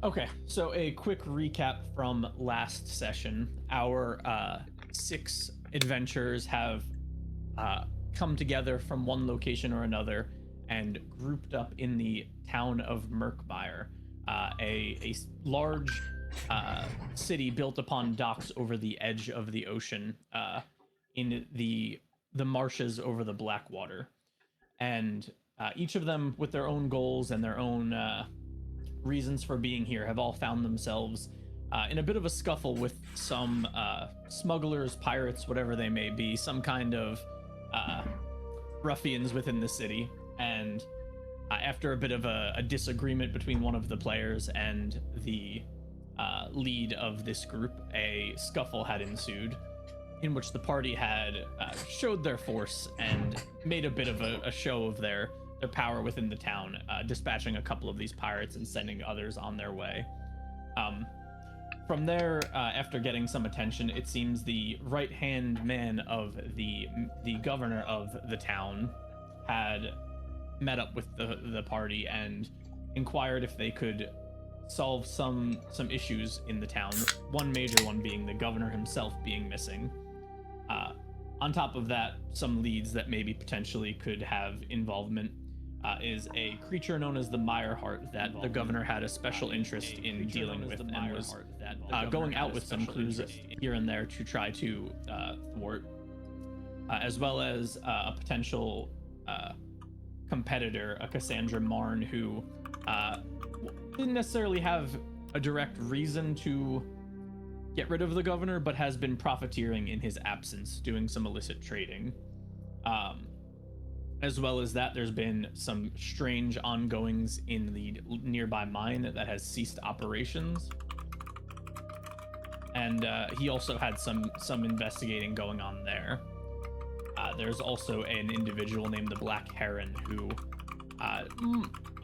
Okay, so a quick recap from last session. Our 6 adventurers have uh, come together from one location or another and grouped up in the town of Merkmire, a large city built upon docks over the edge of the ocean, in the marshes over the Blackwater. And each of them, with their own goals and their own reasons for being here, have all found themselves in a bit of a scuffle with some smugglers, pirates, whatever they may be, some kind of ruffians within the city. And after a bit of a disagreement between one of the players and the lead of this group, a scuffle had ensued in which the party had showed their force and made a bit of a show of their power within the town, dispatching a couple of these pirates and sending others on their way. From there, after getting some attention, it seems the right-hand man of the governor of the town had met up with the party and inquired if they could solve some issues in the town. One major one being the governor himself being missing. On top of that, some leads that maybe potentially could have involvement is a creature known as the Mireheart that the governor had a special interest in dealing with and was going out with some clues here and there to try to thwart, as well as a potential competitor, a Cassandra Marn, who didn't necessarily have a direct reason to get rid of the governor, but has been profiteering in his absence, doing some illicit trading. As well as that, there's been some strange ongoings in the nearby mine that has ceased operations. And he also had some investigating going on there. There's also an individual named the Black Heron who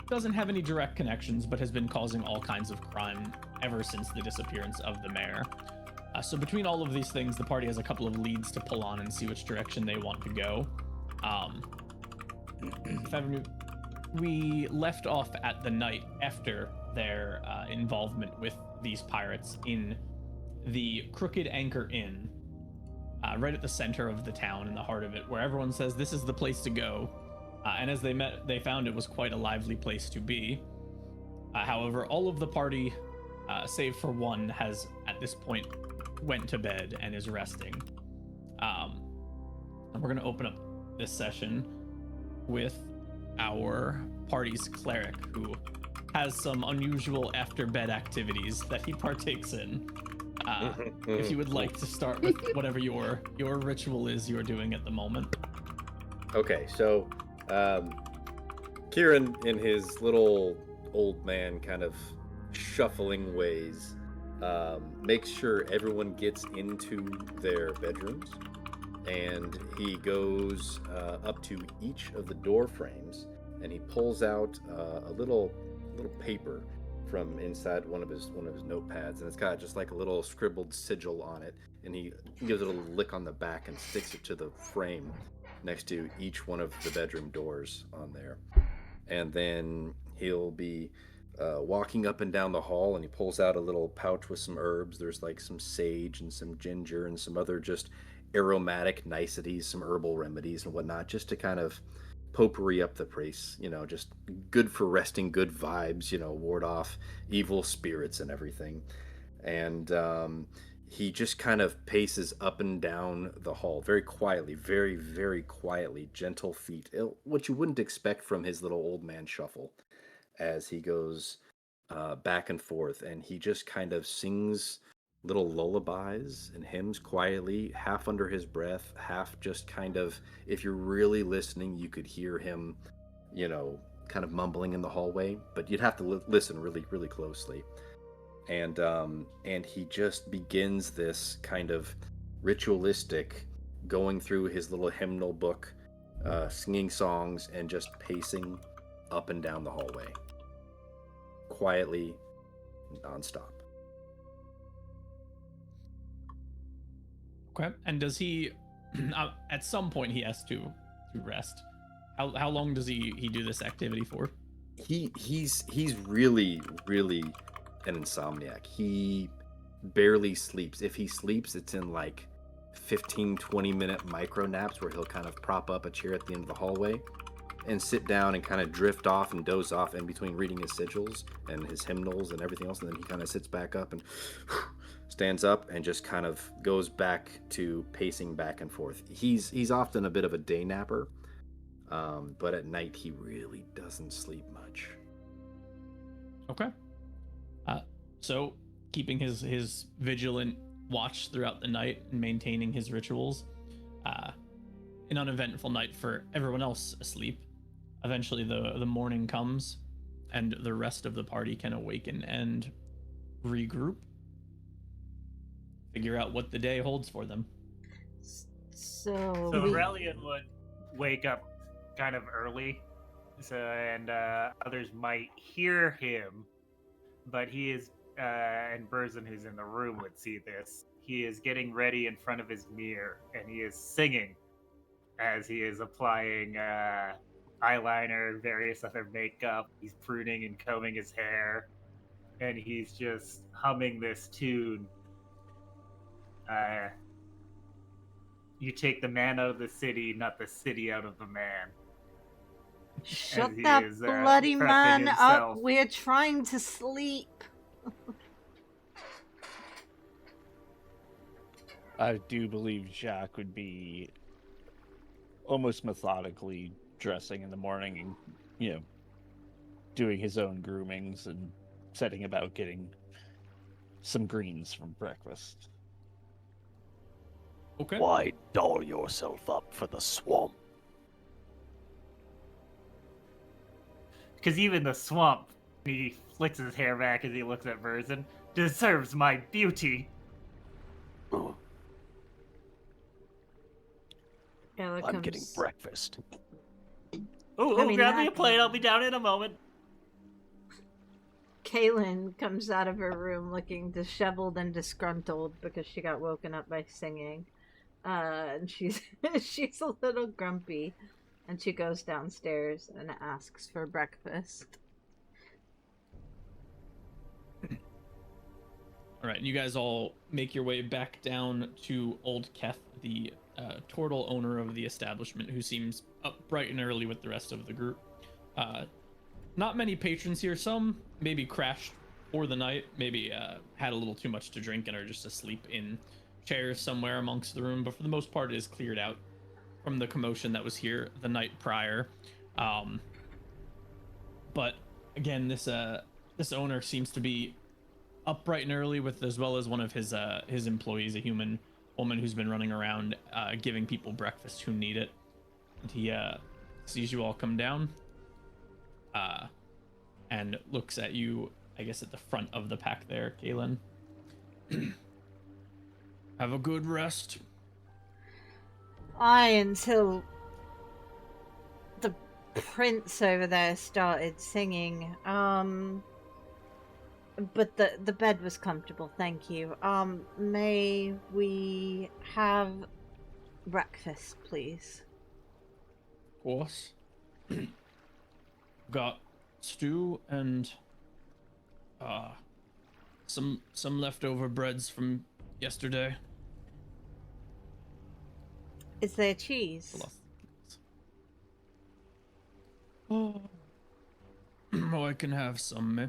doesn't have any direct connections, but has been causing all kinds of crime ever since the disappearance of the mayor. So between all of these things, the party has a couple of leads to pull on and see which direction they want to go. We left off at the night after their involvement with these pirates in the Crooked Anchor Inn, right at the center of the town, in the heart of it, where everyone says this is the place to go. And as they met, they found it was quite a lively place to be. However, all of the party, save for one, has at this point went to bed and is resting. And we're going to open up this session with our party's cleric, who has some unusual after-bed activities that he partakes in. If you would like to start with whatever your ritual is you're doing at the moment. Okay, so Kieran, in his little old man kind of shuffling ways, makes sure everyone gets into their bedrooms, and he goes up to each of the door frames, and he pulls out a little paper from inside one of his notepads, and it's got just like a little scribbled sigil on it, and he gives it a little lick on the back and sticks it to the frame next to each one of the bedroom doors on there. And then he'll be walking up and down the hall, and he pulls out a little pouch with some herbs. There's like some sage and some ginger and some other just aromatic niceties, some herbal remedies and whatnot, just to kind of potpourri up the place, just good for resting, good vibes, ward off evil spirits and everything. And he just kind of paces up and down the hall very quietly, very, very quietly, gentle feet, what you wouldn't expect from his little old man shuffle, as he goes back and forth, and he just kind of sings little lullabies and hymns quietly, half under his breath, half just kind of, if you're really listening, you could hear him, kind of mumbling in the hallway, but you'd have to listen really, really closely. And he just begins this kind of ritualistic going through his little hymnal book, singing songs and just pacing up and down the hallway, quietly, nonstop. Okay. And does he, at some point he has to rest. How long does he do this activity for? He's really, really an insomniac. He barely sleeps. If he sleeps, it's in like 15-20 minute micro naps where he'll kind of prop up a chair at the end of the hallway and sit down and kind of drift off and doze off in between reading his sigils and his hymnals and everything else. And then he kind of sits back up and stands up and just kind of goes back to pacing back and forth. He's often a bit of a day napper, but at night he really doesn't sleep much. Okay. So keeping his vigilant watch throughout the night and maintaining his rituals, an uneventful night for everyone else asleep. Eventually the morning comes and the rest of the party can awaken and regroup, figure out what the day holds for them. So Aurelian would wake up kind of early, and others might hear him, but he is, and Burzin, who's in the room, would see this. He is getting ready in front of his mirror, and he is singing as he is applying eyeliner, various other makeup. He's pruning and combing his hair, and he's just humming this tune. You take the man out of the city, not the city out of the man. shut As he that is, bloody prepping man up. himself. We're trying to sleep. I do believe Jacques would be almost methodically dressing in the morning and, doing his own groomings and setting about getting some greens from breakfast. Okay. Why doll yourself up for the swamp? Because even the swamp, he flicks his hair back as he looks at Burzin, deserves my beauty. Oh, Ella I'm getting comes- breakfast. Oh, I mean, grab me a that- plate. I'll be down in a moment. Kaylin comes out of her room looking disheveled and disgruntled because she got woken up by singing. And she's she's a little grumpy, and she goes downstairs and asks for breakfast. All right, you guys all make your way back down to Old Keth, the turtle owner of the establishment, who seems up bright and early with the rest of the group. Not many patrons here. Some maybe crashed for the night, maybe had a little too much to drink and are just asleep in chairs somewhere amongst the room. But for the most part, it is cleared out from the commotion that was here the night prior. But again, this owner seems to be up bright and early with, as well as one of his employees, a human woman who's been running around giving people breakfast who need it. And he sees you all come down and looks at you, I guess, at the front of the pack there, Kaylin. Have a good rest. Aye, until the prince over there started singing. But the bed was comfortable, thank you. May we have breakfast, please? Of course. Got stew and some leftover breads from yesterday. Is there cheese? Oh, I can have some. Eh?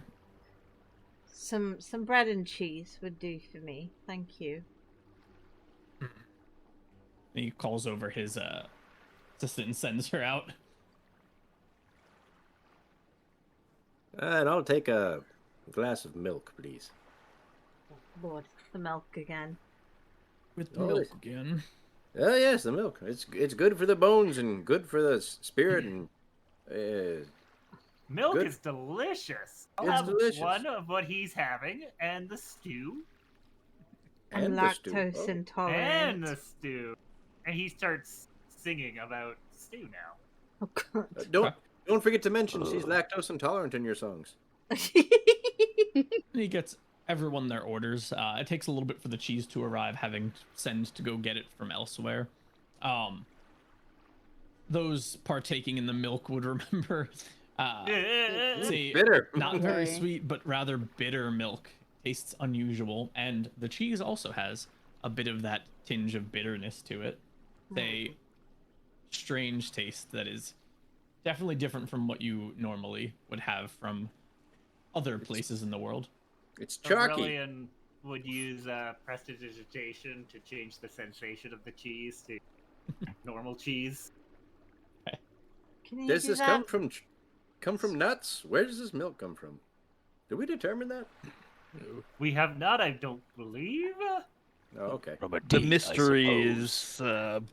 Some bread and cheese would do for me, thank you. And he calls over his assistant and sends her out. And I'll take a glass of milk, please. Lord, the milk again. With the Oh, milk it's- again. Oh yes, the milk. It's good for the bones and good for the spirit and Milk Good. is delicious. I'll It's have delicious. one of what he's having, and the stew, I'm the stew. lactose Oh. intolerant. and the stew. And he starts singing about stew now. Oh god. Don't forget to mention she's lactose intolerant in your songs. And he gets everyone their orders. It takes a little bit for the cheese to arrive, having sent to go get it from elsewhere. Those partaking in the milk would remember It's a Bitter. not very Okay. sweet, but rather bitter milk. Tastes unusual, and the cheese also has a bit of that tinge of bitterness to it. It's a strange taste that is definitely different from what you normally would have from other places in the world. It's chalky. Aurelian would use prestidigitation to change the sensation of the cheese to normal cheese. Can you Does do this that? come from nuts? Where does this milk come from? Did we determine that? We have not, I don't believe. Oh, okay. From a The deed, I mystery suppose.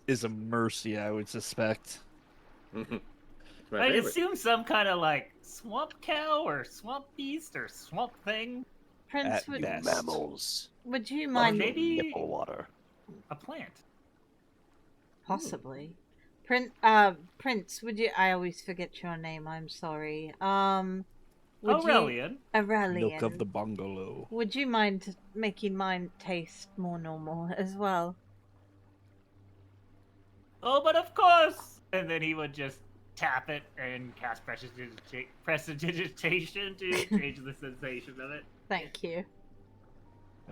is a mercy, I would suspect. It's my I favorite. assume some kind of like swamp cow or swamp beast or swamp thing. Prince, At would, best. Mammals. would you Or mind maybe Nipple water. a plant. possibly? Prince, would you? I always forget your name. I'm sorry. Would Aurelian. Aurelian. Milk of the bungalow. Would you mind making mine taste more normal as well? Oh, but of course! And then he would just tap it and cast prestidigitation to change the sensation of it. Thank you.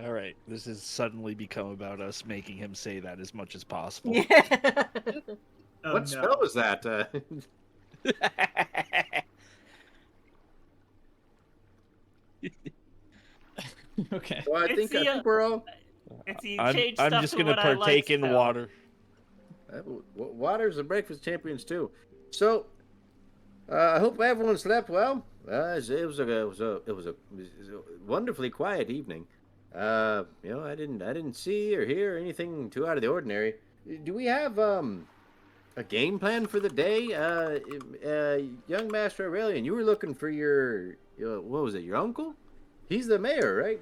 All right, this has suddenly become about us making him say that as much as possible. Yeah. Oh, What no. spell was that? Okay. Well, I It's think the, we're all. It's he I'm changed I'm stuff just to gonna what I like partake in spell. water. Water's the breakfast champions too. So, I hope everyone slept well. It was a wonderfully quiet evening. I didn't see or hear anything too out of the ordinary. Do we have a game plan for the day? Young Master Aurelian, you were looking for your what was it? Your uncle? He's the mayor, right?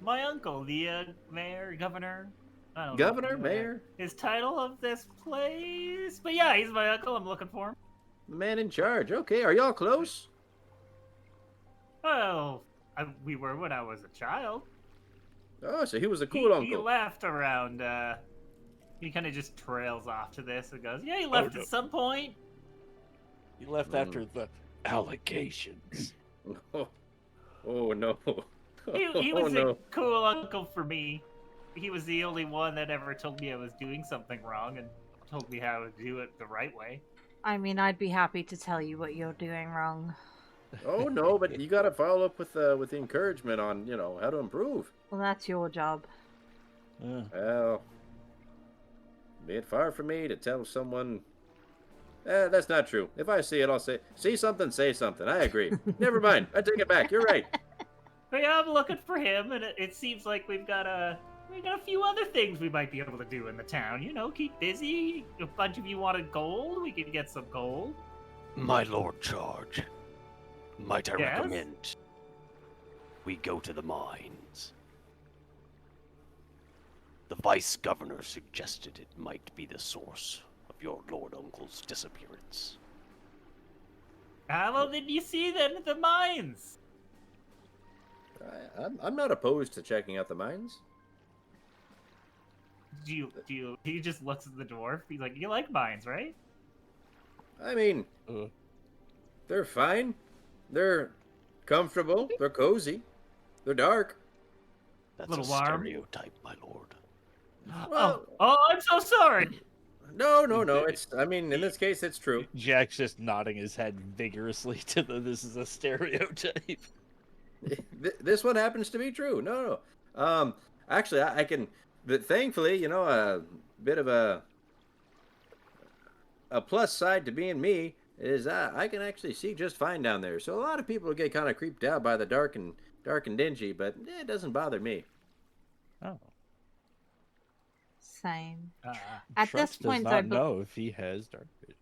My uncle, the mayor, governor. I don't Governor, know mayor, his title of this place. But yeah, he's my uncle. I'm looking for him. the man in charge. Okay, are y'all close? Oh, we were when I was a child. Oh, so he was a cool He uncle. left around. He kind of just trails off to this and goes, "Yeah, he left no. at some point." He left after the allegations. Oh no. He Oh was no. a cool uncle for me. He was the only one that ever told me I was doing something wrong and told me how to do it the right way. I mean, I'd be happy to tell you what you're doing wrong. Oh no, but you gotta follow up with the encouragement on, how to improve. Well, that's your job. Yeah. Well, be it far from me to tell someone. That's not true. If I see it, I'll see something, say something. I agree. Never mind. I take it back. You're right. But yeah, I'm looking for him, and it seems like we got a few other things we might be able to do in the town. Keep busy. A bunch of you wanted gold. We could get some gold. My Lord Charge, might I Yes? recommend we go to the mines? The Vice Governor suggested it might be the source of your Lord Uncle's disappearance. How well did you see then at the mines? I'm not opposed to checking out the mines. Do you? He just looks at the dwarf. He's like, "You like mines, right?" I mean, Uh. they're fine. They're comfortable. They're cozy. They're dark. That's Little a warm. stereotype, my lord. Well, Oh, I'm so sorry. no. In this case, it's true. Jack's just nodding his head vigorously to this is a stereotype. This one happens to be true. No. Actually, I can. Thankfully, a bit of a plus side to being me is I can actually see just fine down there. So a lot of people get kind of creeped out by the dark and dingy, but it doesn't bother me. Oh. Same. At this Trust point, does I not know if he has dark vision.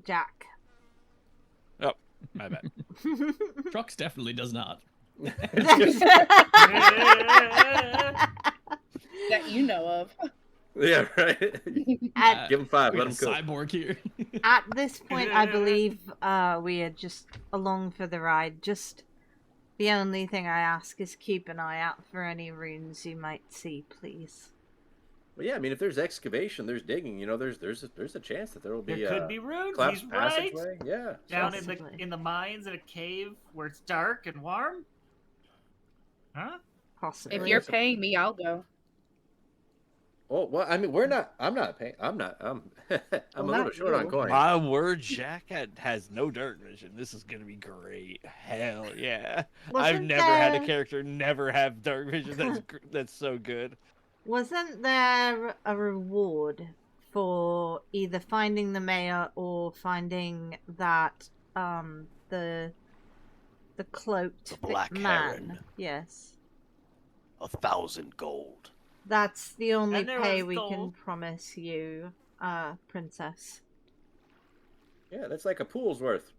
Jack. Oh, my bad. Trucks definitely does not. That you know of. Yeah, right. At, Give him 5. We Let got him a cook. cyborg here. at this point, I believe we are just along for the ride. Just the only thing I ask is keep an eye out for any runes you might see, please. Well, yeah, I mean, if there's excavation, there's digging. There's a chance that there will be There could be runes. collapsed He's right. passageway. Yeah. Down Possibly. in the mines in a cave where it's dark and warm. Huh? Possibly. If you're paying me, I'll go. Oh well, I mean, we're not. I'm not paying. I'm not. I'm a little not short on you. coin. My word, Jack has no dark vision. This is gonna be great. Hell yeah! I've Wasn't never had a there- character never have dark vision. That's so good. Wasn't there a reward for either finding the mayor or finding that the cloaked The Black man? Heron. Yes. 1,000 gold. That's the only And there pay was we can gold. promise you, princess. Yeah, that's like a pool's worth.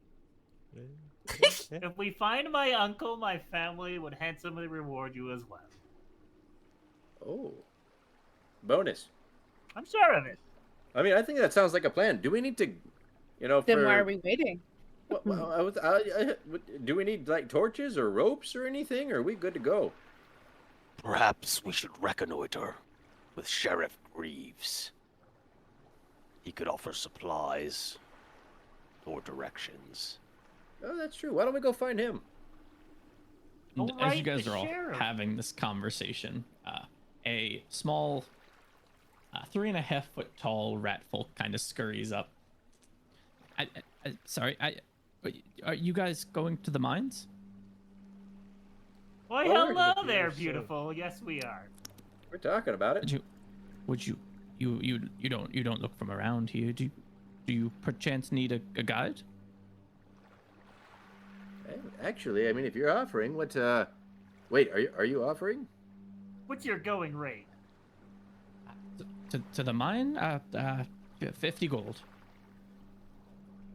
If we find my uncle, my family would handsomely reward you as well. Oh, bonus. I'm sure of it. I mean, I think that sounds like a plan. Do we need to, Then for, why are we waiting? do we need like torches or ropes or anything? Or are we good to go? Perhaps we should reconnoiter with Sheriff Greaves. He could offer supplies or directions. Oh, that's true. Why don't we go find him? And All as right, you guys the are all sheriff. having this conversation, a small, 3.5 foot tall rat folk kind of scurries up. Sorry, are you guys going to the mines? Why, Oh, we're hello gonna there, do so. beautiful. Yes, we are. We're talking about it. Would you don't look from around here. Do you perchance need a guide? Actually, I mean, if you're offering, what? Wait, are you offering? What's your going rate? To the mine? 50 gold.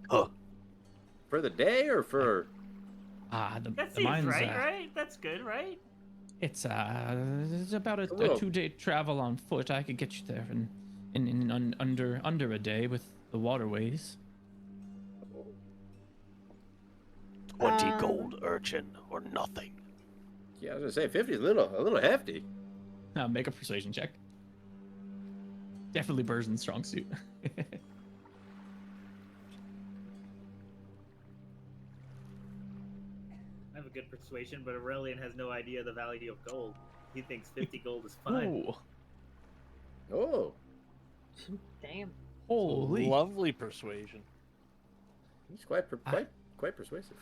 Huh. For the day or for? The That the seems mines. right, right? That's good, right? It's about a Cool. 2-day travel on foot. I could get you there in under a day with the waterways. 20 Um, gold urchin or nothing. Yeah, I was gonna say 50 is a little hefty. Make a persuasion check. Definitely Burzen's strong suit. I have a good persuasion, but Aurelian has no idea the value of gold. He thinks 50 gold is fine. Ooh, Oh, Damn. holy! Lovely persuasion. he's quite persuasive.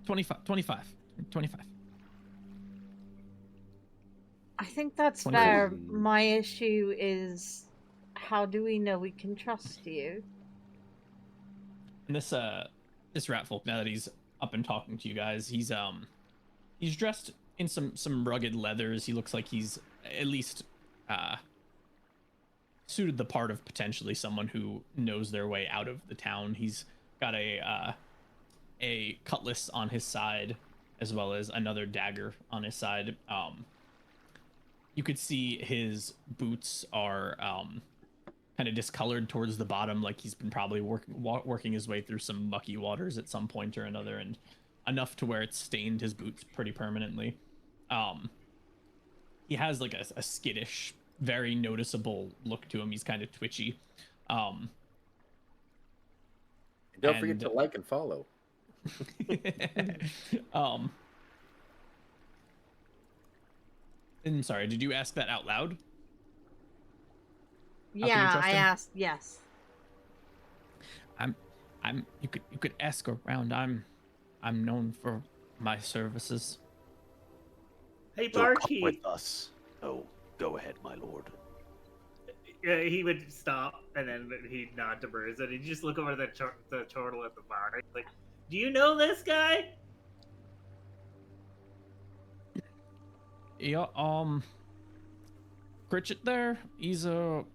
25. I think that's 24. fair. My issue is, how do we know we can trust you? And this rat folk, now that he's up and talking to you guys, he's dressed in some rugged leathers. He looks like he's at least suited the part of potentially someone who knows their way out of the town. He's got a cutlass on his side, as well as another dagger on his side. You could see his boots are kind of discolored towards the bottom, like he's been probably working his way through some mucky waters at some point or another, and enough to where it's stained his boots pretty permanently. He has like a skittish, very noticeable look to him. He's kind of twitchy. And don't forget And- to like and follow. I'm sorry, did you ask that out loud? can you Yeah, trust I him? asked. Yes. You could ask around. I'm known for my services. Hey, So come barkeep. with us. Oh, go ahead, my lord. He would stop, and then he'd nod to Burz, and he'd just look over the turtle at the bar. He's like, do you know this guy? Yeah, Critchett there, he's a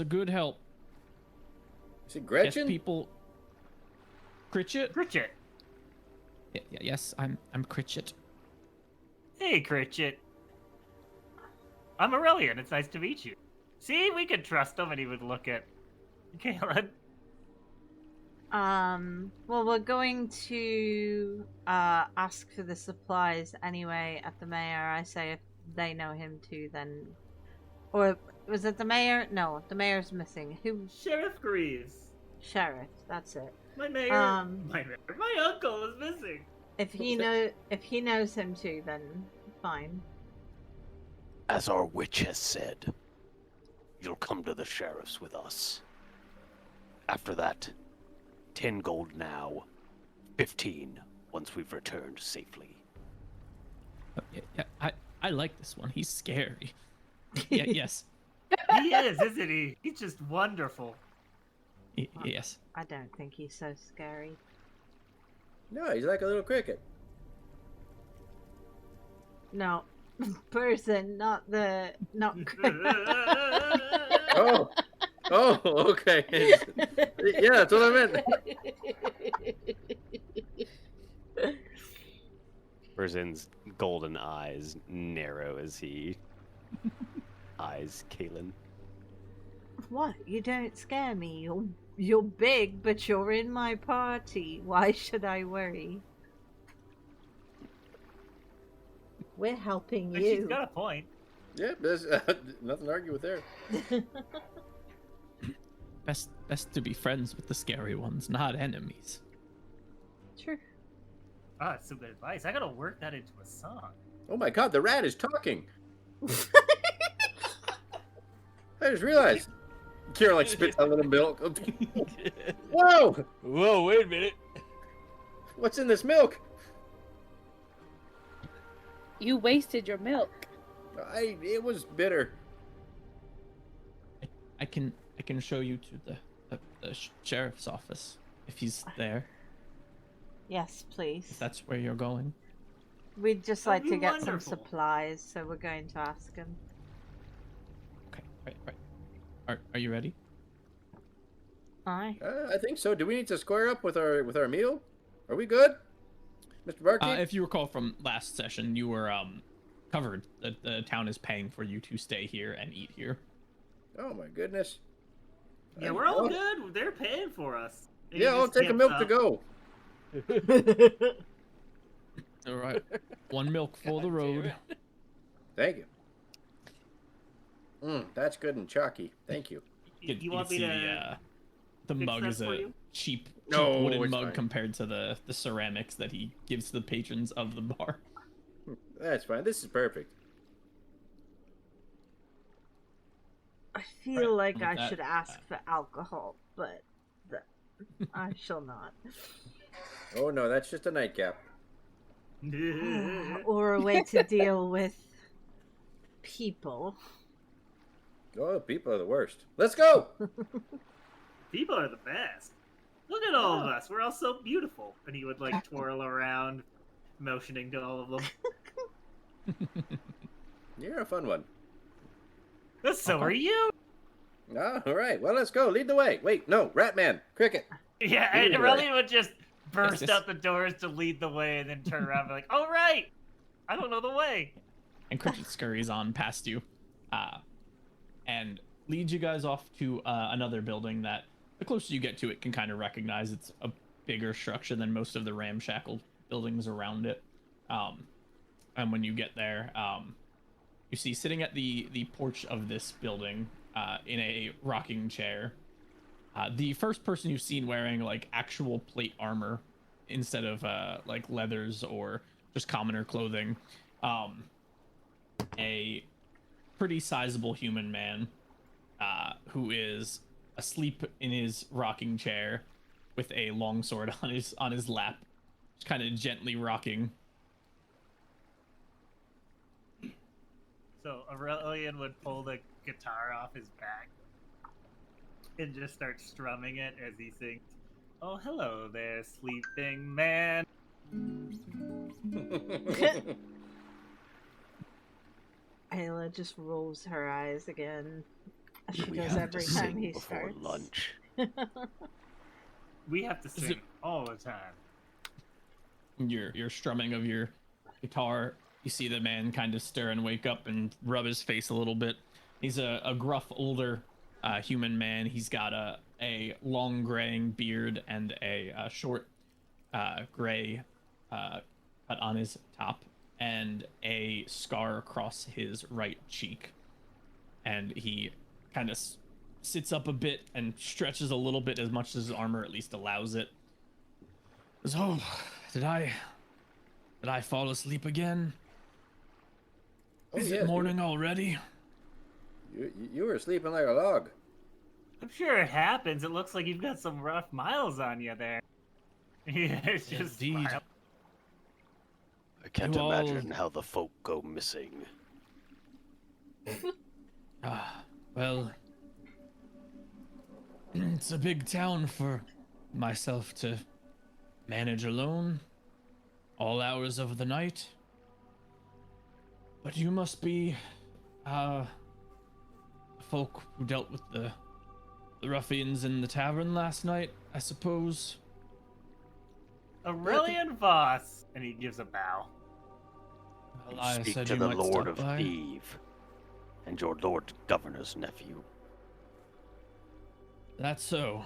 good help. Is it Yes, Gretchen? people. Critchett? Critchett. Yes, I'm Critchett. Hey, Critchett. I'm Aurelian. It's nice to meet you. See, we could trust him, and he would look at Kaelin. Well, we're going to ask for the supplies anyway at the mayor. I say if they know him too, then, or was it the mayor? No, the mayor's missing. Who? Sheriff Greaves. Sheriff. That's it. My mayor. My mayor. My uncle is missing. If he knows him too, then fine. As our witch has said, you'll come to the sheriff's with us. After that, 10 gold now, 15 once we've returned safely. Yeah, I like this one. He's scary. Yeah, yes. He is, isn't he? He's just wonderful. Yes. I don't think he's so scary. No, he's like a little cricket. No, person, not Oh, okay. Yeah, that's what I meant. Berzin's golden eyes narrow as he eyes Kalen. What? You don't scare me. You're big, but you're in my party. Why should I worry? We're helping But you. she's got a point. Yeah, there's nothing to argue with there. Best to be friends with the scary ones, not enemies. True. Ah, that's some good advice. I gotta work that into a song. Oh my god, the rat is talking. I just realized. Kira like spits out a little milk. Whoa! Whoa, wait a minute. What's in this milk? You wasted your milk. It was bitter. I can show you to the sheriff's office if he's there. Yes, please. If that's where you're going. We'd just That'd like to be get some wonderful. supplies, so we're going to ask him. Okay, right. Are you ready? Aye. I think so. Do we need to square up with our meal? Are we good, Mr. Barkeep? If you recall from last session, you were covered. The town is paying for you to stay here and eat here. Oh my goodness. Yeah, we're all good. They're paying for us. And he Yeah, I'll just take a gets milk to up. go. All right, one milk for the road. Thank you. That's good and chalky. Thank you. You want me see to? the fix mug that is for a you? cheap No, wooden it's mug fine. compared to the ceramics that he gives to the patrons of the bar. That's fine. This is perfect. I feel Right, like with I that, should ask for alcohol, but I shall not. Oh no, that's just a nightcap. Or a way to deal with people. Oh, people are the worst. Let's go. People are the best. Look at all of us. We're all so beautiful. And he would like twirl around, motioning to all of them. You're a fun one. So are you. All right. Well, let's go. Lead the way. Wait, no, Ratman, Cricket. Yeah, Lead and the way. Aurelian would just burst this- out the doors to lead the way and then turn around and be like, "All right, I don't know the way." And Cricket scurries on past you, and leads you guys off to another building that, the closer you get to it, can kind of recognize it's a bigger structure than most of the ramshackle buildings around it. And when you get there, you see sitting at the porch of this building, in a rocking chair, the first person you've seen wearing like actual plate armor instead of like leathers or just commoner clothing. A pretty sizable human man who is asleep in his rocking chair with a long sword on his lap, just kind of gently rocking. So Aurelian would pull the guitar off his back and just start strumming it as he sings, "Oh, hello there, sleeping man." Ayla just rolls her eyes again, as she We does have to every time sing he before starts. lunch. We have to sing it- all the time. Your strumming of your guitar, you see the man kind of stir and wake up and rub his face a little bit. He's a gruff older human man. He's got a a long graying beard and a short gray cut on his top, and a scar across his right cheek. And he kind of sits up a bit and stretches a little bit, as much as his armor at least allows it. Says, "Oh, did I fall asleep again? Oh, Is yes, it morning already?" You were sleeping like a log. I'm sure it happens. It looks like you've got some rough miles on you there. Yeah, it's just Indeed. smile. I can't You all- imagine how the folk go missing. Well, it's a big town for myself to manage alone, all hours of the night. But you must be, folk who dealt with the ruffians in the tavern last night, I suppose. Aurelian Voss. And he gives a bow. You Elias speak said to you the might Lord stop of by. Eve and your Lord Governor's nephew. That's so.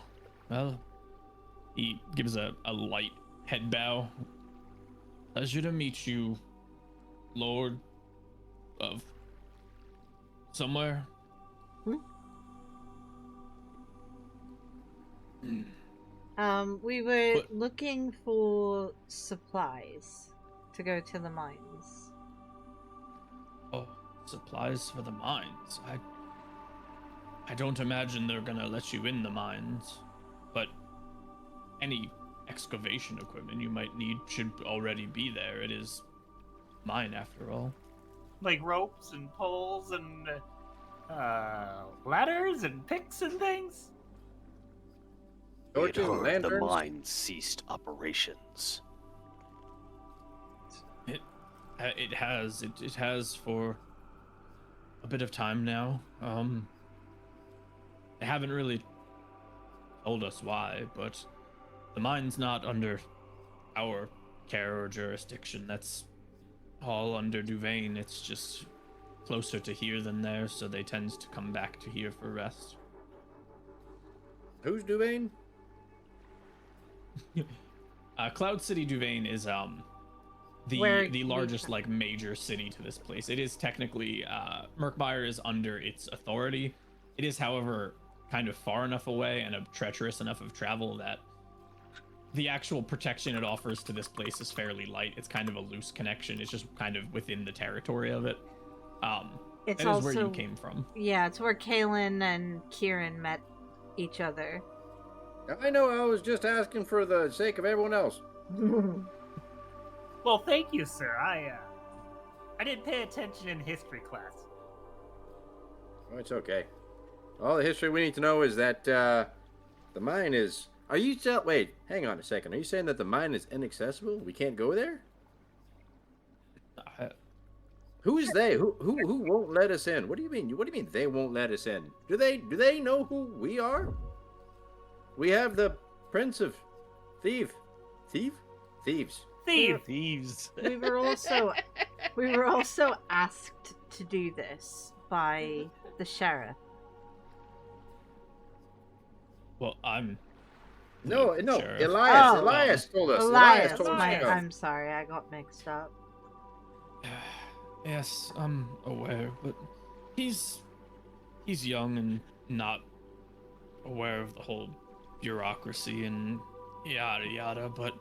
Well, he gives a light head bow. Pleasure to meet you, Lord of somewhere. We were What? looking for supplies to go to the mines. Oh, supplies for the mines. I don't imagine they're gonna let you in the mines, but any excavation equipment you might need should already be there. It is mine after all. Like ropes and poles and ladders and picks and things. We had Torches and heard the lanterns? mine ceased operations. It has for a bit of time now. They haven't really told us why, but the mine's not under our care or jurisdiction. That's all under Duvain. It's just closer to here than there, so they tend to come back to here for rest. Who's Duvain? Cloud City Duvain is Where the we largest come- like major city to this place. It is technically Murkmire is under its authority. It is, however, kind of far enough away and treacherous enough of travel that the actual protection it offers to this place is fairly light. It's kind of a loose connection. It's just kind of within the territory of it. It's that is also where you came from. Yeah, it's where Kaylin and Kieran met each other. I know, I was just asking for the sake of everyone else. Well, thank you, sir. I didn't pay attention in history class. Oh, it's okay. All the history we need to know is that the mine is... Are you still... Wait, hang on a second. Are you saying that the mine is inaccessible? We can't go there? Who is they? Who won't let us in? What do you mean? What do you mean they won't let us in? Do they know who we are? We have the Prince of Thieves. Thief. Thieves. we were also asked to do this by the sheriff. Well, I'm No, the no. sheriff. Elias told us. Elias, told us. my, to go. I'm sorry, I got mixed up. Yes, I'm aware, but he's young and not aware of the whole bureaucracy and yada yada, but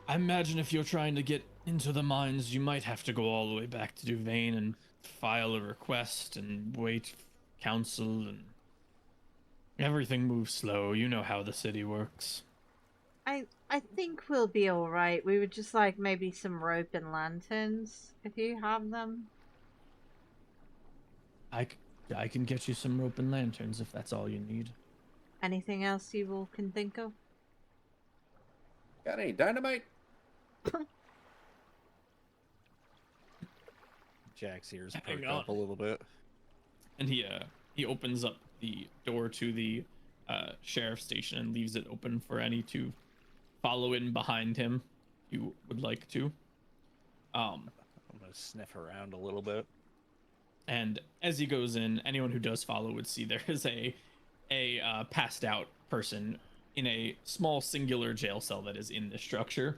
I imagine if you're trying to get into the mines, you might have to go all the way back to Duvain and file a request and wait for council, and everything moves slow. You know how the city works. I think we'll be alright. We would just like maybe some rope and lanterns, if you have them. I can get you some rope and lanterns if that's all you need. Anything else you all can think of? Got any dynamite? Jack's ears Hang perk up a on. little bit. And he opens up the door to the sheriff's station and leaves it open for any to follow in behind him if you would like to. I'm gonna sniff around a little bit. And as he goes in, anyone who does follow would see there is a a passed out person in a small singular jail cell that is in this structure.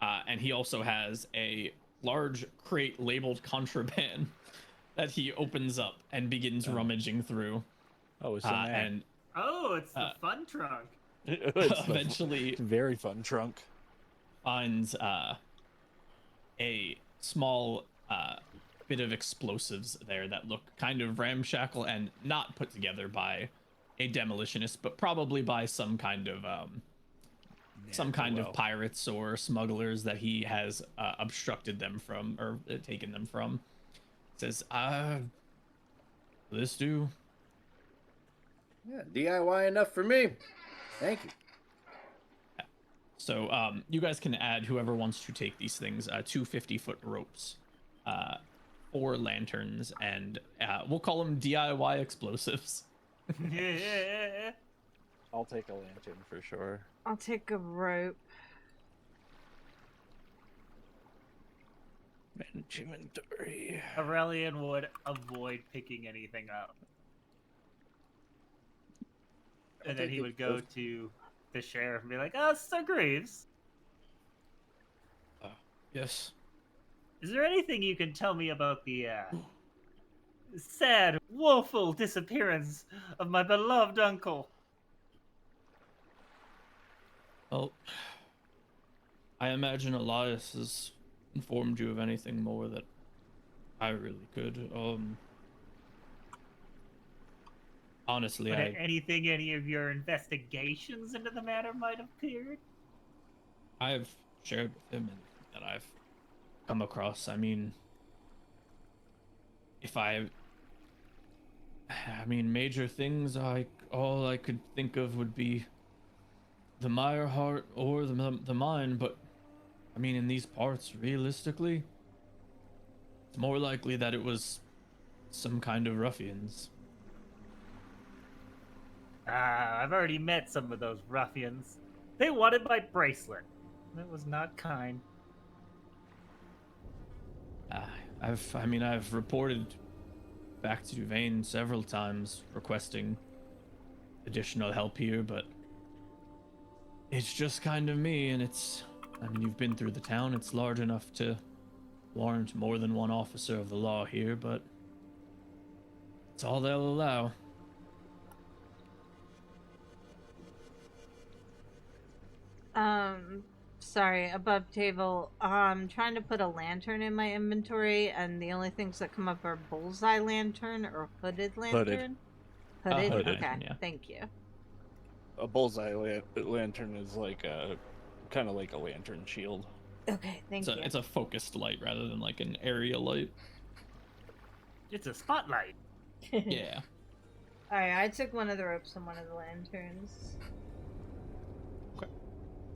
And he also has a large crate labeled contraband that he opens up and begins rummaging through. Oh, it's in there. And Oh, it's the fun trunk. It's eventually very fun trunk. finds a small bit of explosives there that look kind of ramshackle and not put together by a demolitionist, but probably by some kind of pirates or smugglers that he has obstructed them from or taken them from. Says, this do? Yeah, DIY enough for me. Thank you. So you guys can add, whoever wants to take these things, 2 50-foot ropes, 4 lanterns, and we'll call them DIY explosives. I'll take a lantern for sure. I'll take a rope. Inventory. Aurelian would avoid picking anything up. And then he would go to the sheriff and be like, "Oh, Sir Greaves, Yes. is there anything you can tell me about the sad, woeful disappearance of my beloved uncle?" Well, I imagine Elias has informed you of anything more that I really could. Honestly, Anything any of your investigations into the matter might have cleared? I've shared with him that I've come across. I mean, major things, all I could think of would be the Mire Heart or the mine, but I mean, in these parts, realistically, it's more likely that it was some kind of ruffians. I've already met some of those ruffians. They wanted my bracelet. That was not kind. I've reported back to Duvain several times requesting additional help here, but it's just kind of me, and you've been through the town. It's large enough to warrant more than one officer of the law here, but it's all they'll allow. Sorry, above table. I'm trying to put a lantern in my inventory, and the only things that come up are bullseye lantern or hooded lantern. Hooded. Hooded, Okay, yeah. thank you. A bullseye lantern is like kind of like a lantern shield. Okay, thank you. It's a focused light rather than like an area light. It's a spotlight. Yeah. Alright, I took one of the ropes and one of the lanterns.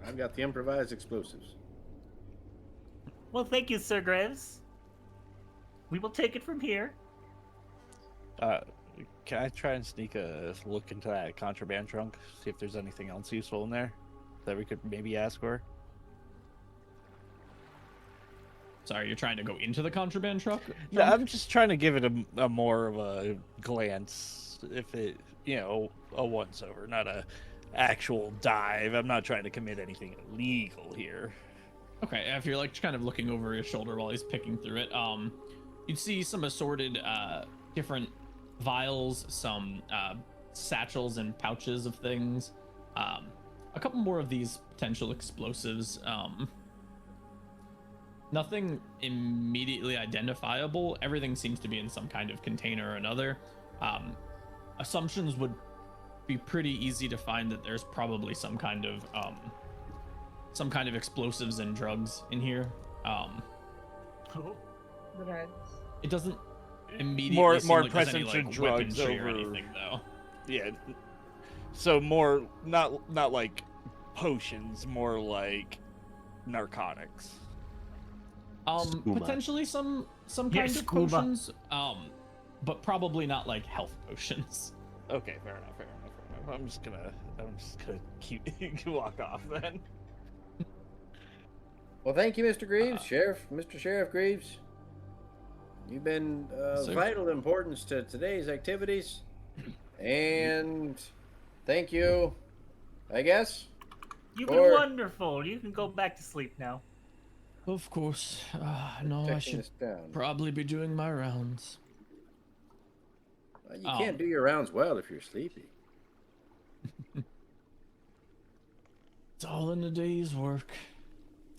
I've got the improvised explosives. Well, thank you, Sir Greaves. We will take it from here. Can I try and sneak a look into that contraband trunk, see if there's anything else useful in there that we could maybe ask for? Sorry, you're trying to go into the contraband truck? Yeah, I'm just trying to give it a more of a glance, if it, a once over, not a actual dive. I'm not trying to commit anything illegal here. Okay, if you're like kind of looking over his shoulder while he's picking through it, you'd see some assorted different vials, some satchels and pouches of things, a couple more of these potential explosives. Nothing immediately identifiable. Everything seems to be in some kind of container or another. Assumptions would be pretty easy to find that there's probably some kind of explosives and drugs in here. Drugs. It doesn't immediately seem more like there's any, presence like, of drugs weaponry over or anything, though. Yeah. So more not like potions, more like narcotics. Skooma. Potentially some kind of skooma. potions, but probably not like health potions. Okay, fair enough. I'm just gonna keep walk off then. Well, thank you, Mr. Greaves, Mr. Sheriff Greaves. You've been Sir. vital importance to today's activities, And thank you, I guess. You've Or- been wonderful. You can go back to sleep now. Of course. No, I Checking should this down. probably be doing my rounds. You can't do your rounds well if you're sleepy. It's all in a day's work.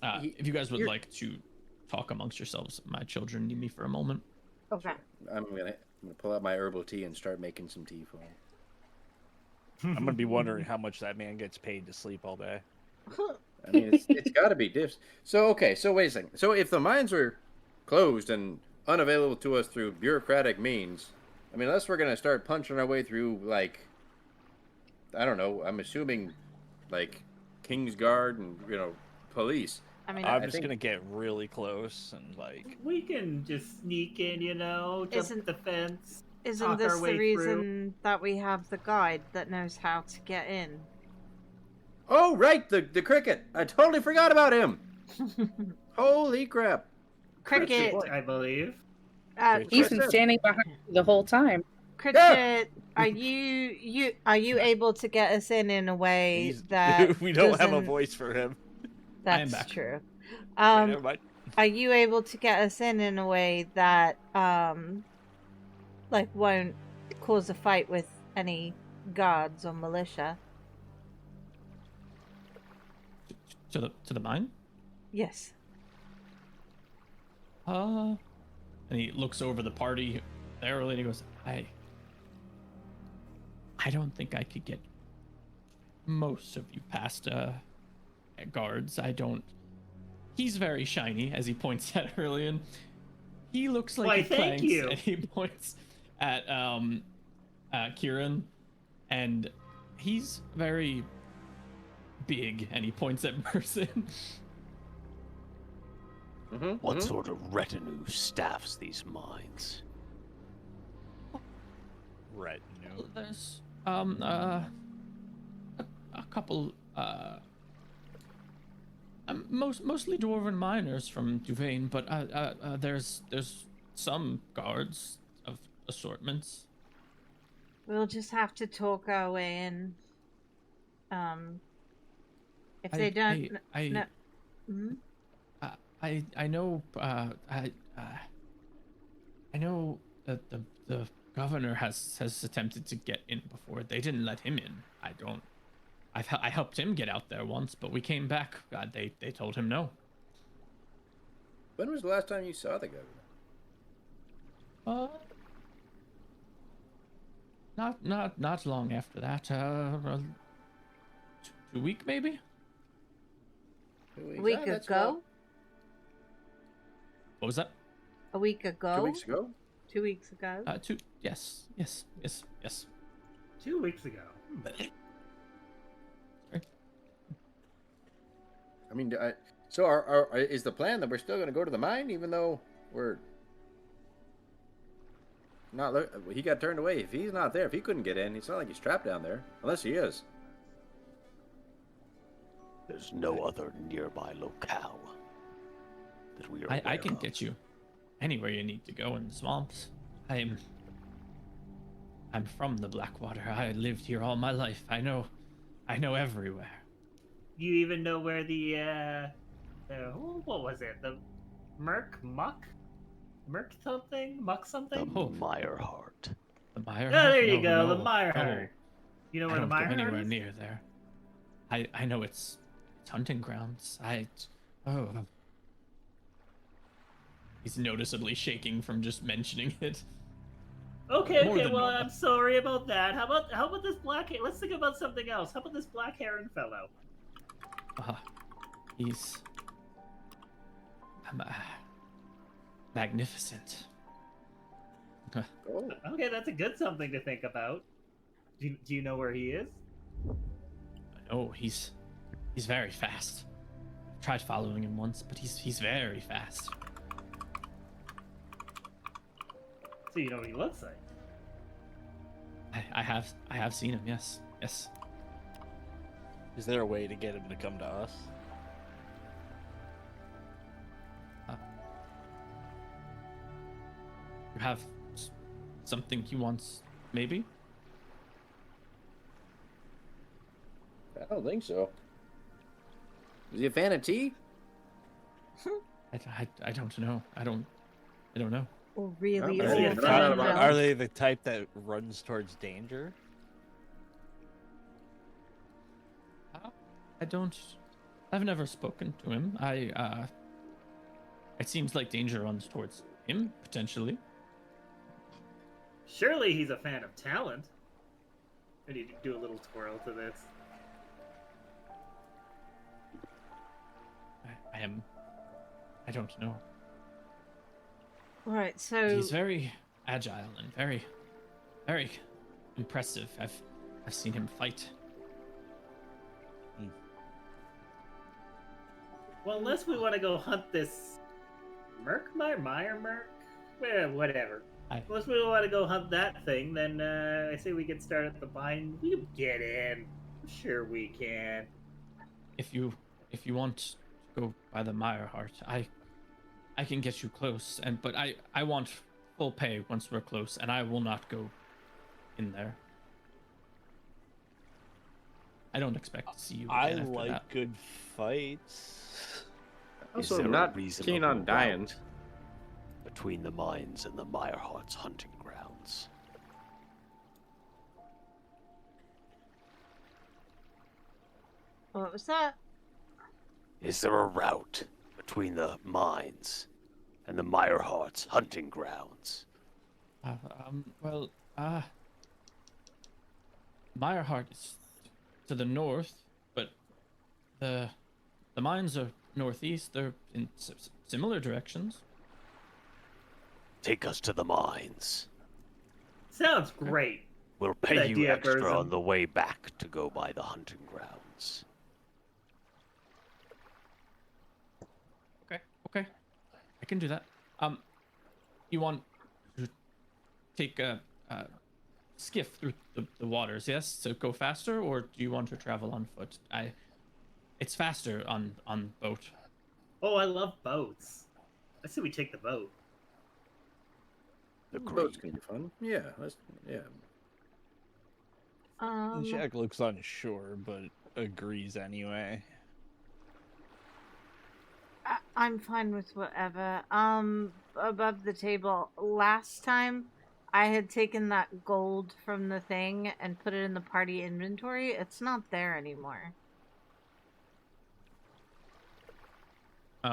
If you guys would you're- like to talk amongst yourselves, my children need me for a moment. Okay. I'm gonna pull out my herbal tea and start making some tea for him. I'm gonna be wondering how much that man gets paid to sleep all day. I mean, it's got to be diffs. So okay, so wait a second. So if the mines were closed and unavailable to us through bureaucratic means, I mean, unless we're gonna start punching our way through, like, I don't know. I'm assuming, like, King's Guard and police. I mean, I'm just gonna get really close and like. We can just sneak in, jump Isn't- the fence. isn't talk this our the way reason through. that we have the guide that knows how to get in? Oh right, the cricket. I totally forgot about him. Holy crap! Cricket, point. I believe. He's been standing behind you the whole time. Cricket, are you able to get us in a way that we don't have a doesn't- voice for him. I am That's back. true. Okay, never mind. Are you able to get us in a way that like won't cause a fight with any guards or militia? To the mine? Yes. And he looks over the party there and he goes, I don't think I could get most of you past guards. I don't. He's very shiny, as he points at Hurlian. He looks like Why, he thank planks, you. and he points at Kieran, and he's very big, and he points at Merson. What sort of retinue staffs these mines? Retinue. There's a couple mostly dwarven miners from Duvain, but there's some guards of assortments. We'll just have to talk our way in. If they don't, Mhm. I know I know that the governor has attempted to get in before. They didn't let him in. I helped him get out there once, but we came back. They told him no. When was the last time you saw the governor? Not long after that. 2 week maybe. 2 weeks. A week that's ago? well, What was that? A week ago? 2 weeks ago. 2 weeks ago? Yes. 2 weeks ago. I mean, so is the plan that we're still going to go to the mine, even though we're not? He got turned away. If he's not there, if he couldn't get in, it's not like he's trapped down there, unless he is. There's no other nearby locale that we are I aware can of. get you anywhere you need to go in the swamps. I'm from the Blackwater. I lived here all my life. I know everywhere. You even know where the what was it? The Muck something? Muck The something? Meyerheart. The Mire. Oh, there you No, go, no, the Meyerheart. no. You know I where the don't go Meyerheart anywhere is? near there. I know it's hunting grounds. He's noticeably shaking from just mentioning it. Okay, More okay. than Well, normal. I'm sorry about that. How about this black? Let's think about something else. How about this black heron fellow? He's magnificent. Oh, Okay, that's a good something to think about. Do you know where he is? Oh, he's very fast. Tried following him once, but he's very fast. So you know what he looks like. I have seen him. Yes. Is there a way to get him to come to us? You have something he wants, maybe? I don't think so. Is he a fan of tea? I don't know. I don't know. Or really Oh, is he yeah, a no, fan no, no, of no. Are they the type that runs towards danger? I've never spoken to him. It seems like danger runs towards him, potentially. Surely he's a fan of talent. I need to do a little twirl to this. I don't know. Right, so He's very agile and very, very impressive. I've seen him fight. Well, unless we want to go hunt this Meyer Merc? Well, whatever. Unless we want to go hunt that thing, then I say we get started at the mine. We can get in. Sure we can. If you want to go by the Meyer Heart, I can get you close, but I want full pay once we're close, and I will not go in there. I don't expect to see you again I after like that. good fights. Also, there a not reasonable keen on dying. route between the mines and the Meyerhart's hunting grounds? what was that? Is there a route between the mines and the Meyerhart's hunting grounds? Meyerhart is to the north, but the mines are northeast. They're in similar directions. Take us to the mines. Sounds great. We'll Good pay you idea, extra Burzum. on the way back to go by the hunting grounds. Okay, I can do that. You want to take a skiff through the waters, yes, to go faster, or do you want to travel on foot? It's faster on boat. Oh, I love boats. I say we take the boat. Boats can be fun. Yeah, yeah. Jack looks unsure, but agrees anyway. I'm fine with whatever. Above the table, last time I had taken that gold from the thing and put it in the party inventory. It's not there anymore. Do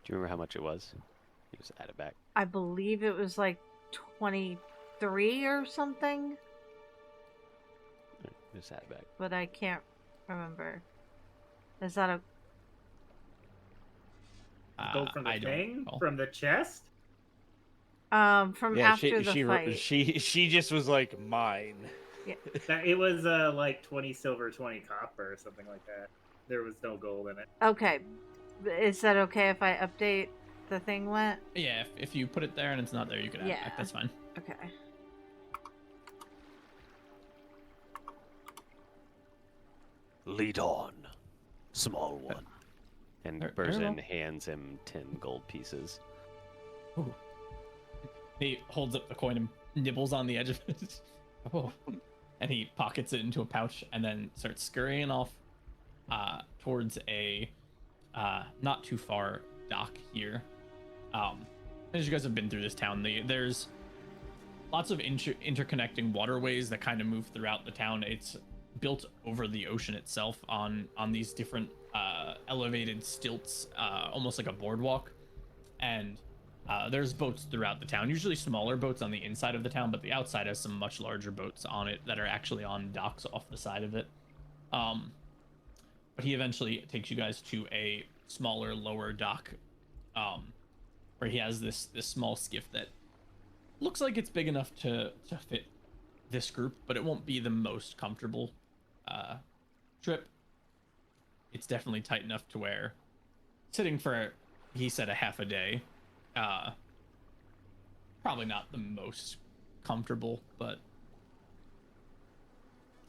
you remember how much it was? You just add it back. I believe it was like 23 or something, Just add it back. but I can't remember. Is that Gold from the I don't thing? recall. From the chest? from Yeah, after the fight? she just was like mine. It was like 20 silver, 20 copper, or something like that. There was no gold in it. Okay. Is that okay if I update the thing went? Yeah, if you put it there and it's not there, you can add it back. That's fine. Okay. Lead on, small one. And Very well. Burzum hands him 10 gold pieces. Ooh. He holds up the coin and nibbles on the edge of it. Oh. And he pockets it into a pouch and then starts scurrying off towards a not too far dock here. As you guys have been through this town, there's lots of interconnecting waterways that kind of move throughout the town. It's built over the ocean itself on these different elevated stilts, almost like a boardwalk. And there's boats throughout the town, usually smaller boats on the inside of the town, but the outside has some much larger boats on it that are actually on docks off the side of it. But he eventually takes you guys to a smaller, lower dock, where he has this small skiff that looks like it's big enough to fit this group, but it won't be the most comfortable trip. It's definitely tight enough to where sitting for, he said, a half a day, probably not the most comfortable, but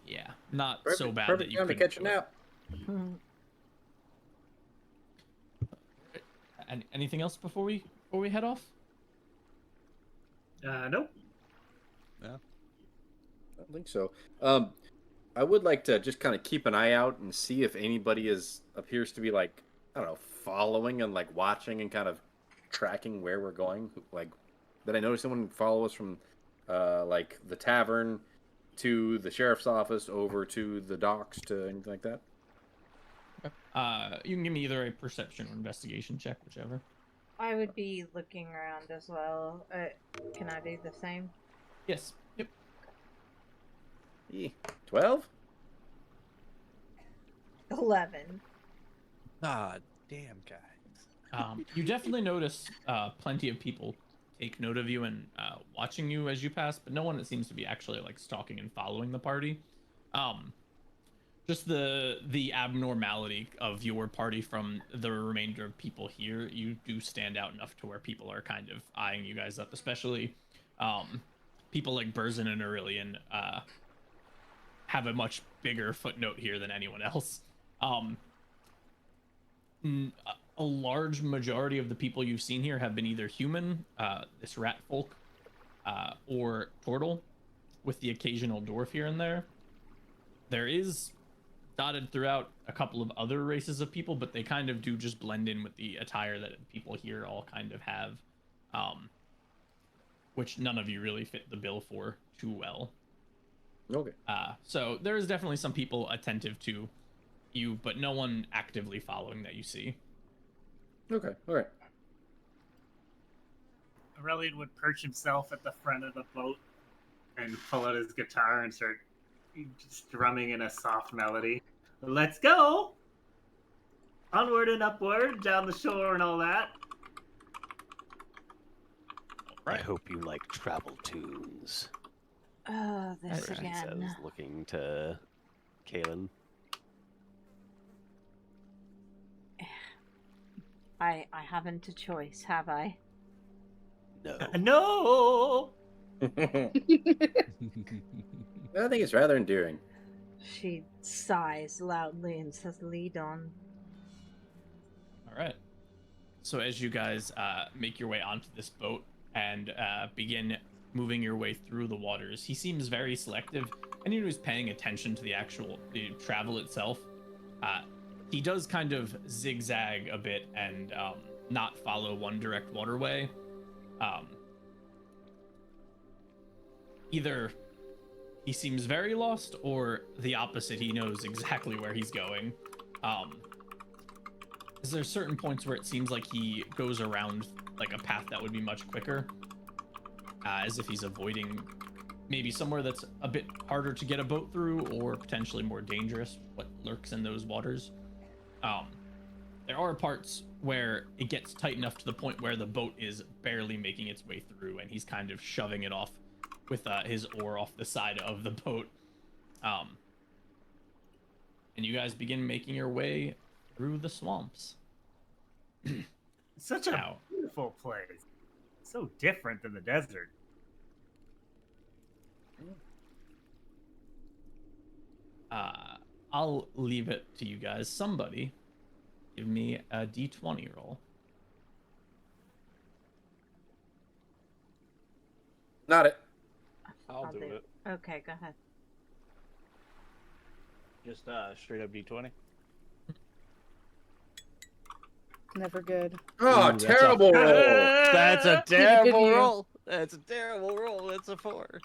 yeah, not so bad that you time to couldn't catch a do it. nap. And anything else before we head off? Nope. I don't think so. I would like to just kind of keep an eye out and see if anybody appears to be like, I don't know, following and like watching and kind of tracking where we're going. Like, did I notice someone follow us from like the tavern to the sheriff's office over to the docks to anything like that? You can give me either a perception or investigation check, whichever. I would be looking around as well. Can I do the same? Yes. Yep. 12? 11. Ah, damn, guys. You definitely notice plenty of people take note of you and watching you as you pass, but no one that seems to be actually like stalking and following the party. Just the abnormality of your party from the remainder of people here, you do stand out enough to where people are kind of eyeing you guys up, especially people like Burzin and Aurelian have a much bigger footnote here than anyone else. A large majority of the people you've seen here have been either human, this rat folk, or turtle, with the occasional dwarf here and there. There is dotted throughout a couple of other races of people, but they kind of do just blend in with the attire that people here all kind of have, which none of you really fit the bill for too well. Okay. So there is definitely some people attentive to you, but no one actively following that you see. Okay. All right. Aurelian would perch himself at the front of the boat and pull out his guitar and start just drumming in a soft melody. Let's go! Onward and upward, down the shore and all that. I hope you like travel tunes. Oh, this Percy again. says, looking to Kalen. I haven't a choice, have I? No. No! I think it's rather endearing. She sighs loudly and says, lead on. All right. So as you guys make your way onto this boat and begin moving your way through the waters, he seems very selective. Anyone who's paying attention to the travel itself, he does kind of zigzag a bit and not follow one direct waterway. Either he seems very lost, or the opposite, he knows exactly where he's going. Is there certain points where it seems like he goes around like a path that would be much quicker, as if he's avoiding maybe somewhere that's a bit harder to get a boat through, or potentially more dangerous, what lurks in those waters. There are parts where it gets tight enough to the point where the boat is barely making its way through, and he's kind of shoving it off with his oar off the side of the boat. And you guys begin making your way through the swamps. Such a beautiful place. So different than the desert. I'll leave it to you guys. Somebody give me a d20 roll. Not it. I'll do it. Okay, go ahead. Just straight up D20. Never good. Oh, Ooh, terrible roll. That's a Good terrible you. roll. That's a terrible roll. That's a 4.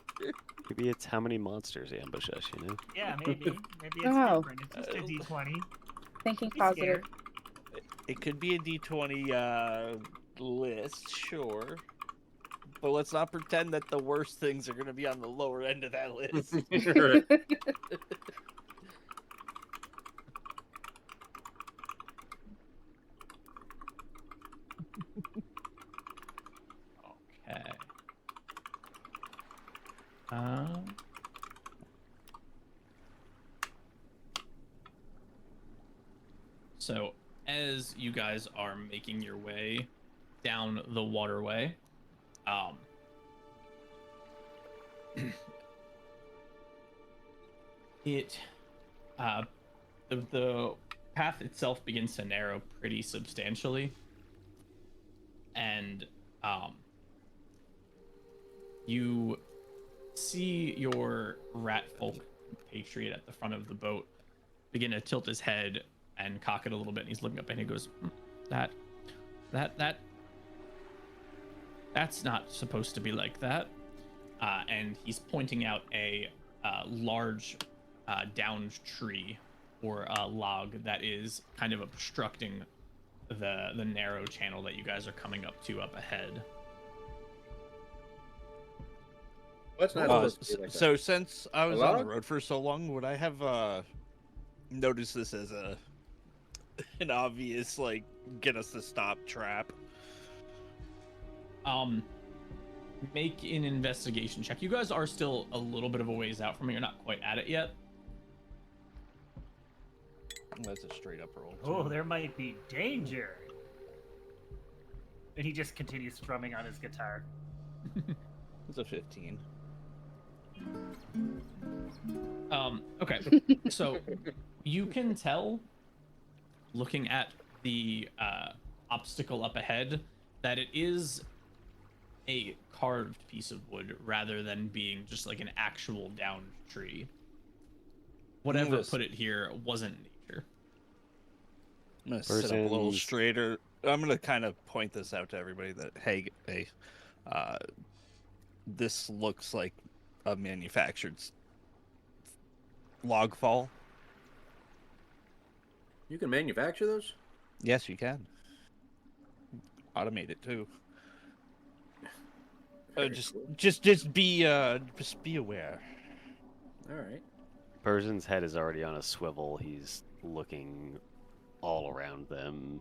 Maybe it's how many monsters ambush us, you know? Yeah, maybe. Maybe it's Oh. different. It's just a D20. Thinking Be positive. scared. It could be a D20 list, sure. But let's not pretend that the worst things are going to be on the lower end of that list. Okay. So as you guys are making your way down the waterway, the path itself begins to narrow pretty substantially, and you see your rat folk patriot at the front of the boat begin to tilt his head and cock it a little bit, and he's looking up and he goes, that's not supposed to be like that. And he's pointing out a large downed tree or a log that is kind of obstructing the narrow channel that you guys are coming up to up ahead. What's not supposed to be like that? So since I was on the log? road for so long, would I have noticed this as an obvious, like, get us to stop trap? Make an investigation check. You guys are still a little bit of a ways out from it. You're not quite at it yet. That's a straight up roll. Oh, too. there might be danger. And he just continues strumming on his guitar. It's a 15. Okay. So you can tell, looking at the obstacle up ahead, that it is a carved piece of wood rather than being just like an actual downed tree. Whatever Yes. put it here wasn't nature. I'm gonna sit up a little Persons- straighter. I'm gonna kind of point this out to everybody that hey, this looks like a manufactured log fall. You can manufacture those? Yes, you can. Automate it too. Very Just cool. be aware. All right. Persian's head is already on a swivel. He's looking all around them,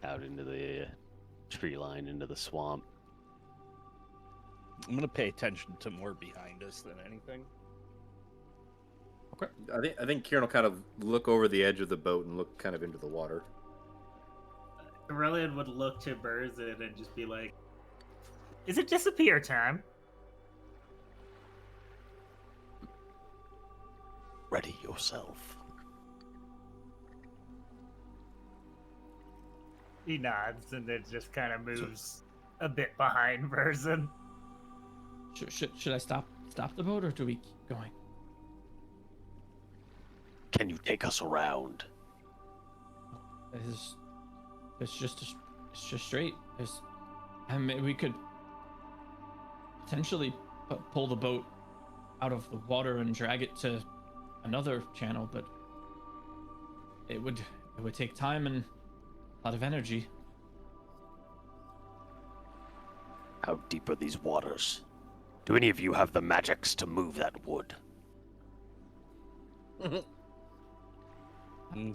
out into the tree line, into the swamp. I'm gonna pay attention to more behind us than anything. I think Kieran will kind of look over the edge of the boat and look kind of into the water. Aurelian would look to Burzin and just be like, "Is it disappear time?" Ready yourself. He nods and then just kind of moves a bit behind Burzin. Should I stop the boat, or do we keep going? Can you take us around? It's just straight. I mean, we could potentially pull the boat out of the water and drag it to another channel, but it would take time and a lot of energy. How deep are these waters? Do any of you have the magics to move that wood? That's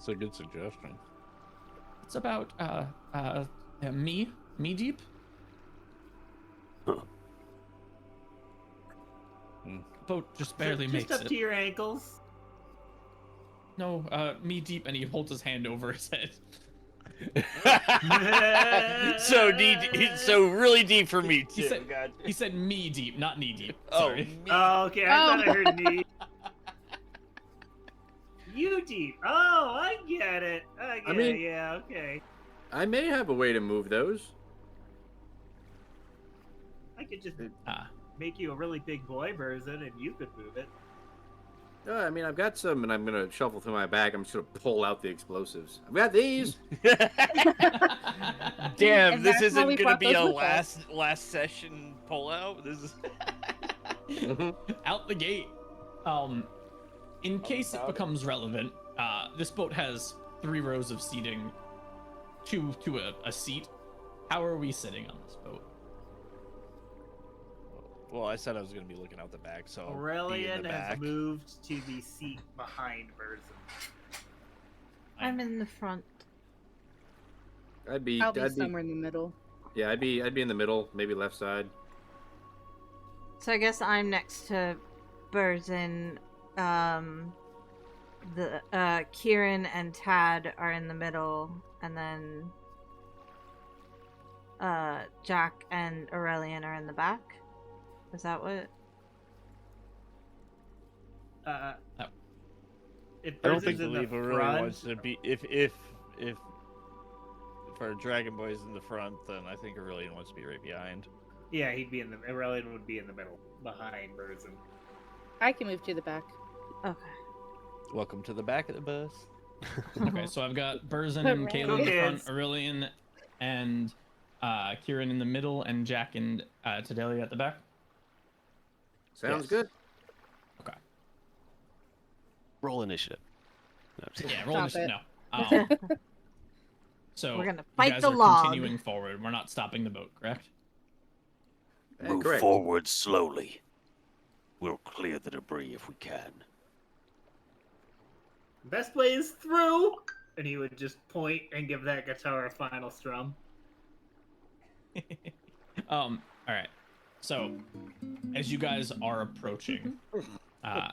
a good suggestion. It's about me deep. Huh. Boat just barely just makes up it. to your ankles. No, me deep, and he holds his hand over his head. So so really deep for me too. He said, he said me deep, not knee deep. Oh, Sorry. me. Oh, okay. I thought I heard knee. You deep. Oh, I get it. I mean- it. Yeah, okay. I may have a way to move those. I could just Ah, make you a really big boy, Burzin, and you could move it. I mean, I've got some, and I'm gonna shuffle through my bag. I'm just gonna pull out the explosives. I've got these. Damn, And this that's how we isn't gonna brought be those a with us. last session pullout. This is out the gate. In case it becomes relevant, this boat has 3 rows of seating, 2 to a seat. How are we sitting on this boat? well, I said I was gonna be looking out the back, so I'll be in Aurelian the has back. moved to the seat behind Burzin. I'm in the front. I'd be somewhere in the middle. yeah, I'd be in the middle, maybe left side. So I guess I'm next to Burzin. Kieran and Tad are in the middle, and then Jack and Aurelian are in the back. Is that what? If I don't Burzin's think in the Believer really front, wants to be. If our Dragon Boy's in the front, then I think Aurelian wants to be right behind. yeah, he'd be in the. Aurelian would be in the middle, behind Burzin. I can move to the back. Okay. Welcome to the back of the bus. Okay, so I've got Burzin and Hooray. Kayla in the front, Kids. Aurelian and Kieran in the middle, and Jack and Tadelia at the back. Sounds Yes. good. Okay. Roll initiative. No, I'm just- Yeah, roll Stop initiative. it. No. So We're gonna you fight guys the are log. continuing forward. We're not stopping the boat, correct? Move Correct. forward slowly. We'll clear the debris if we can. Best way is through, and he would just point and give that guitar a final strum. All right. So, as you guys are approaching, I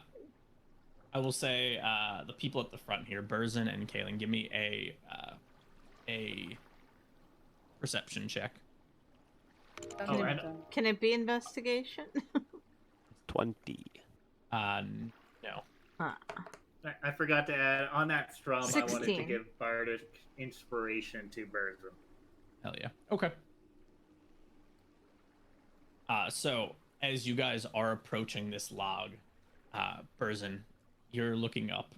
will say the people at the front here, Burzin and Kaylin, give me a perception check. Oh, and Can it be investigation? 20. No. I forgot to add on that strum. I wanted to 16. give bardic inspiration to Burzin. Hell yeah. Okay. So as you guys are approaching this log, Burzin, you're looking up,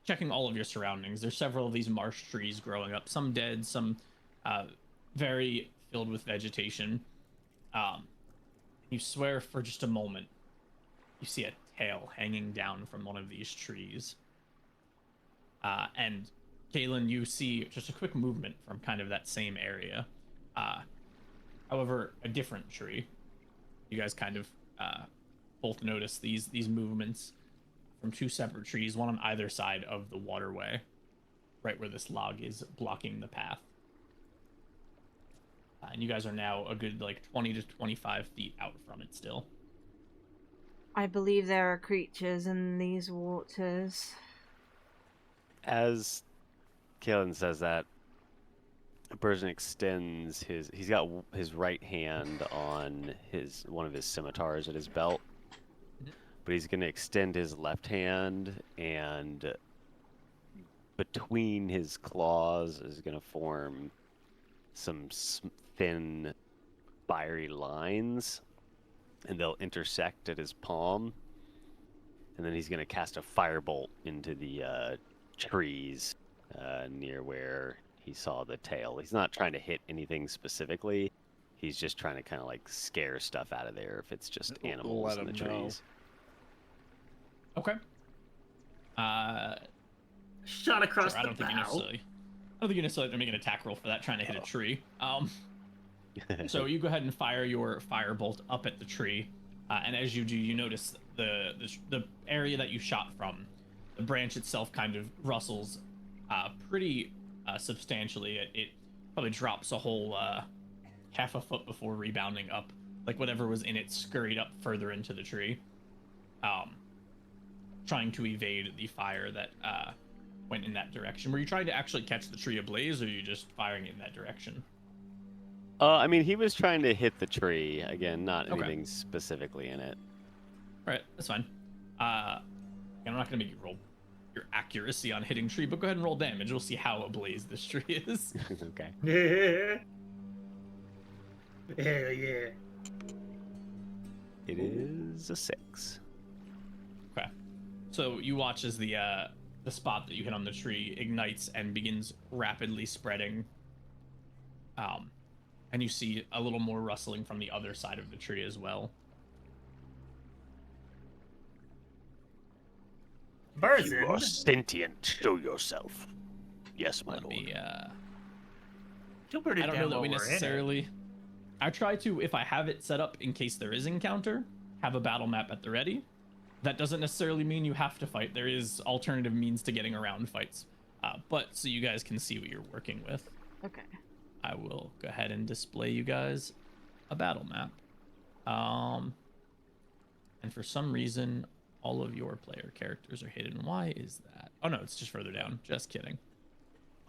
checking all of your surroundings. There's several of these marsh trees growing up, some dead, some very filled with vegetation. You swear for just a moment, you see a tail hanging down from one of these trees. And Kaylin, you see just a quick movement from kind of that same area. However, a different tree. You guys kind of both notice these movements from two separate trees, one on either side of the waterway, right where this log is blocking the path. And you guys are now a good 20 to 25 feet out from it still. I believe there are creatures in these waters. As Kalen says that, Burzin extends he's got his right hand on one of his scimitars at his belt, but he's going to extend his left hand, and between his claws is going to form some thin, fiery lines, and they'll intersect at his palm, and then he's going to cast a firebolt into the trees near where he saw the tail. He's not trying to hit anything specifically. He's just trying to kind of scare stuff out of there if it's just animals in the trees. Okay. Shot across Sure, I the don't think you bow. necessarily have to make an attack roll for that, trying to hit a tree. So you go ahead and fire your firebolt up at the tree, and as you do, you notice the area that you shot from, the branch itself kind of rustles pretty substantially. It probably drops a whole half a foot before rebounding up, like whatever was in it scurried up further into the tree, trying to evade the fire that went in that direction. Were you trying to actually catch the tree ablaze, or are you just firing it in that direction? I mean, he was trying to hit the tree. Again, not Okay. anything specifically in it. All right, that's fine. I'm not gonna make you roll your accuracy on hitting tree, but go ahead and roll damage. We'll see how ablaze this tree is. Okay. Hell yeah. It is a 6. Okay. So you watch as the spot that you hit on the tree ignites and begins rapidly spreading. And you see a little more rustling from the other side of the tree as well. You are Burzin, sentient. Show yourself. Yes, my Let lord. me Gilbert I it don't down know that while we we're in it. necessarily. I try to, if I have it set up in case there is encounter, have a battle map at the ready. That doesn't necessarily mean you have to fight. There is alternative means to getting around fights, but so you guys can see what you're working with. Okay. I will go ahead and display you guys a battle map. And for some reason, all of your player characters are hidden. Why is that? Oh no, it's just further down. Just kidding.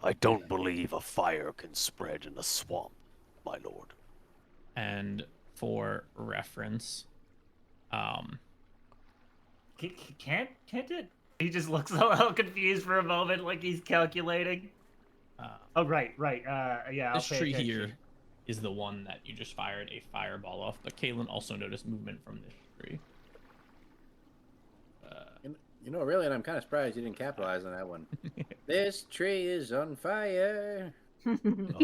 I don't believe a fire can spread in a swamp, my lord. And for reference, Can't it? He just looks a little confused for a moment, like he's calculating. Oh, right. Yeah, this I'll pay tree attention. here is the one that you just fired a fireball off, but Caitlin also noticed movement from this tree. You know, really, and I'm kind of surprised you didn't capitalize on that one. This tree is on fire.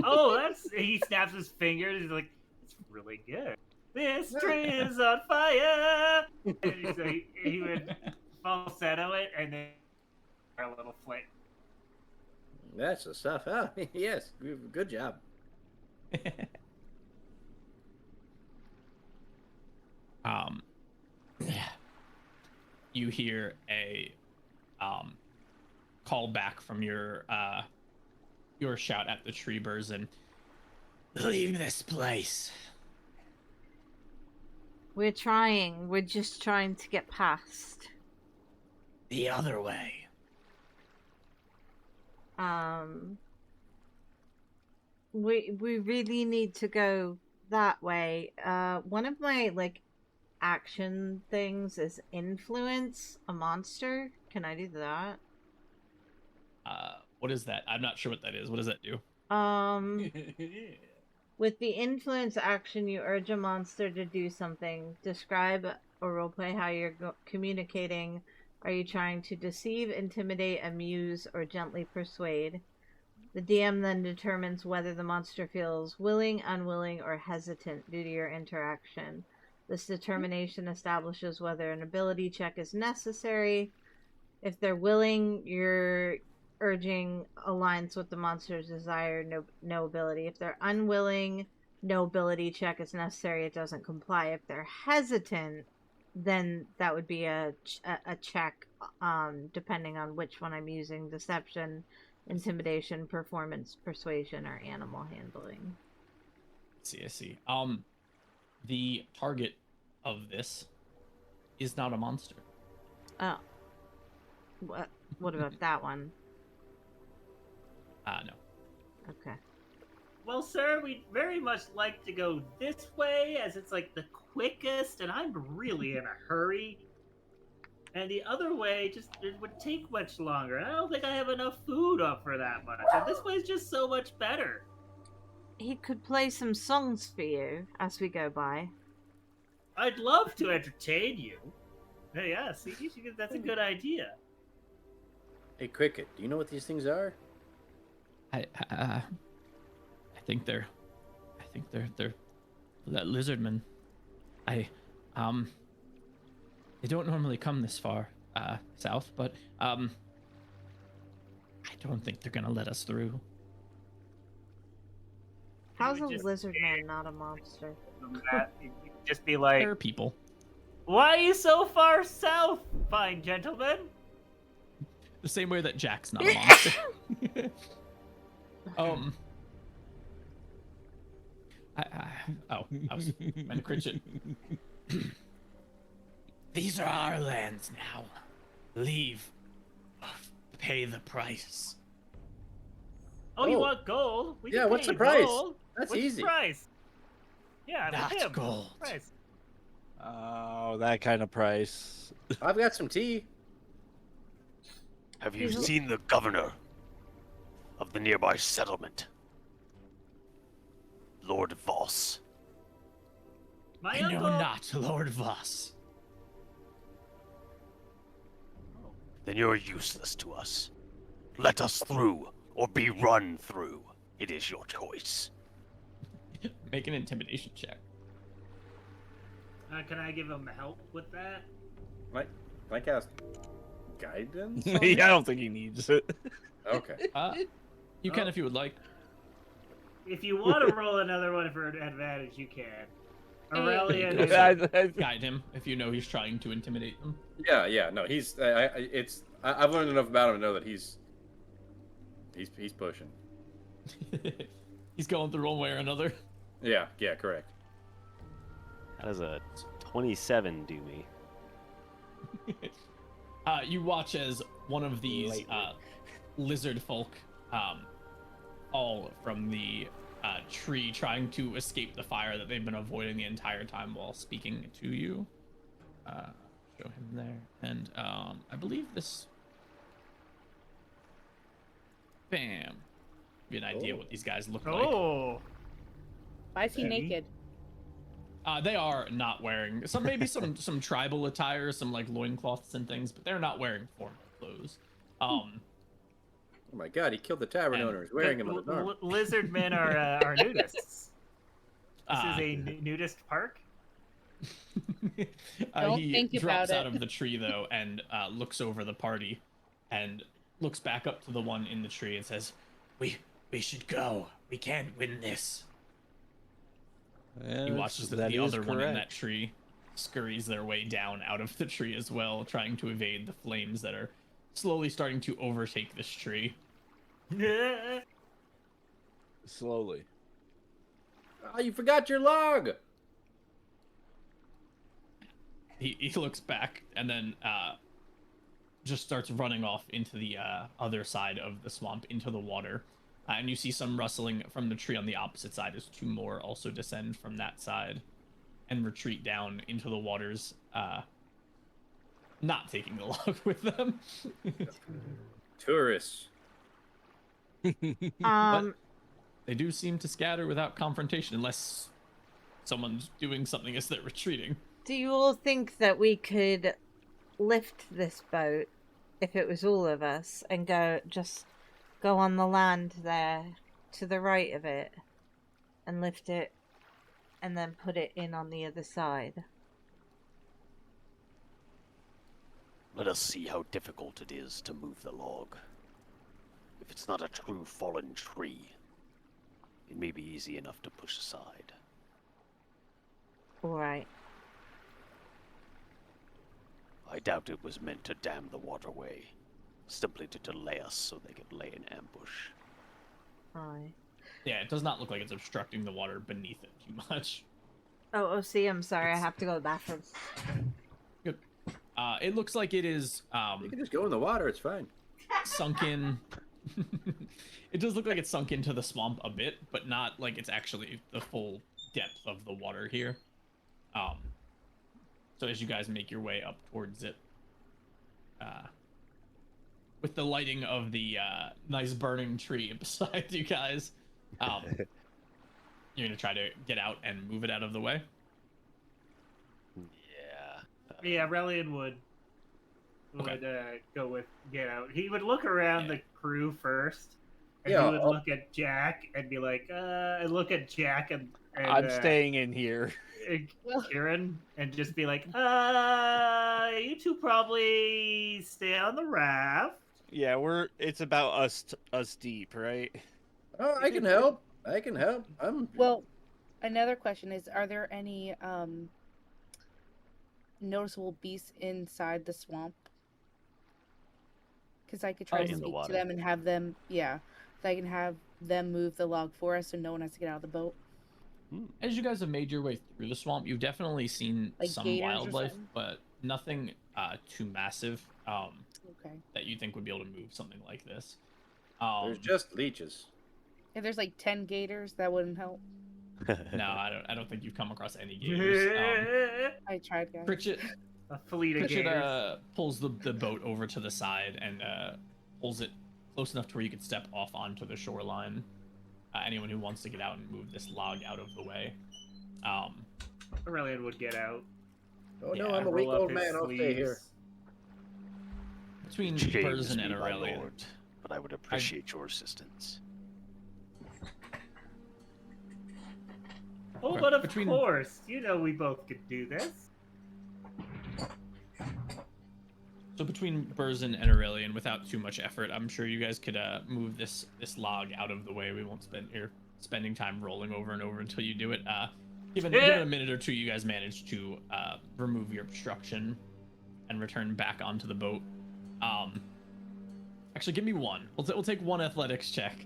Oh, that's he snaps his fingers. He's like, it's really good. This tree is on fire. And so he would falsetto it, and then a little flick. That's the stuff. Oh, yes, good job. You hear a call back from your shout at the tree birds and leave this place. We're trying. We're just trying to get past. The other way. We really need to go that way. One of my action things is influence a monster. Can I do that? What is that? I'm not sure what that is. What does that do? With the influence action, you urge a monster to do something. Describe or roleplay how you're communicating. Are you trying to deceive, intimidate, amuse, or gently persuade? The DM then determines whether the monster feels willing, unwilling, or hesitant due to your interaction. This determination establishes whether an ability check is necessary. If they're willing, you're urging aligns with the monster's desire, no ability. If they're unwilling, no ability check is necessary, it doesn't comply. If they're hesitant, then that would be a check, depending on which one I'm using: deception, intimidation, performance, persuasion, or animal handling. I see. The target of this is not a monster. Oh. What about that one? No. Okay. Well, sir, we'd very much like to go this way, as it's like the quickest, and I'm really in a hurry. And the other way it would take much longer. I don't think I have enough food up for that much. And this way's just so much better. He could play some songs for you as we go by. I'd love to entertain you. Hey, yeah, see, that's a good idea. Hey, Cricket, do you know what these things are? I think they're that lizardmen. They don't normally come this far south, but I don't think they're gonna let us through. How's a Just- lizard man not a monster? You'd just be like, They're people. why are you so far south, fine gentlemen? The same way that Jack's not a monster. I was meant Critchet. These are our lands now. Leave. Pay the price. Oh, you Oh. want gold? We Yeah, can what's pay the price? gold. That's What's easy. The price? Yeah, Not with him. gold. Price. Oh, that kind of price. I've got some tea. Have you He's- seen the governor of the nearby settlement? Lord Voss. My I know uncle. not, Lord Voss. Then you're useless to us. Let us through, or be run through. It is your choice. Make an intimidation check. Can I give him help with that? I cast guidance? on Yeah, I it? don't think he needs it. Okay. You can if you would like. If you want to roll another one for an advantage, you can. Aurelian There you is go. Guide him if you know he's trying to intimidate them. Yeah. No, he's. I've learned enough about him to know that he's pushing. He's going through one way or another. Yeah. Correct. How does a 27 do me? You watch as one of these lizard folk fall from the tree, trying to escape the fire that they've been avoiding the entire time while speaking to you. Show him there, and I believe this. Bam. Give you an idea what these guys look like. Oh. Why is he Okay. naked? They are not wearing some tribal attire, some like loincloths and things, but they're not wearing formal clothes. Oh my god, he killed the tavern And- owner. He's wearing him on his arm. Lizard men are nudists. This Uh, is a nudist park. Don't he think drops about out it. of the tree though and looks over the party and looks back up to the one in the tree and says, we should go. We can't win this. He watches the other one in that tree scurries their way down out of the tree as well, trying to evade the flames that are slowly starting to overtake this tree. Slowly. Oh, you forgot your log! He looks back and then just starts running off into the other side of the swamp, into the water. And you see some rustling from the tree on the opposite side as two more also descend from that side and retreat down into the waters, not taking the log with them. Tourists. They do seem to scatter without confrontation unless someone's doing something as they're retreating. Do you all think that we could lift this boat if it was all of us and go on the land there to the right of it and lift it and then put it in on the other side? Let us see how difficult it is to move the log. If it's not a true fallen tree, it may be easy enough to push aside. Alright. I doubt it was meant to dam the waterway, simply to delay us so they could lay an ambush. Aye. Yeah, it does not look like it's obstructing the water beneath it too much. Oh, see, I'm sorry, I have to go to the bathroom. Good. It looks like it is You can just go in the water, it's fine. sunk in. It does look like it's sunk into the swamp a bit, but not like it's actually the full depth of the water here. So as you guys make your way up towards it, with the lighting of the nice burning tree beside you guys, you're gonna try to get out and move it out of the way. Yeah. Yeah, Relian would go with get out. He would look around the crew first, and Yeah, he would look at Jack and be like, and look at Jack and I'm staying in here. Kieran, and just be like, you two probably stay on the raft. Yeah, it's about us deep, right? Oh, I can help. I'm Well, another question is, are there any noticeable beasts inside the swamp? Because I could try to in the speak water. to them and have them, so I can have them move the log for us so no one has to get out of the boat. As you guys have made your way through the swamp, you've definitely seen Like some gators or wildlife, something? but nothing too massive Okay. that you think would be able to move something like this. There's just leeches. If there's like 10 gators, that wouldn't help. No, I don't think you've come across any gators. I tried, guys. Pritchett, A fleet of Pritchett gators. pulls the boat over to the side and pulls it close enough to where you could step off onto the shoreline. Anyone who wants to get out and move this log out of the way. Relian would get out. Oh no, Yeah, I'm a roll weak up old his man. I'll stay here. sleeves. Between Shames Burzin me, and my Aurelian. lord, but I would appreciate your assistance. Oh, Okay, but of between- course, you know we both could do this. So between Burzin and Aurelian, without too much effort, I'm sure you guys could move this log out of the way. We won't spending time rolling over and over until you do it. Given a minute or two, you guys manage to remove your obstruction and return back onto the boat. Actually, give me one. We'll take one athletics check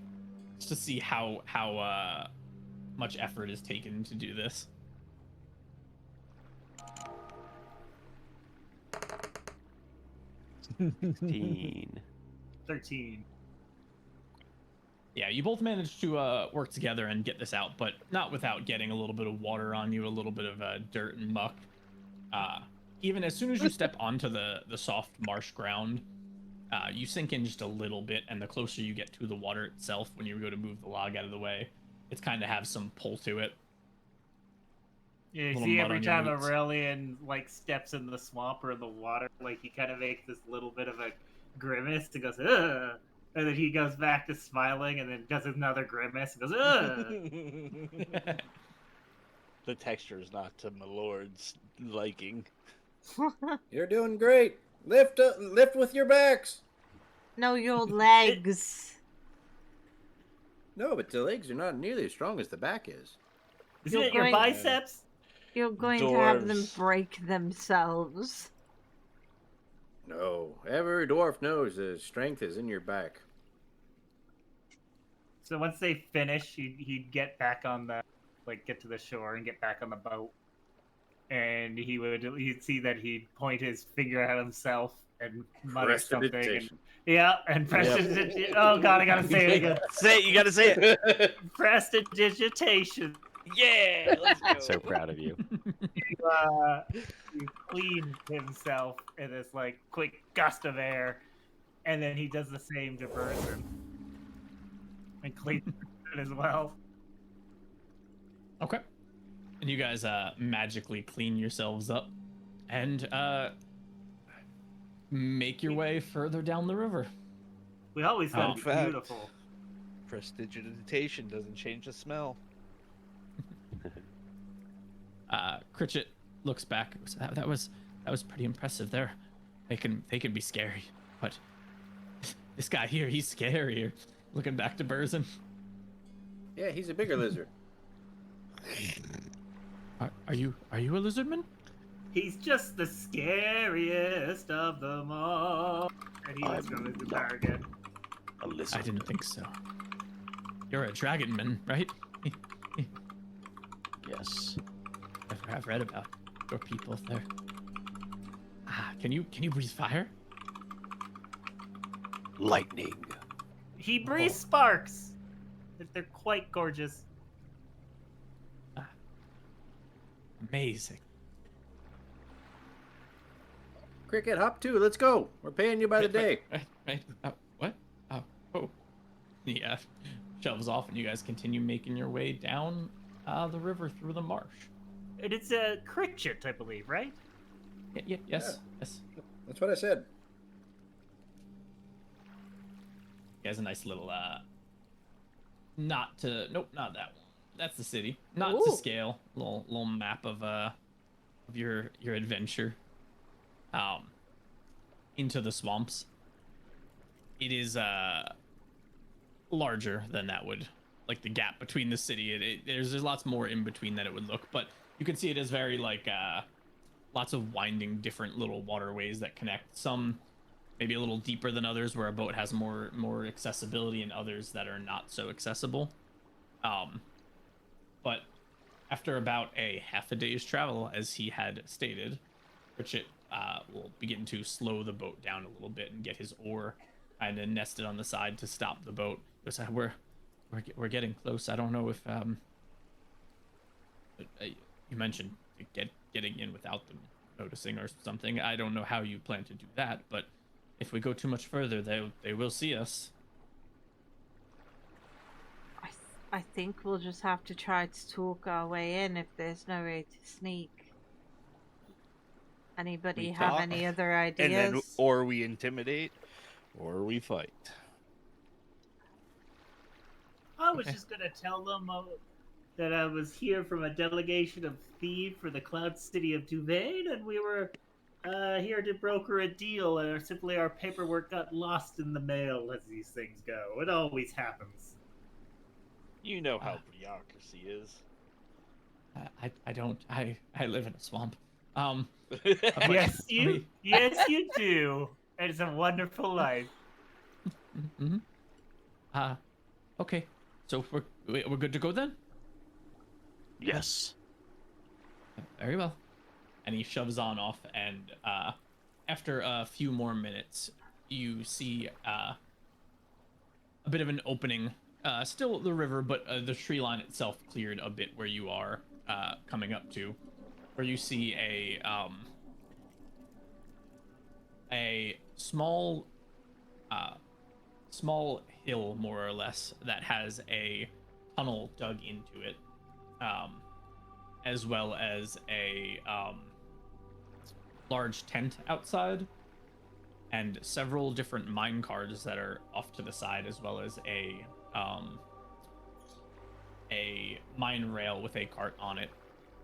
just to see how much effort is taken to do this. 15. 13. Yeah, you both managed to work together and get this out, but not without getting a little bit of water on you, a little bit of dirt and muck. Even as soon as you step onto the soft marsh ground, you sink in just a little bit, and the closer you get to the water itself, when you go to move the log out of the way, it's kind of have some pull to it. You Little see mud every on your time boots. Aurelian like steps in the swamp or in the water, like he kind of makes this little bit of a grimace and goes, ugh. And then he goes back to smiling and then does another grimace and goes, ugh. The texture is not to my lord's liking. You're doing great. Lift with your backs. No, your legs. No, but the legs are not nearly as strong as the back is. Isn't You're it your going- biceps? You're going to have them Dwarves. break themselves. No, every dwarf knows the strength is in your back. So once they finish, he'd get back on the, like, get to the shore and get back on the boat. And he'd see that he'd point his finger at himself and mutter something. And, Prestidigitation. yeah, and prestidigitation. Oh god, I gotta say it again. Say it, you gotta say it. Prestidigitation. Yeah, let's go. So proud of you. He cleaned himself in this like quick gust of air, and then he does the same to Burson and cleans it as well. Okay. And you guys magically clean yourselves up and make your way further down the river. We always Fun thought it was fact. beautiful. Prestidigitation doesn't change the smell. Critchett looks back. That was pretty impressive. They can be scary, but this guy here, he's scarier. Looking back to Burzin. Yeah, he's a bigger lizard. Are you a lizardman? He's just the scariest of them all. And he lets I'm go his guitar again. A lizard. I didn't think so. You're a dragonman, right? Yes. I've read about your people there. Can you breathe fire? Lightning. He breathes sparks. They're quite gorgeous. Amazing. Cricket, hop too. Let's go. We're paying you by the day. Right. What? Oh. Yeah. Shoves off, and you guys continue making your way down the river through the marsh. And it's a Critchett, I believe, right? Yes. That's what I said. He has a nice little not that one. That's the city. Not to Ooh. scale. Little map of your adventure into the swamps. It is larger than that would, like the gap between the city. There's lots more in between than it would look, but you can see it as very like lots of winding different little waterways that connect. Some maybe a little deeper than others, where a boat has more accessibility, and others that are not so accessible. But after about a half a day's travel, as he had stated, Pritchett will begin to slow the boat down a little bit and get his oar kind of nested on the side to stop the boat. Because we're getting close. I don't know if you mentioned getting in without them noticing or something. I don't know how you plan to do that, but if we go too much further, they will see us. I think we'll just have to try to talk our way in if there's no way to sneak. Anybody We have talk, any other ideas? And then, or we intimidate, or we fight. I was just gonna tell them that I was here from a delegation of thieves for the Cloud City of Duvain, and we were here to broker a deal, and simply our paperwork got lost in the mail, as these things go. It always happens. You know how bureaucracy is. I don't. I live in a swamp. Yes, you do. It's a wonderful life. Mm-hmm. Okay. So we're good to go then? Yes. Very well. And he shoves on off, and after a few more minutes, you see a bit of an opening. Still the river, but the tree line itself cleared a bit where you are coming up to, where you see a small hill, more or less, that has a tunnel dug into it. as well as a large tent outside, and several different mine carts that are off to the side, as well as a mine rail with a cart on it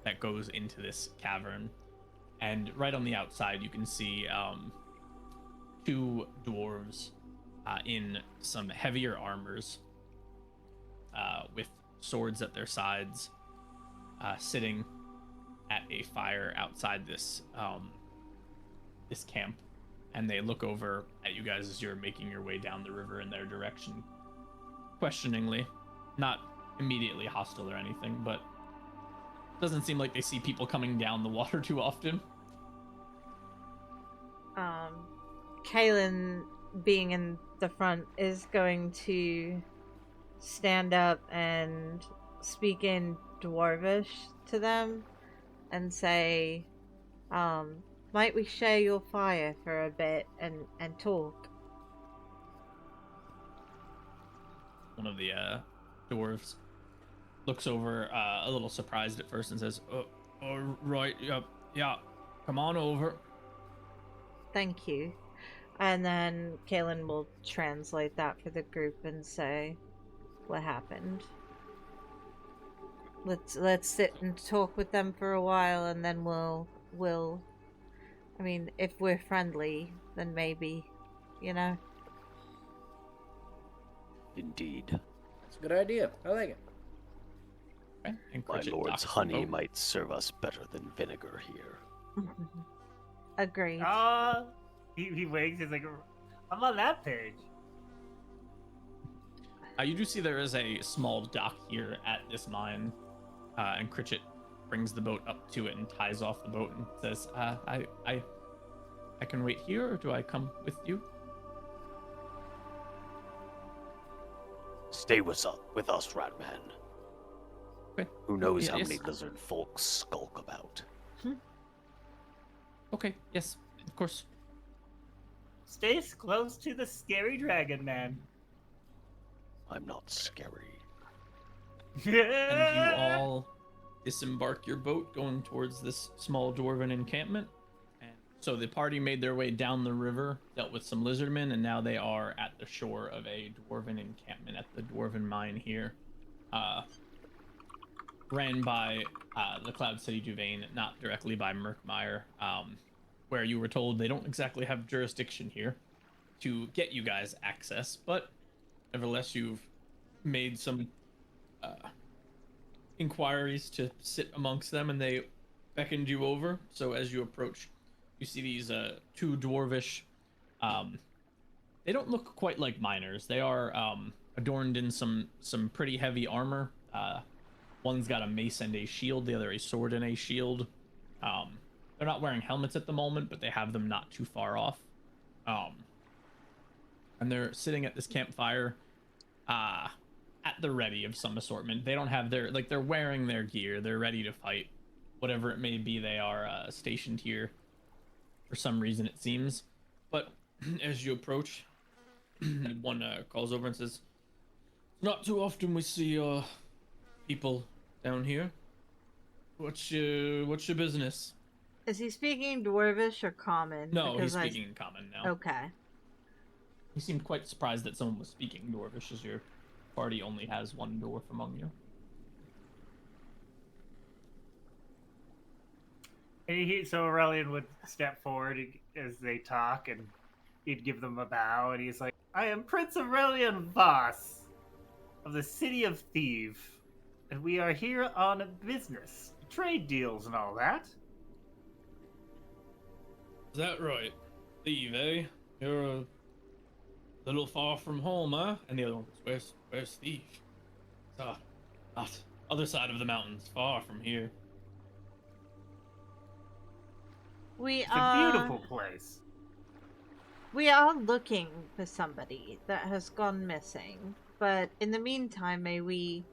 that goes into this cavern. And right on the outside, you can see two dwarves in some heavier armors with swords at their sides, sitting at a fire outside this this camp. And they look over at you guys as you're making your way down the river in their direction, questioningly. Not immediately hostile or anything, but doesn't seem like they see people coming down the water too often. Kaylin, being in the front, is going to stand up and speak in Dwarvish to them and say, might we share your fire for a bit and talk? One of the dwarves looks over a little surprised at first and says, all right, yeah, come on over. Thank you. And then Kaylin will translate that for the group and say what happened. Let's sit and talk with them for a while, and then we'll I mean, if we're friendly, then maybe, you know. Indeed. That's a good idea. I like it. Okay. And My Critchet lord's docks the honey boat. might serve us better than vinegar here. Agreed. He winks. He's like, I'm on that page. You do see there is a small dock here at this mine, and Critchet brings the boat up to it and ties off the boat and says, I can wait here, or do I come with you? Stay with us, Ratman. Okay. Who knows Yeah, how yes. many lizard folks skulk about? Okay, yes, of course. Stay close to the scary dragon man. I'm not scary. And you all disembark your boat going towards this small dwarven encampment. And so the party made their way down the river, dealt with some lizardmen, and now they are at the shore of a dwarven encampment at the dwarven mine here. Ran by the Cloud City Duvain, not directly by Merkmeyer, where you were told they don't exactly have jurisdiction here to get you guys access, but nevertheless you've made some inquiries to sit amongst them, and they beckoned you over. So as you approach, you see these two dwarvish, they don't look quite like miners. They are adorned in some pretty heavy armor. One's got a mace and a shield, the other a sword and a shield. They're not wearing helmets at the moment, but they have them not too far off. And they're sitting at this campfire at the ready of some assortment. They don't have their, like, they're wearing their gear. They're ready to fight. Whatever it may be, they are stationed here for some reason, it seems. But as you approach, one calls over and says, not too often we see people down here. What's your business? Is he speaking Dwarvish or Common? No, Because he's speaking in common now. Okay. He seemed quite surprised that someone was speaking Dwarvish, as your party only has one dwarf among you. So Aurelian would step forward as they talk, and he'd give them a bow, and he's like, I am Prince Aurelian Voss of the City of Thieves, and we are here on business, trade deals and all that. Is that right? Thief, eh? You're a little far from home, huh? And the other one goes, where's Thief? Not other side of the mountains, far from here. It's a beautiful place. We are looking for somebody that has gone missing, but in the meantime, may we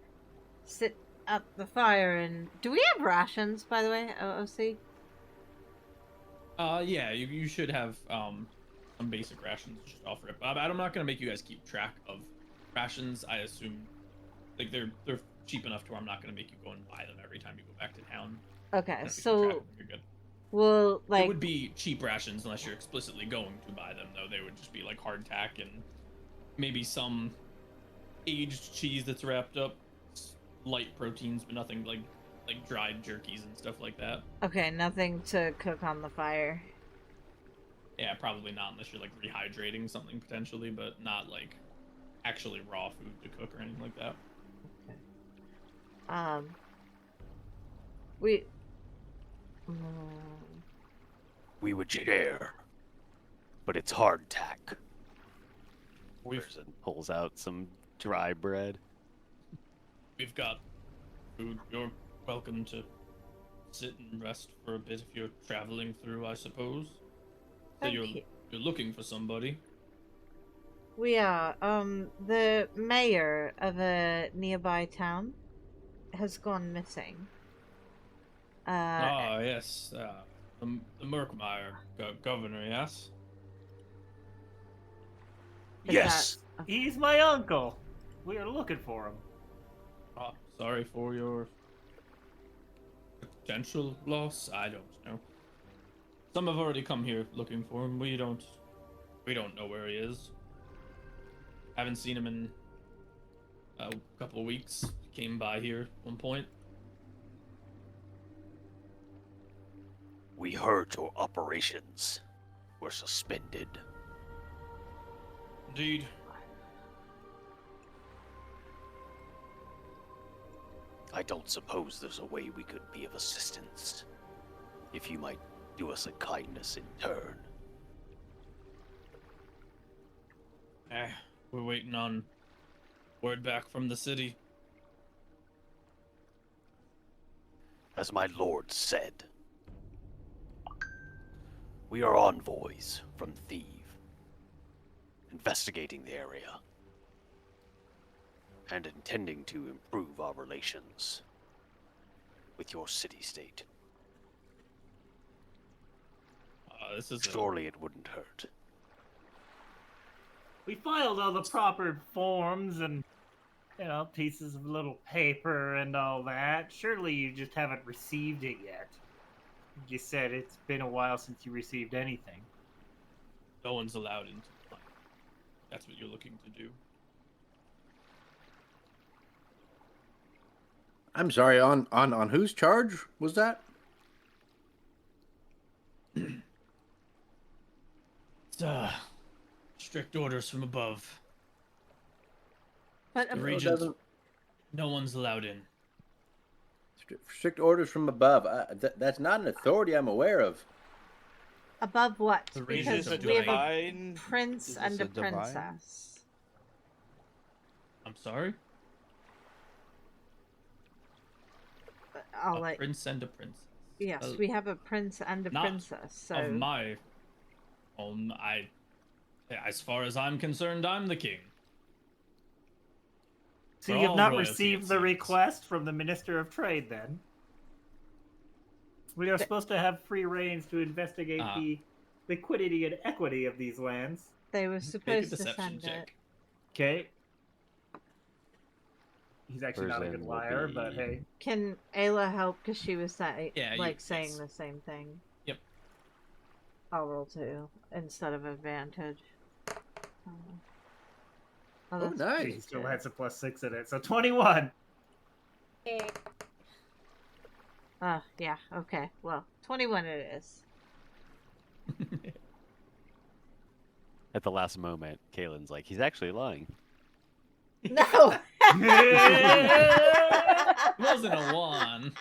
sit at the fire and... Do we have rations, by the way, OC? Yeah, you should have some basic rations just offered up. I'm not gonna make you guys keep track of rations. I assume, like, they're cheap enough to where I'm not going to make you go and buy them every time you go back to town. Okay, And if you keep track so of them, you're good. we'll It like would be cheap rations unless you're explicitly going to buy them, though. They would just be like hardtack and maybe some aged cheese that's wrapped up, light proteins, but nothing like dried jerkies and stuff like that. okay, nothing to cook on the fire. Yeah, probably not unless you're like rehydrating something potentially, but not like actually raw food to cook or anything like that. We We would share, but it's hardtack. Person pulls out some dry bread. We've got food. You're welcome to sit and rest for a bit if you're traveling through, I suppose. So Thank you're you. looking for somebody. We are. The mayor of a nearby town has gone missing. Yes. The Merkmeyer governor, yes? Is Yes. that- He's my uncle. We are looking for him. Oh, sorry for your potential loss. I don't know. Some have already come here looking for him. We don't know where he is. Haven't seen him in a couple of weeks. Came by here at one point. We heard your operations were suspended. Indeed. I don't suppose there's a way we could be of assistance. If you might do us a kindness in turn. We're waiting on word back from the city. As my lord said, we are envoys from Thieves, investigating the area, and intending to improve our relations with your city-state. This is Surely it wouldn't hurt. We filed all the proper forms and, pieces of little paper and all that. Surely you just haven't received it yet. You said it's been a while since you received anything. No one's allowed into the plan. That's what you're looking to do. I'm sorry, on whose charge was that? It's strict orders from above. But The It regent, doesn't- no one's allowed in. Strict orders from above. That's not an authority I'm aware of. above what? The Because regents are we have a divine? prince Is and this a a divine? princess. I'm sorry? I'll A let. prince and a princess. Yes, Uh, we have a prince and a not princess. So Of my own, as far as I'm concerned, I'm the king. So For you have all not royalty, received it the seems. request from the Minister of Trade, then? We are supposed to have free reins to investigate the liquidity and equity of these lands. they were Make a supposed to deception send check. it. Okay. He's actually not a good Person will liar, but be- hey. Can Ayla help? Because she was saying Yeah, saying yes. the same thing. Yep. I'll roll 2 instead of advantage. Oh, that's nice. pretty He still good. has a +6 in it, so 21. Yeah, okay. Well, 21 it is. At the last moment, Kaylin's like, he's actually lying. No! It wasn't a 1.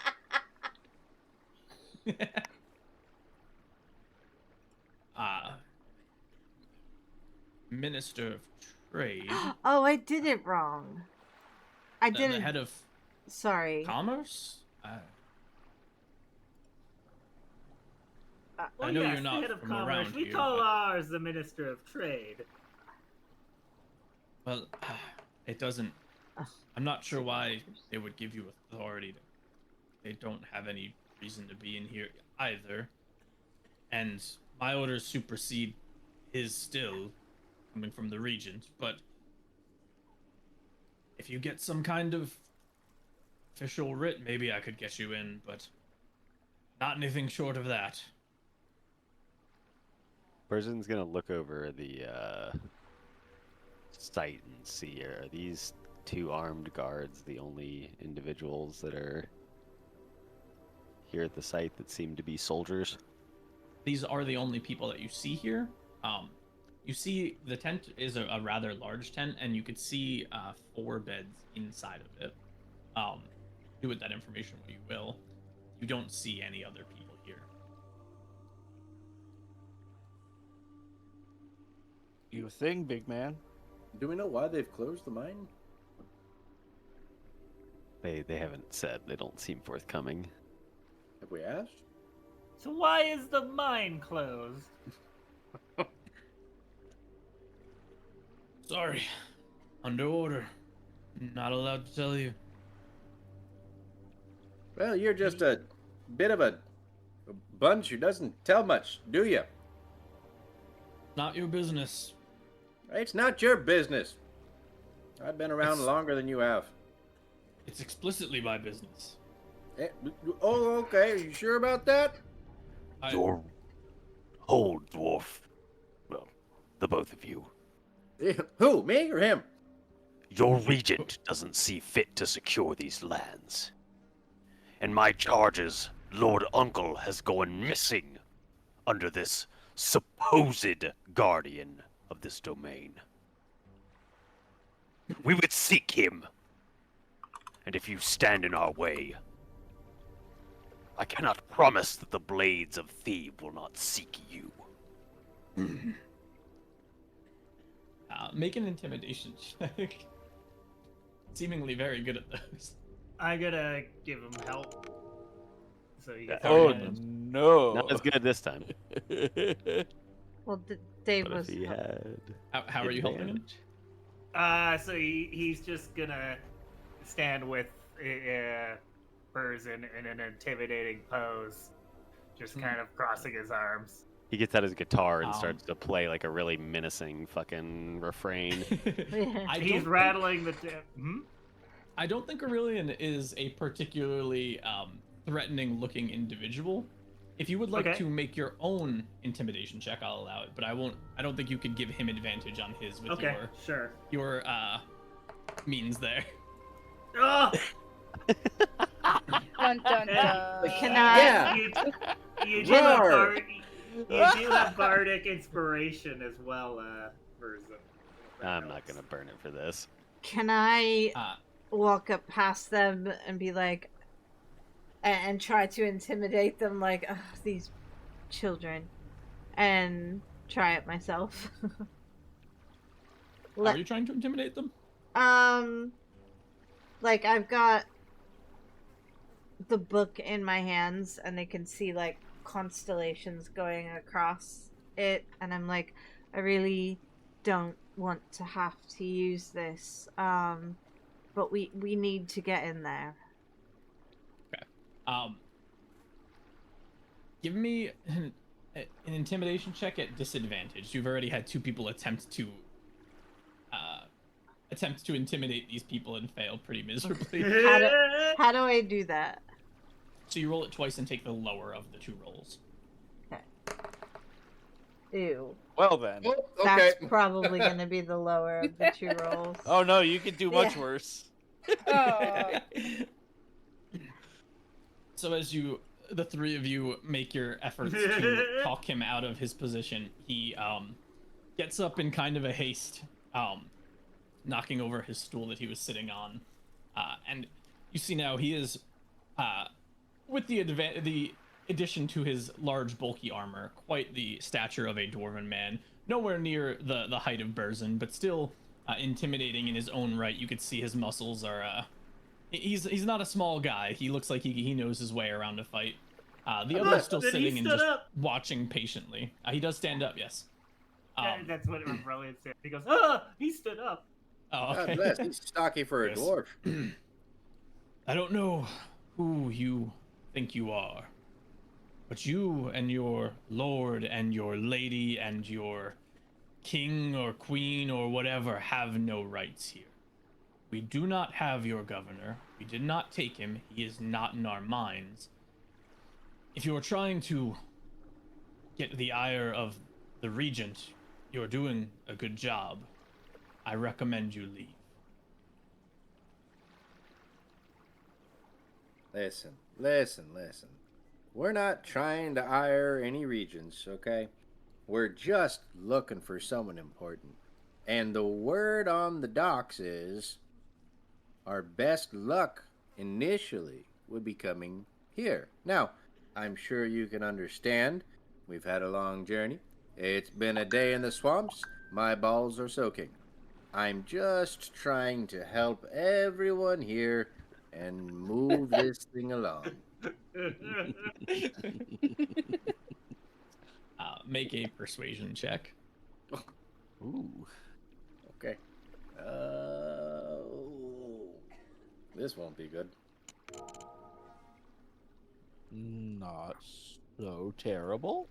Minister of Trade. Oh, I did it wrong. I The didn't. head of Sorry. commerce? Well, know yes, you're not the head of from commerce. around We here, call but- ours the Minister of Trade. Well, it doesn't. I'm not sure why they would give you authority. They don't have any reason to be in here either. And my orders supersede his still, coming from the regent. But if you get some kind of official writ, maybe I could get you in, but not anything short of that. Person's gonna look over the site and see, are these two armed guards the only individuals that are here at the site that seem to be soldiers? These are the only people that you see here. You see the tent is a rather large tent, and you could see 4 beds inside of it. Do with that information what you will. You don't see any other people here. You a thing, big man? Do we know why they've closed the mine? They haven't said. They don't seem forthcoming. Have we asked? So why is the mine closed? Sorry. Under order. Not allowed to tell you. Well, you're just a bit of a bunch who doesn't tell much, do you? Not your business. It's not your business. I've been around It's- longer than you have. It's explicitly my business. Oh, okay. Are you sure about that? Your whole dwarf. Well, the both of you. Who, me or him? Your regent doesn't see fit to secure these lands. And my charges, Lord Uncle has gone missing under this supposed guardian of this domain. We would seek him. And if you stand in our way, I cannot promise that the blades of Thebe will not seek you. Make an intimidation check. Seemingly very good at those. I'm gonna give him help. So he gets Oh advantage. no! Not as good this time. Well, Dave But was. if he had How are you helping him? advantage. So he's just gonna stand with Burzin in an intimidating pose, just kind of crossing his arms. He gets out his guitar and Um, starts to play like a really menacing fucking refrain. He's rattling the. I don't think Aurelian is a particularly threatening-looking individual. If you would like Okay. to make your own intimidation check, I'll allow it. But I won't. I don't think you could give him advantage on his with Okay, sure. your means there. Oh! Dun, dun, dun. Can I- Yeah. You do have Roar. you do have bardic inspiration as well, Burzin. I'm not gonna burn it for this. Can I Uh, walk up past them and be like, and try to intimidate them, like, "Ugh, these children, and try it myself? are you trying to intimidate them? Like, I've got the book in my hands, and they can see, like, constellations going across it, and I'm like, I really don't want to have to use this, but we need to get in there. Give me an intimidation check at disadvantage. You've already had 2 people attempt to intimidate these people and fail pretty miserably. How do I do that? So you roll it twice and take the lower of the 2 rolls. Ew. Well then. Oh, okay. That's probably going to be the lower of the 2 rolls. Oh no, you could do much Yeah. worse. Oh. So as the 3 of you make your efforts to talk him out of his position, he gets up in kind of a haste, knocking over his stool that he was sitting on, and you see now he is, with the addition to his large bulky armor, quite the stature of a dwarven man. Nowhere near the height of Burzin, but still intimidating in his own right. You could see his muscles are. He's not a small guy. He looks like he knows his way around a fight. The other's still Then he sitting and stood just up. watching patiently. He does stand up, yes. That's what Aurelian said. He goes, "Ah, he stood up." Oh, God okay. bless. He's stocky for a Yes. dwarf. I don't know who you think you are, but you and your lord and your lady and your king or queen or whatever have no rights here. We do not have your governor. We did not take him. He is not in our minds. If you're trying to get the ire of the regent, you're doing a good job. I recommend you leave. Listen. We're not trying to ire any regents, okay? We're just looking for someone important. And the word on the docks is our best luck initially would be coming here. Now, I'm sure you can understand. We've had a long journey. It's been a day in the swamps. My balls are soaking. I'm just trying to help everyone here and move this thing along. Make a persuasion check. Ooh. Okay. This won't be good. Not so terrible.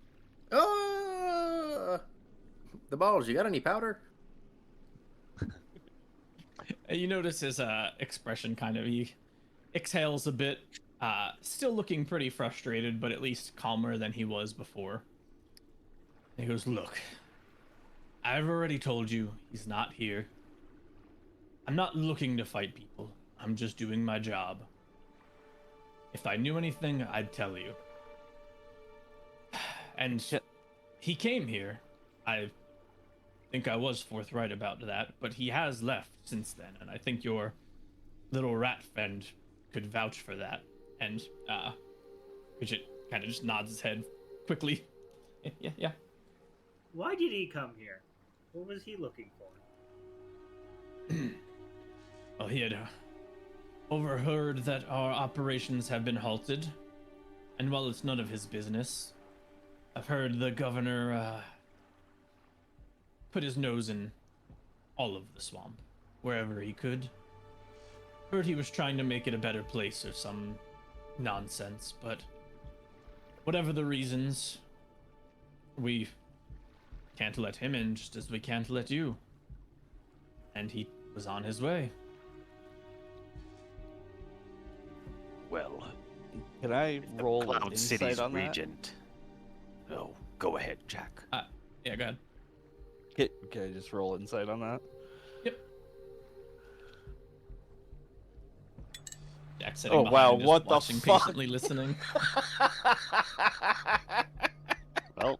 The balls, you got any powder? You notice his expression kind of, he exhales a bit, still looking pretty frustrated, but at least calmer than he was before. He goes, look, I've already told you he's not here. I'm not looking to fight people. I'm just doing my job. If I knew anything, I'd tell you. And he came here. I think I was forthright about that, but he has left since then, and I think your little rat friend could vouch for that. And Bridget kind of just nods his head quickly. Yeah. Why did he come here? What was he looking for? Well, he had overheard that our operations have been halted, and while it's none of his business, I've heard the governor put his nose in all of the swamp, wherever he could. Heard he was trying to make it a better place or some nonsense, but whatever the reasons, we can't let him in just as we can't let you. And he was on his way. Well, Can I roll Cloud insight City's on that? regent. Oh, go ahead, Jack. Yeah, go ahead. Can I just roll insight on that? Yep. Jack sitting Oh, behind, wow, just what the watching, fuck? patiently listening. Well,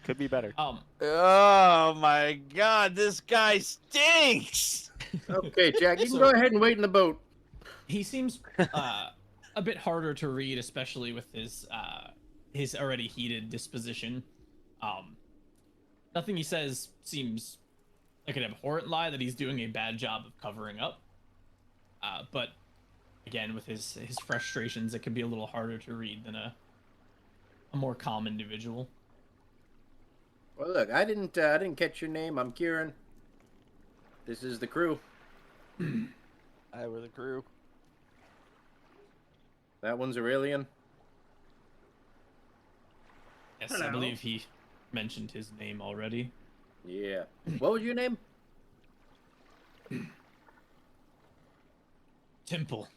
could be better. Oh my god, this guy stinks! Okay, Jack, you can So- go ahead and wait in the boat. He seems a bit harder to read, especially with his already heated disposition. Nothing he says seems like an abhorrent lie that he's doing a bad job of covering up. But again, with his frustrations, it can be a little harder to read than a more calm individual. Well, look, I didn't catch your name. I'm Kieran. This is the crew. I were the crew. That one's Aurelian. Yes, I Hello. believe he mentioned his name already. Yeah. What was your name? Temple.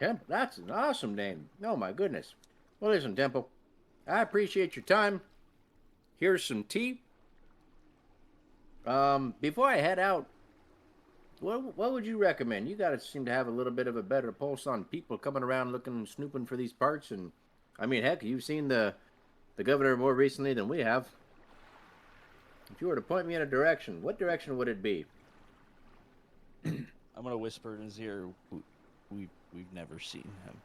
Temple. That's an awesome name. Oh my goodness. Well, listen, Temple. I appreciate your time. Here's some tea. Before I head out, what would you recommend? You gotta seem to have a little bit of a better pulse on people coming around looking, snooping for these parts, and I mean, heck, you've seen the governor more recently than we have. If you were to point me in a direction, what direction would it be? I'm gonna whisper in his ear. We've never seen him.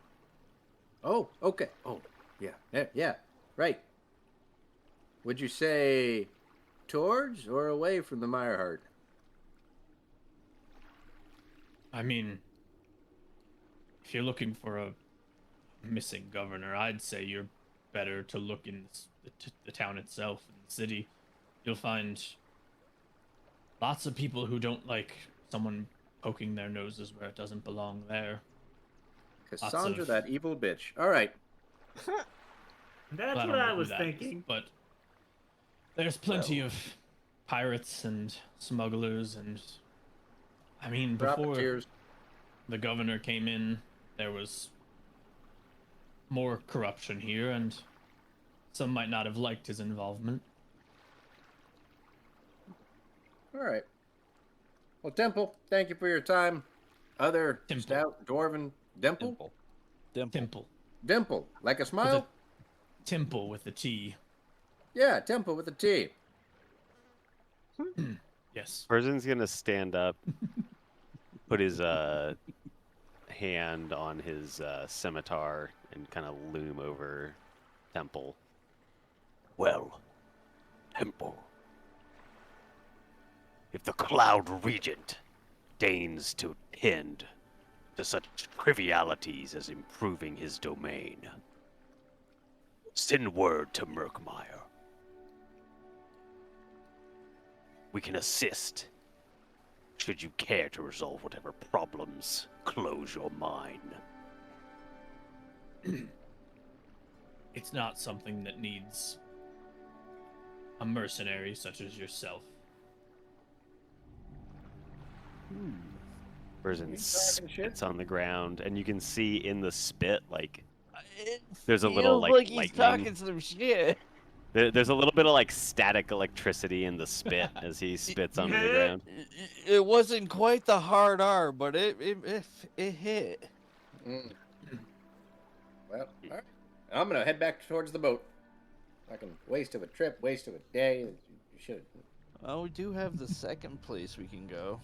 Oh, okay. Oh, yeah, right. Would you say towards or away from the Mireheart? I mean, if you're looking for a missing governor, I'd say you're better to look in the town itself, in the city. You'll find lots of people who don't like someone poking their noses where it doesn't belong there. Cassandra, of- that evil bitch. All right. That's don't what know I who was that is, thinking. but there's plenty of pirates and smugglers and I mean, Drop the before tears. the governor came in, there was more corruption here, and some might not have liked his involvement. All right. Well, Temple, thank you for your time. Other Temple. stout dwarven Dimple? Temple. Dimple, like a With smile? a temple with a T. Yeah, Temple with a T. Yes. Person's gonna stand up, put his hand on his scimitar, and kind of loom over Temple. Well, Temple, if the Cloud Regent deigns to tend to such trivialities as improving his domain, send word to Murkmire. We can assist, should you care to resolve whatever problems close your mind. It's not something that needs a mercenary such as yourself. Person talking shit? spits on the ground, and you can see in the spit, like, It there's a little, feels like, he's lightning. talking some shit. There's a little bit of, like, static electricity in the spit as he spits onto the ground. It wasn't quite the hard R, but it hit. Mm. Well, all right. I'm going to head back towards the boat. Fucking waste of a trip, waste of a day. You should. Well, we do have the second place we can go.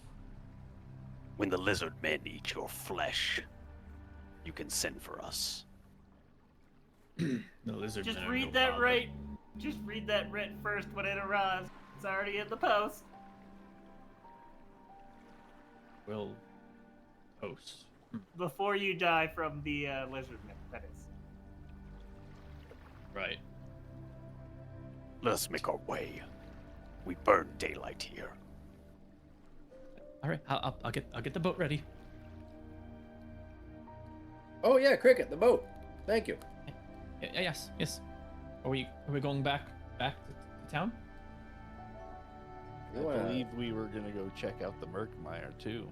When the lizard men eat your flesh, you can send for us. The lizard Just men are read no that bother. right. Just read that writ first when it arrives. It's already in the post. We'll post. Before you die from the lizard men, that is. Right. Let us make our way. We burn daylight here. All right. I'll get the boat ready. Oh, yeah, Cricket, the boat. Thank you. Yes. Are we going back to town? You I wanna- believe we were gonna go check out the Murkmire too.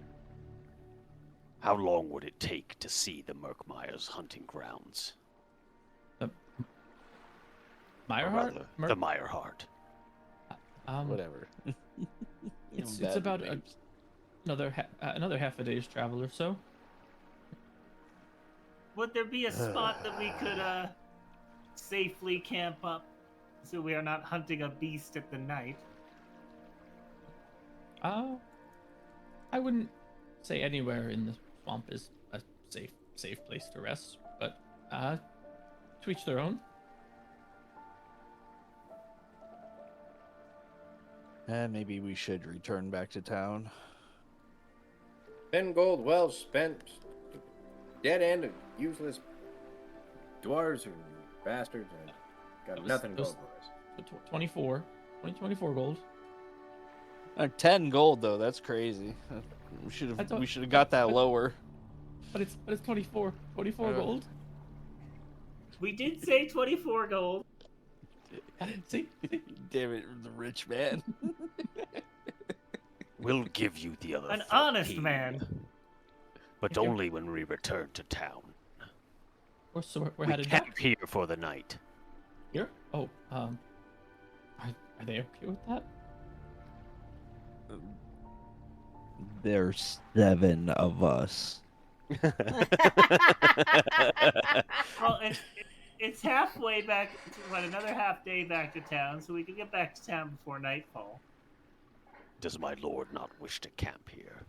How long would it take to see the Murkmire's hunting grounds? Or Meyerheart? rather, the Meyerheart. Whatever. It's Bad about names. another half a day's travel or so. Would there be a spot that we could safely camp up so we are not hunting a beast at the night? I wouldn't say anywhere in the swamp is a safe place to rest, but to each their own. Maybe we should return back to town. 10 gold well spent. Dead end of useless dwarves or bastards. And got nothing going for us. 24 gold. 10 gold though. That's crazy. We should have got that lower. But it's 24 gold. We did say 24 gold. See? Damn it, the rich man. We'll give you the other An honest 14, man. but Thank you. only when we return to town. So we're We headed camp back here for the night. here. Oh, are they okay with that? There's 7 of us. Well, it's halfway back, another half day back to town, so we can get back to town before nightfall. Does my lord not wish to camp here?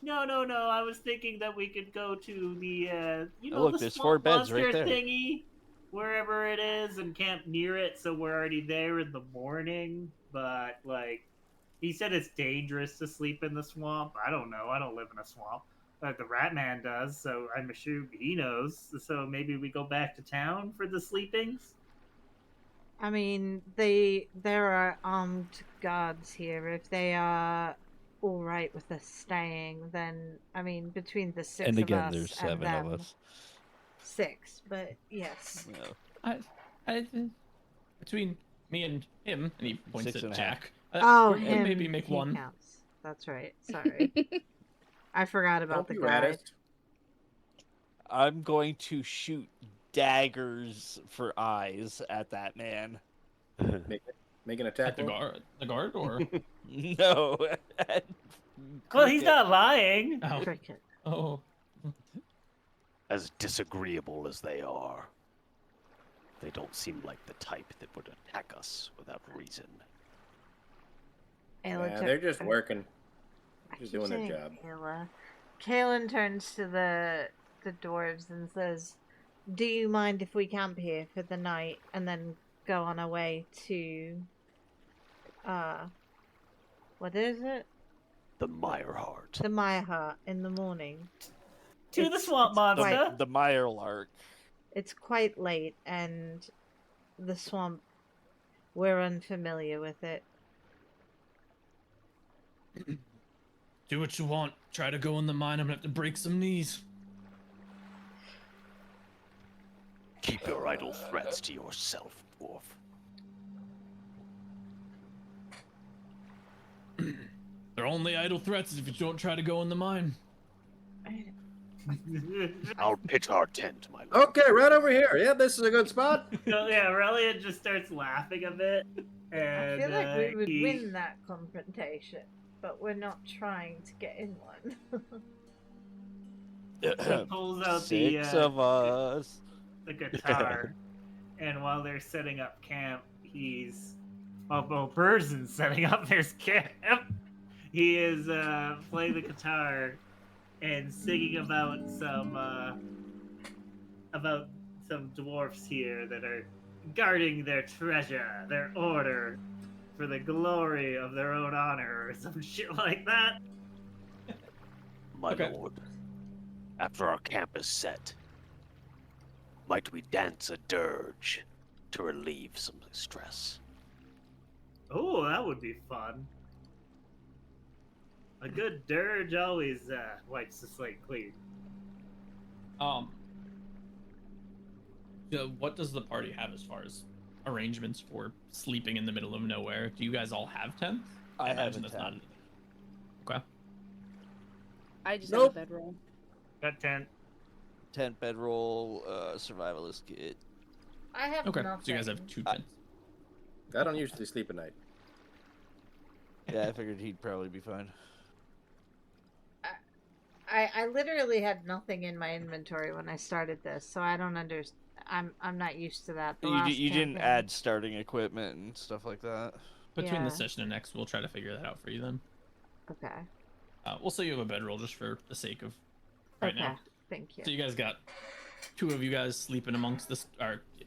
No, I was thinking that we could go to the, look, the there's swamp 4 beds right monster there. thingy, wherever it is, and camp near it, so we're already there in the morning. But, he said it's dangerous to sleep in the swamp. I don't know. I don't live in a swamp. But the Rat Man does, so I'm sure he knows. So maybe we go back to town for the sleepings? I mean, there are armed guards here. If they are all right with us staying, then I mean, between the 6 And of again, us there's and 7 them, of us. 6. But yes, No. I between me and him, and he points 6 at and a Jack. oh, we can him, maybe make he one. counts. that's right. Sorry. I forgot about Don't the be guide. raddest. I'm going to shoot daggers for eyes at that man. Make an attack At the roll. guard, or No. Well, he's Cricket. not lying. oh, Cricket. oh, As disagreeable as they are, they don't seem like the type that would attack us without reason. Ayla Yeah, tur- they're just I- working. I Just keep doing their saying job. Ayla. Kaelin turns to the dwarves and says, "Do you mind if we camp here for the night and then go on our way to what is it? The Meyerheart. The Maya Hut in the morning. To the It's- swamp it's monster. quite- The Meyer Lark. It's quite late, and the swamp, we're unfamiliar with it. do what you want. Try to go in the mine. I'm gonna have to break some knees. Keep your idle threats to yourself, dwarf. They're only idle threats if you don't try to go in the mine. I'll pitch our tent, my lord. Okay, right over here. Yeah, this is a good spot. So yeah, Aurelian just starts laughing a bit, and I feel like we would he- win that confrontation, but we're not trying to get in one. he pulls out Six the of us. the guitar, and while they're setting up camp, well, Burzen's setting up their camp. He is playing the guitar and singing about some dwarfs here that are guarding their treasure, their order, for the glory of their own honor, or some shit like that. My Okay. lord, after our camp is set, might we dance a dirge to relieve some stress? Oh, that would be fun. A good dirge always wipes the slate clean. What does the party have as far as arrangements for sleeping in the middle of nowhere? Do you guys all have tents? I have imagine a that's not. tent. Okay. I just Nope. have a bedroll. Got 10. Tent, bedroll, survivalist kit. I have Okay. nothing. So you guys have two tents. I don't usually sleep at night. Yeah, I figured he'd probably be fine. I literally had nothing in my inventory when I started this, so I don't understand. I'm not used to that. The last You didn't campaign- add starting equipment and stuff like that. Between Yeah. the session and next, we'll try to figure that out for you then. Okay. We'll say you have a bedroll just for the sake of right Okay. now. Thank you. So you guys got two of you guys sleeping amongst the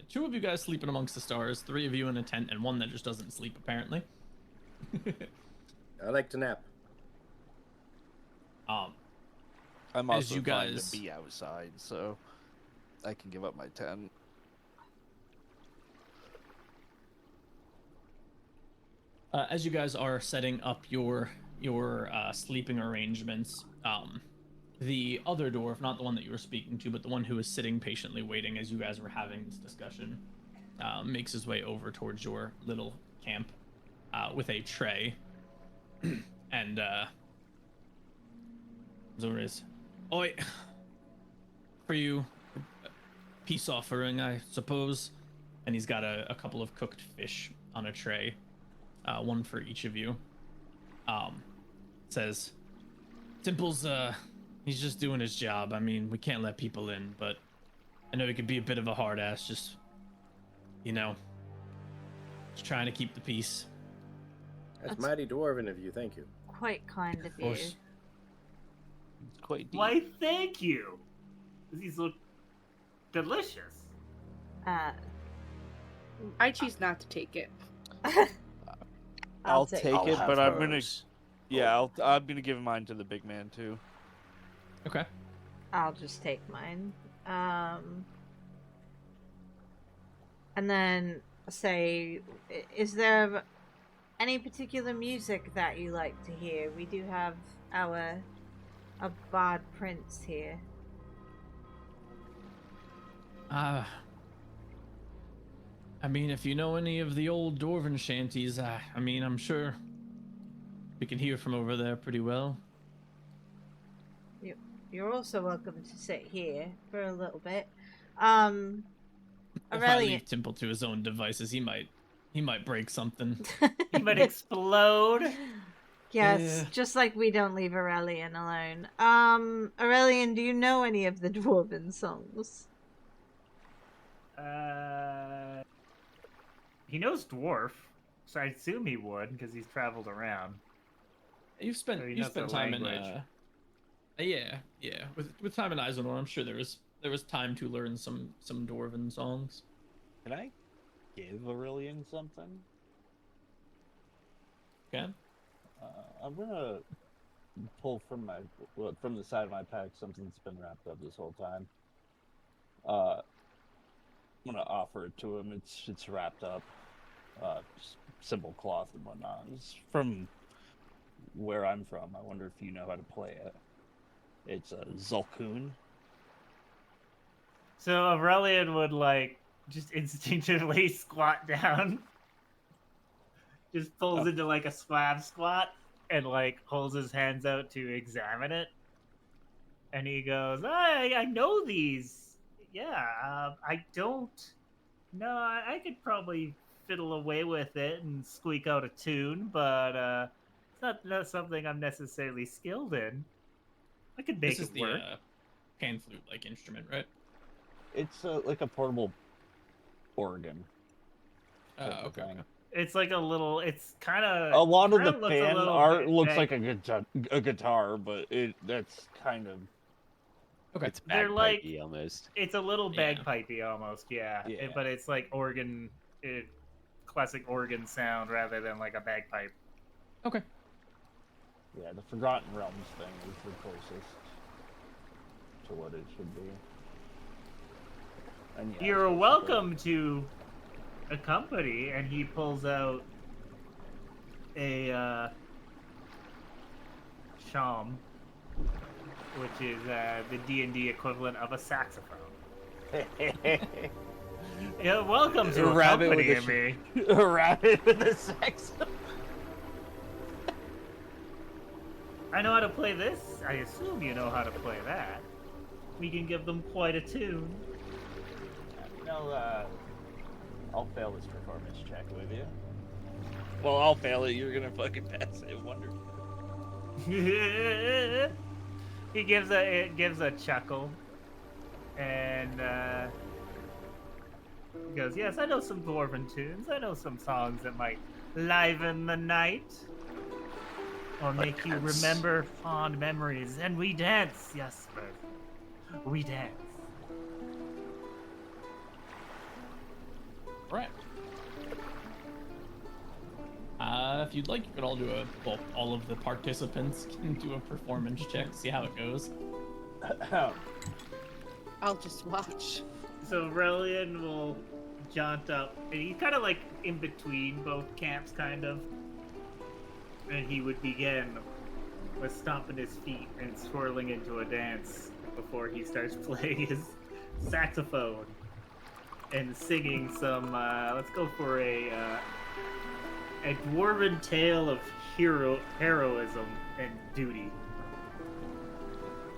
two of you guys sleeping amongst the stars, three of you in a tent, and one that just doesn't sleep apparently. I like to nap. I'm As also you fine guys- to be outside, so I can give up my tent. As you guys are setting up your sleeping arrangements, the other dwarf, not the one that you were speaking to, but the one who was sitting patiently waiting as you guys were having this discussion, makes his way over towards your little camp with a tray, and there is, oi, for you, peace offering, I suppose. And he's got a couple of cooked fish on a tray. One for each of you. Says, Temple's, he's just doing his job. I mean, we can't let people in, but I know he could be a bit of a hard ass, just trying to keep the peace. That's That's- mighty dwarven of you. Thank you. Quite kind of you. course. It's quite deep. Why, thank you. These look delicious. I choose not to take it. I'll take take I'll it, have but I'm gonna, hers. yeah, I'm gonna give mine to the big man too. Okay. I'll just take mine. And then say, is there any particular music that you like to hear? We do have a bard prince here. I mean, if you know any of the old dwarven shanties, I mean, I'm sure We can hear from over there pretty well. You're also welcome to sit here for a little bit. If I Aurelian. leave Temple to his own devices, he might break something. He might explode. Yes, Yeah. just like we don't leave Aurelian alone. Aurelian, do you know any of the dwarven songs? He knows dwarf, so I assume he would because he's traveled around. You've So he spent knows the time in language. yeah. With time in Eisenor, I'm sure there was time to learn some dwarven songs. Can I give Aurelian something? Okay. I'm gonna pull from the side of my pack something that's been wrapped up this whole time. I'm gonna offer it to him. It's wrapped up, just simple cloth and whatnot. It's from where I'm from. I wonder if you know how to play it. It's a Zulkun. So Aurelian would just instinctively squat down. Just pulls into a slab squat and holds his hands out to examine it. And he goes, I know these. Yeah, I don't. No, I could probably fiddle away with it and squeak out a tune, but it's not something I'm necessarily skilled in. I could make This is it work. the pan flute like instrument, right? It's like a portable organ. type of Okay. thing. It's like a little. It's kind of. A lot of the looks a fan little art bit looks like- like a guitar, but that's kind of Okay. It's They're like- bagpipey almost. It's a little Yeah. bagpipey almost, yeah. Yeah. But it's like organ, classic organ sound rather than like a bagpipe. Okay. yeah. The Forgotten Realms thing is the closest to what it should be. And yeah, You're it's welcome to accompany, and he pulls out a shawm, which is the D&D equivalent of a saxophone. basically- Yeah, welcome to A rabbit with a accompany me. a rabbit with a sex. I know how to play this. I assume you know how to play that. We can give them quite a tune. I'll fail this performance check with you. Well, I'll fail it. You're gonna fucking pass it. Wonderful. He gives a chuckle, and he goes, "Yes, I know some dwarven tunes. I know some songs that might liven the night, or make you dance. remember fond memories. And we dance, yes, Bert. We dance." Right. If you'd like, you could all do all of the participants can do a performance check, see how it goes. I'll just watch. So Aurelian will jaunt up, and he's kind of like in between both camps, kind of. And he would begin with stomping his feet and swirling into a dance before he starts playing his saxophone and singing some. Let's go for a dwarven tale of heroism and duty.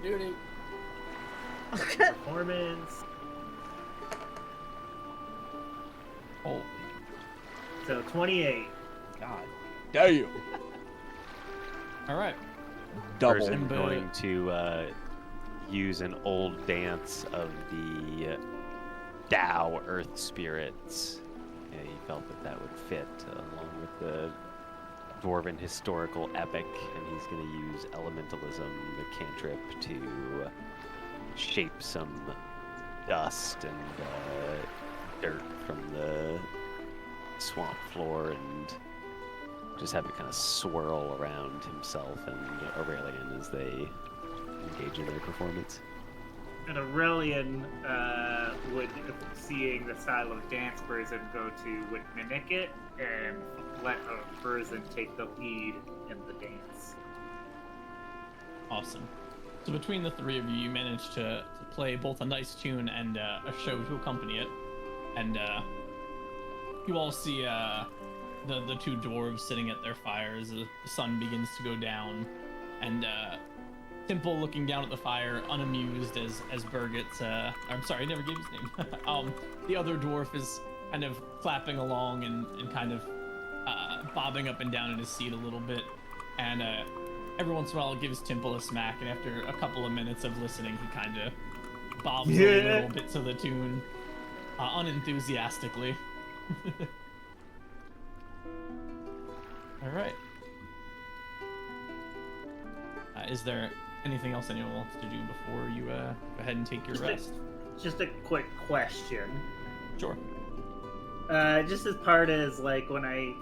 Duty. Performance. Oh, So 28. God damn. all right. Double. Person And, going to use an old dance of the Tao Earth Spirits. And he felt that would fit along with the Dwarven historical epic, and he's going to use elementalism, the cantrip, to shape some dust and dirt from the swamp floor and just have it kind of swirl around himself and Aurelian as they engage in their performance. And Aurelian would, seeing the style of dance Burzin go to, would mimic it and let Burzin take the lead in the dance. Awesome. So between the three of you, you managed to play both a nice tune and a show to accompany it. And you all see the two dwarves sitting at their fires. The sun begins to go down, and Temple looking down at the fire, unamused as Birgit's. I'm sorry, I never gave his name. The other dwarf is kind of clapping along and kind of bobbing up and down in his seat a little bit, and every once in a while gives Temple a smack. And after a couple of minutes of listening, he kind of bobs a little bit to the tune, unenthusiastically. All right. Is there anything else anyone wants to do before you go ahead and take your rest? Just a quick question. Sure. Just as part as like when I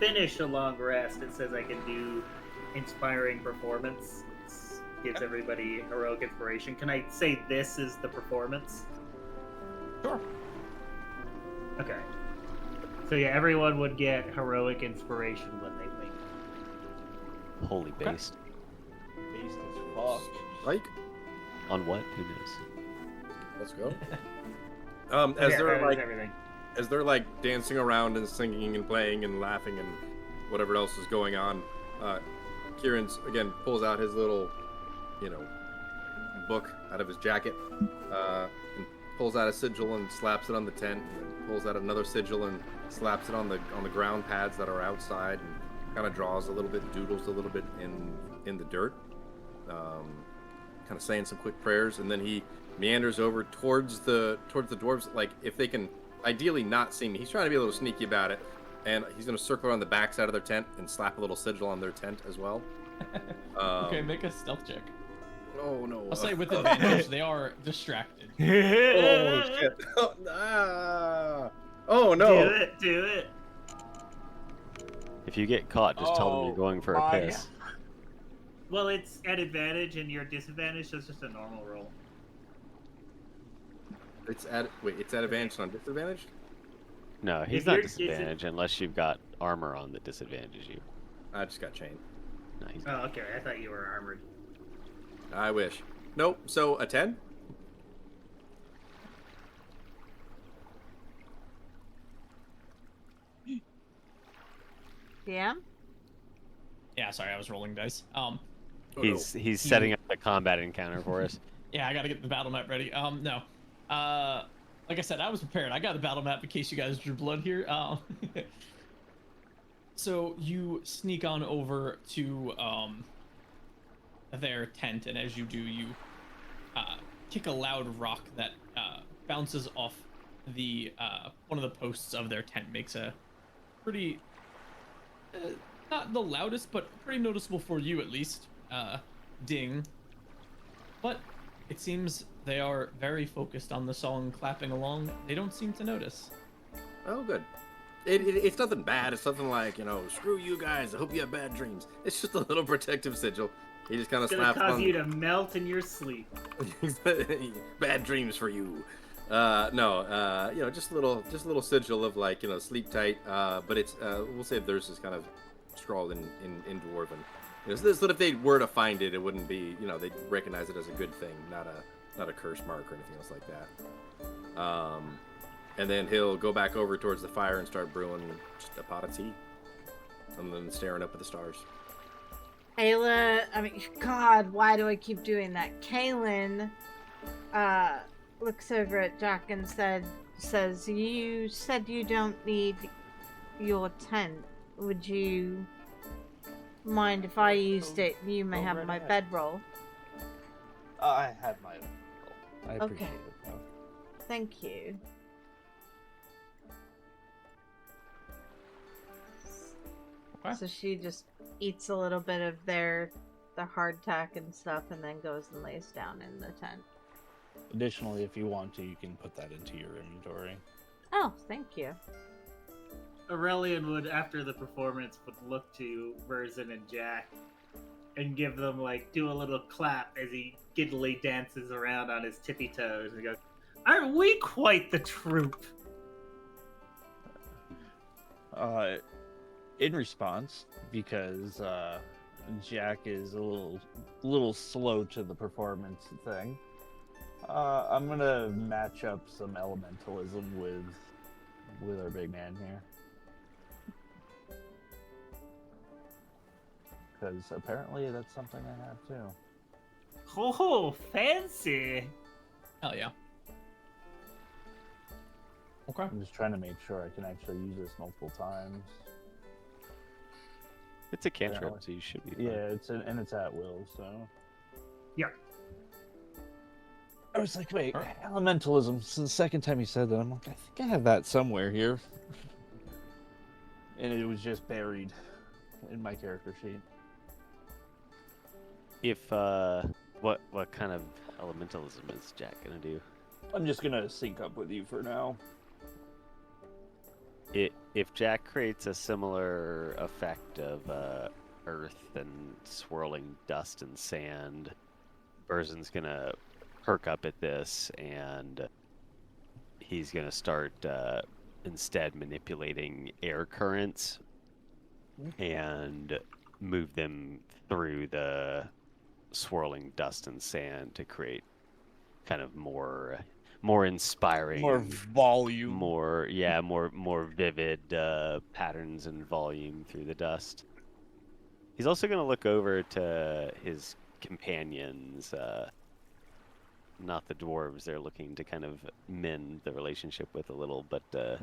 finish a long rest, it says I can do inspiring performance. It gives everybody heroic inspiration. Can I say this is the performance? Sure. Okay. So yeah, everyone would get heroic inspiration when they wake. Holy based. Based as fuck. Like, On what? Who knows? let's go. Everything. As they're like dancing around and singing and playing and laughing and whatever else is going on, Kieran's again pulls out his little, book out of his jacket, and pulls out a sigil and slaps it on the tent, and then pulls out another sigil and slaps it on the ground pads that are outside, and kind of draws a little bit, doodles a little bit in the dirt, kind of saying some quick prayers, and then he meanders over towards the dwarves, like if they can ideally not see me. He's trying to be a little sneaky about it, and he's going to circle around the back side of their tent and slap a little sigil on their tent as well. Okay, make a stealth check. Oh no! I'll say with advantage. They are distracted. Oh shit! Oh no! Do it. If you get caught, just tell them you're going for a piss. Well, it's at advantage and you're disadvantaged, so it's just a normal roll. It's at advantage on disadvantage. No, he's If not you're disadvantaged unless you've got armor on that disadvantages you. I just got chained. No, he's Oh, okay. I thought you were armored. I wish. Nope. So a 10. Yeah. Yeah, sorry, I was rolling dice. he's setting up the combat encounter for us. Yeah, I gotta get the battle map ready. No. Like I said, I was prepared. I got a battle map in case you guys drew blood here. So you sneak on over to their tent, and as you do, you kick a loud rock that bounces off the one of the posts of their tent. Makes a pretty not the loudest, but pretty noticeable for you at least, ding. But it seems they are very focused on the song, clapping along. They don't seem to notice. Oh, good. It's nothing bad. It's nothing like, screw you guys. I hope you have bad dreams. It's just a little protective sigil. He just kind of It's gonna slaps cause on. you to melt in your sleep. Bad dreams for you. No, just a little sigil of like, sleep tight. But it's we'll say theirs is kind of scrawled in dwarven. So that if they were to find it, it wouldn't be, they'd recognize it as a good thing, not a curse mark or anything else like that. And then he'll go back over towards the fire and start brewing just a pot of tea, and then staring up at the stars. Ayla, God, why do I keep doing that? Kaylin, looks over at Jack and says, you said you don't need your tent. Would you mind if I used it? You may have my bedroll. I had my own. I Okay. appreciate it. Though. Thank you. Okay. So she just eats a little bit of the hardtack and stuff, and then goes and lays down in the tent. Additionally, if you want to, you can put that into your inventory. Oh, thank you. Aurelian would, after the performance, would look to Verzin and Jack and give them, do a little clap as he giddily dances around on his tippy toes and goes, "Aren't we quite the troupe?" In response, because Jack is a little slow to the performance thing, I'm gonna match up some elementalism with our big man here. because apparently that's something I have too. Oh, fancy. Hell yeah. Okay. I'm just trying to make sure I can actually use this multiple times. It's a cantrip, Apparently. so you should be fine. Yeah, and it's at will, so. Yeah. I was like, wait, Alright. elementalism. So the second time you said that, I'm like, I think I have that somewhere here. And it was just buried in my character sheet. If what kind of elementalism is Jack gonna do? I'm just gonna sync up with you for now. If Jack creates a similar effect of earth and swirling dust and sand, Burzen's gonna perk up at this, and he's gonna start instead manipulating air currents and move them through the swirling dust and sand to create kind of more inspiring, More volume. more vivid patterns and volume through the dust. He's also going to look over to his companions, not the dwarves they're looking to kind of mend the relationship with a little, but to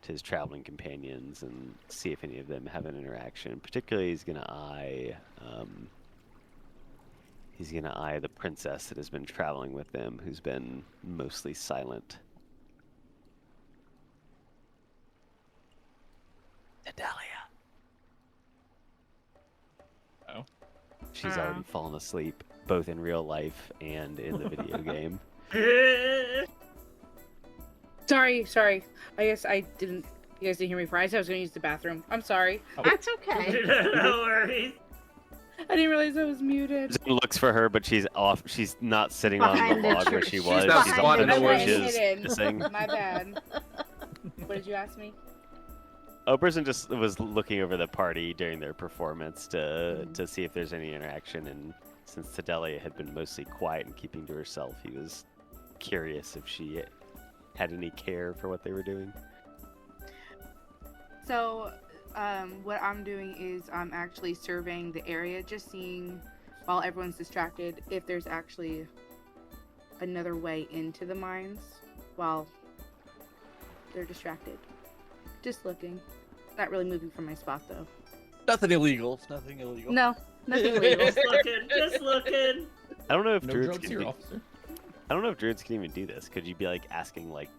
his traveling companions and see if any of them have an interaction. Particularly, he's going to eye the princess that has been traveling with them, who's been mostly silent. Sedalia. Oh. She's already fallen asleep, both in real life and in the video game. Sorry. I guess I didn't. You guys didn't hear me before. I said I was going to use the bathroom. I'm sorry. That's okay. No worries. I didn't realize I was muted. Zane looks for her, but she's off. She's not sitting on Behind the the log where tree. she She's was. not She's spotted on the the I went bushes. hidden. Missing. My bad. What did you ask me? Oberson just was looking over the party during their performance to see if there's any interaction, and since Sedalia had been mostly quiet and keeping to herself, he was curious if she had any care for what they were doing. So, what I'm doing is I'm actually surveying the area, just seeing, while everyone's distracted, if there's actually another way into the mines while they're distracted. Just looking. Not really moving from my spot, though. Nothing illegal. Nothing illegal. No, nothing illegal. Just looking. I don't know if No druids drugs can here, do, officer. I don't know if druids can even do this. Could you be like asking like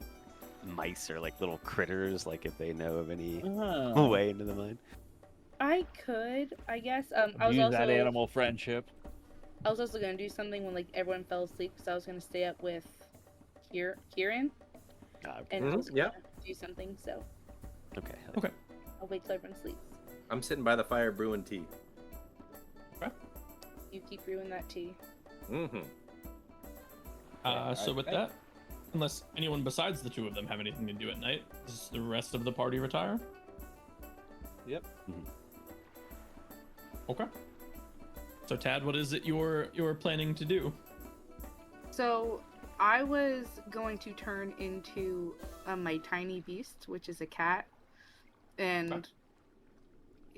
mice or like little critters, like if they know of any Oh. way into the mine? I could, I guess. I was Use also that animal friendship. I was also gonna do something when like everyone fell asleep, because I was gonna stay up with Kieran, and I was yeah. gonna do something. So Okay. Okay. I'll wait till everyone sleeps. I'm sitting by the fire brewing tea. You keep brewing that tea. Mm-hmm. So with that, unless anyone besides the two of them have anything to do at night, does the rest of the party retire? Yep. Okay. So Tad, what is it you're planning to do? So I was going to turn into my tiny beast, which is a cat, and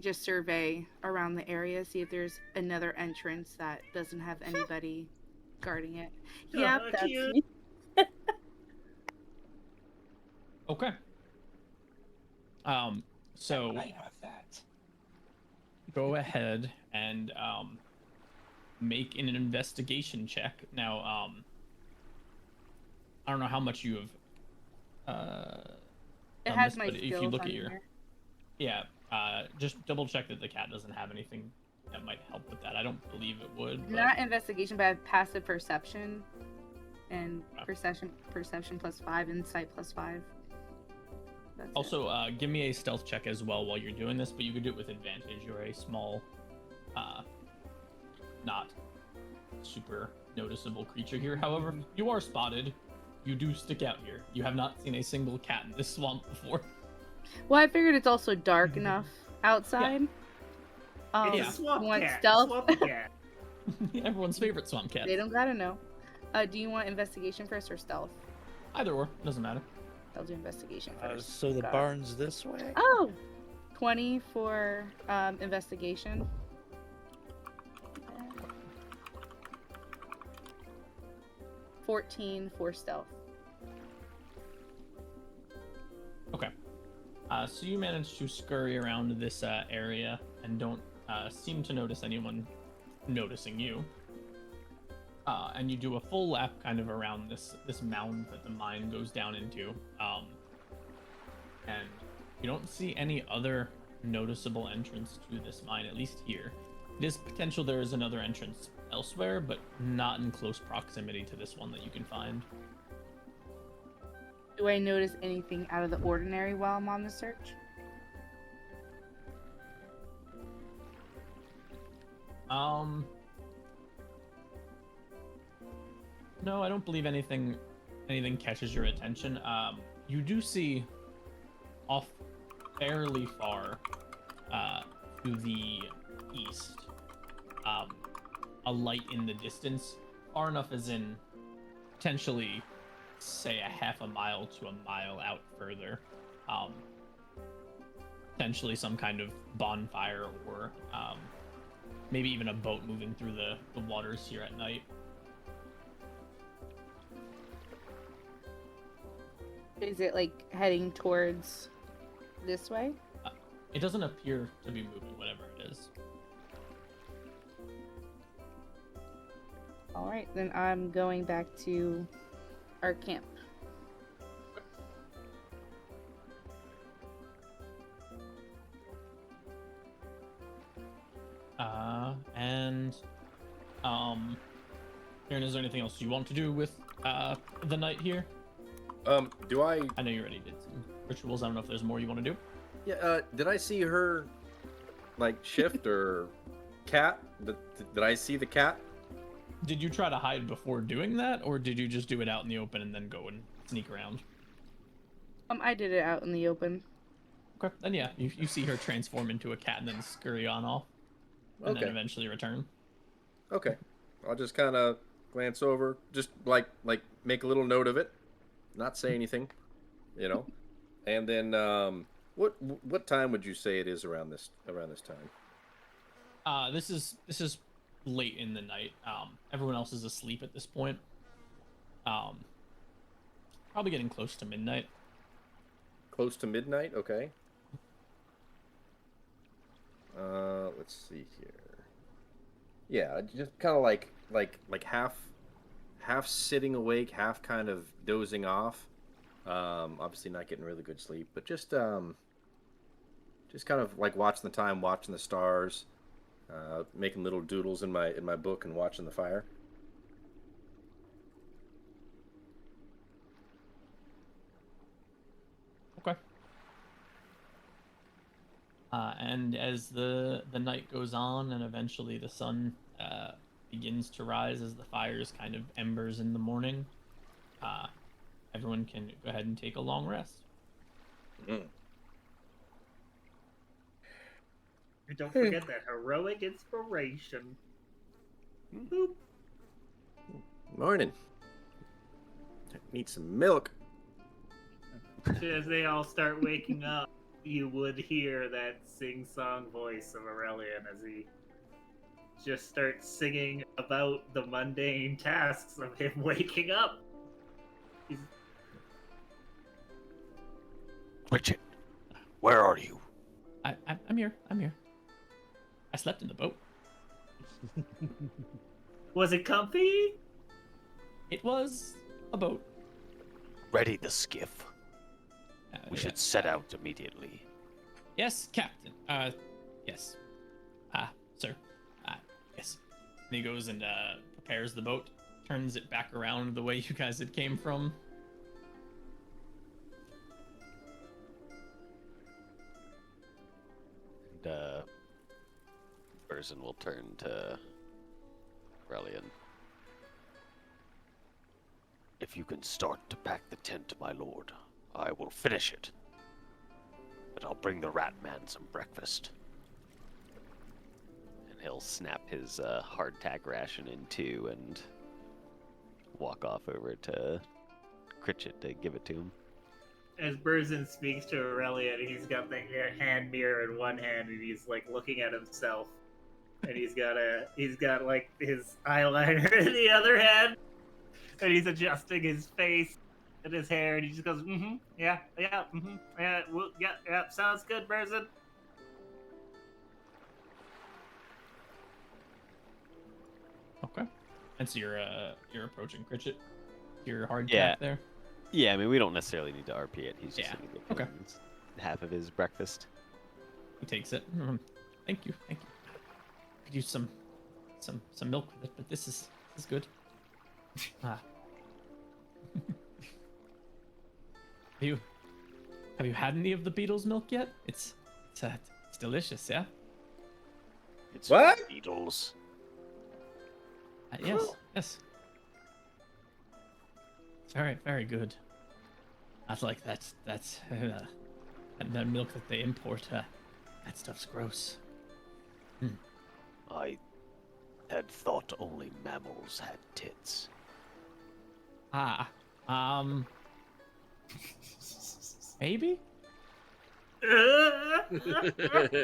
just survey around the area, see if there's another entrance that doesn't have anybody guarding it. Yep, that's cute. me. Okay. So I have that. go ahead and make an investigation check. Now, I don't know how much you have. It done has this, my but if you skills look on at your, here. yeah, just double check that the cat doesn't have anything that might help with that. I don't believe it would. But... Not investigation, but I have passive perception, and Okay. perception +5, insight +5. That's it. Also, give me a stealth check as well while you're doing this, but you could do it with advantage. You're a small, not super noticeable creature here. However, you are spotted. You do stick out here. You have not seen a single cat in this swamp before. Well, I figured it's also dark enough outside. It's Yeah. a swamp You want cat. stealth? Swampy cat. Everyone's favorite swamp cat. They don't gotta know. Do you want investigation first or stealth? Either or, doesn't matter. I'll do investigation first. So the Got it. barn's this way? Oh! 20 for investigation. 14 for stealth. Okay. So you manage to scurry around this area and don't seem to notice anyone noticing you. And you do a full lap kind of around this mound that the mine goes down into. And you don't see any other noticeable entrance to this mine, at least here. It is potential there is another entrance elsewhere, but not in close proximity to this one that you can find. Do I notice anything out of the ordinary while I'm on the search? No, I don't believe anything catches your attention. You do see off fairly far to the east a light in the distance, far enough as in potentially say a half a mile to a mile out further. Potentially some kind of bonfire or maybe even a boat moving through the waters here at night. Is it like heading towards this way? It doesn't appear to be moving, whatever it is. All right, then I'm going back to our camp. Aaron, is there anything else you want to do with the night here? Do I? I know you already did some rituals. I don't know if there's more you want to do. Yeah. Did I see her, like, shift or cat? Did I see the cat? Did you try to hide before doing that, or did you just do it out in the open and then go and sneak around? I did it out in the open. Okay, then yeah, you see her transform into a cat and then scurry on off, and then eventually return. Okay, I'll just kind of glance over, just like make a little note of it, not say anything, and then what time would you say it is around this time? This is late in the night. Everyone else is asleep at this point. Probably getting close to midnight. Close to midnight, okay. Let's see here. Yeah, just kind of like half sitting awake, half kind of dozing off. Obviously not getting really good sleep, but just kind of like watching the time, watching the stars, making little doodles in my book and watching the fire. Okay. And as the night goes on and eventually the sun begins to rise as the fire's kind of embers in the morning, everyone can go ahead and take a long rest. Mm. And don't forget that heroic inspiration. Boop. Morning. Need some milk. As they all start waking up, you would hear that sing-song voice of Aurelian as he just starts singing about the mundane tasks of him waking up. Richard, where are you? I'm here. I slept in the boat. Was it comfy? It was a boat. Ready the skiff. We Yeah. should set out immediately. Yes, Captain. Yes. Sir. Yes. And he goes and prepares the boat, turns it back around the way you guys had came from. And Burzin will turn to Aurelian. If you can start to pack the tent, my lord, I will finish it. But I'll bring the rat man some breakfast. And he'll snap his hardtack ration in two and walk off over to Critchett to give it to him. As Burzin speaks to Aurelian, he's got the hand mirror in one hand and he's like looking at himself. And he's got like his eyeliner in the other hand. And he's adjusting his face and his hair, and he just goes, yeah, well, yeah, sounds good, Berzin. Okay. And so you're approaching Critchett. Your hard Yeah. cap there. Yeah, I mean, we don't necessarily need to RP it. He's just Yeah, going to get okay. half of his breakfast. He takes it. Thank you. Could use some milk with it, but this is good. Ah. Have you had any of the beetle's milk yet? It's delicious, yeah. It's What? Beatles. Yes. Very, very good. Not like that's and the milk that they import. That stuff's gross. I had thought only mammals had tits. Maybe.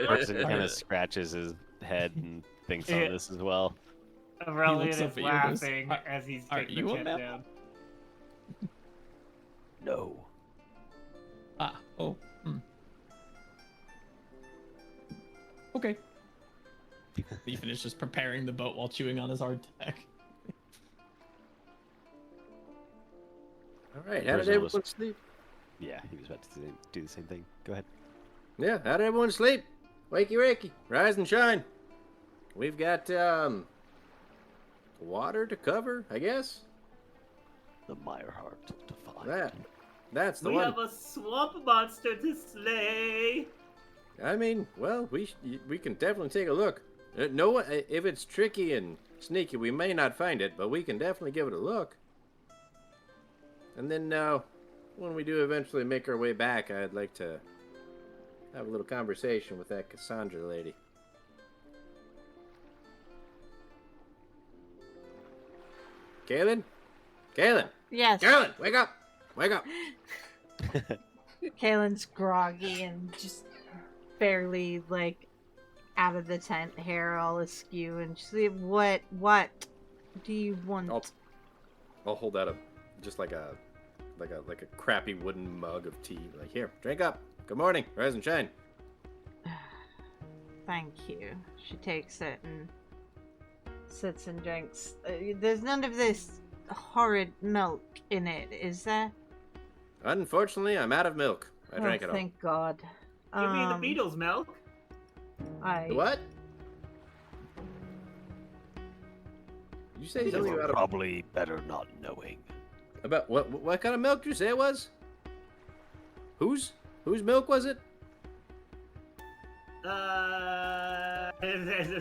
Carson kind of scratches his head and thinks on this as well. Aurelian looks up is at you and goes, laughing as he's are taking you the a tent mammal? down. No. Okay. He finishes preparing the boat while chewing on his hardtack. All right, how did Berzin everyone was- sleep? Yeah, he was about to do the same thing. Go ahead. Yeah, how did everyone sleep? Wakey, wakey, rise and shine. We've got water to cover, I guess. The Meyerheart to find. That's the We one. have a swamp monster to slay. I mean, well, we can definitely take a look. No, if it's tricky and sneaky, we may not find it, but we can definitely give it a look. And then when we do eventually make our way back, I'd like to have a little conversation with that Cassandra lady. Kaylin? Yes. Kaylin, wake up! Wake up! Kaylin's groggy and just barely like out of the tent, hair all askew, and she's like, what do you want? I'll hold out just like a crappy wooden mug of tea. Like, here, drink up. Good morning, rise and shine. Thank you. She takes it and sits and drinks. There's none of this horrid milk in it, is there? Unfortunately, I'm out of milk. I drank it all. Thank God. Give me the beetle's milk. The what? You say You something were about probably better not knowing. about what kind of milk did you say it was? Whose milk was it? As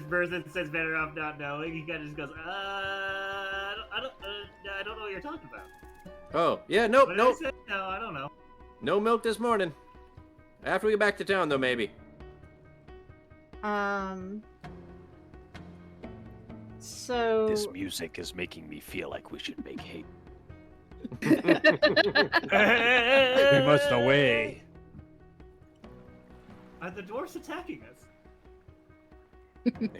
Berzin says, better off not knowing. He kind of just goes, I don't know what you're talking about. Oh, yeah, nope, What did I nope. say? No, I don't know. No milk this morning. After we get back to town, though, maybe. So This music is making me feel like we should make hate. We must away. Are the dwarfs attacking us?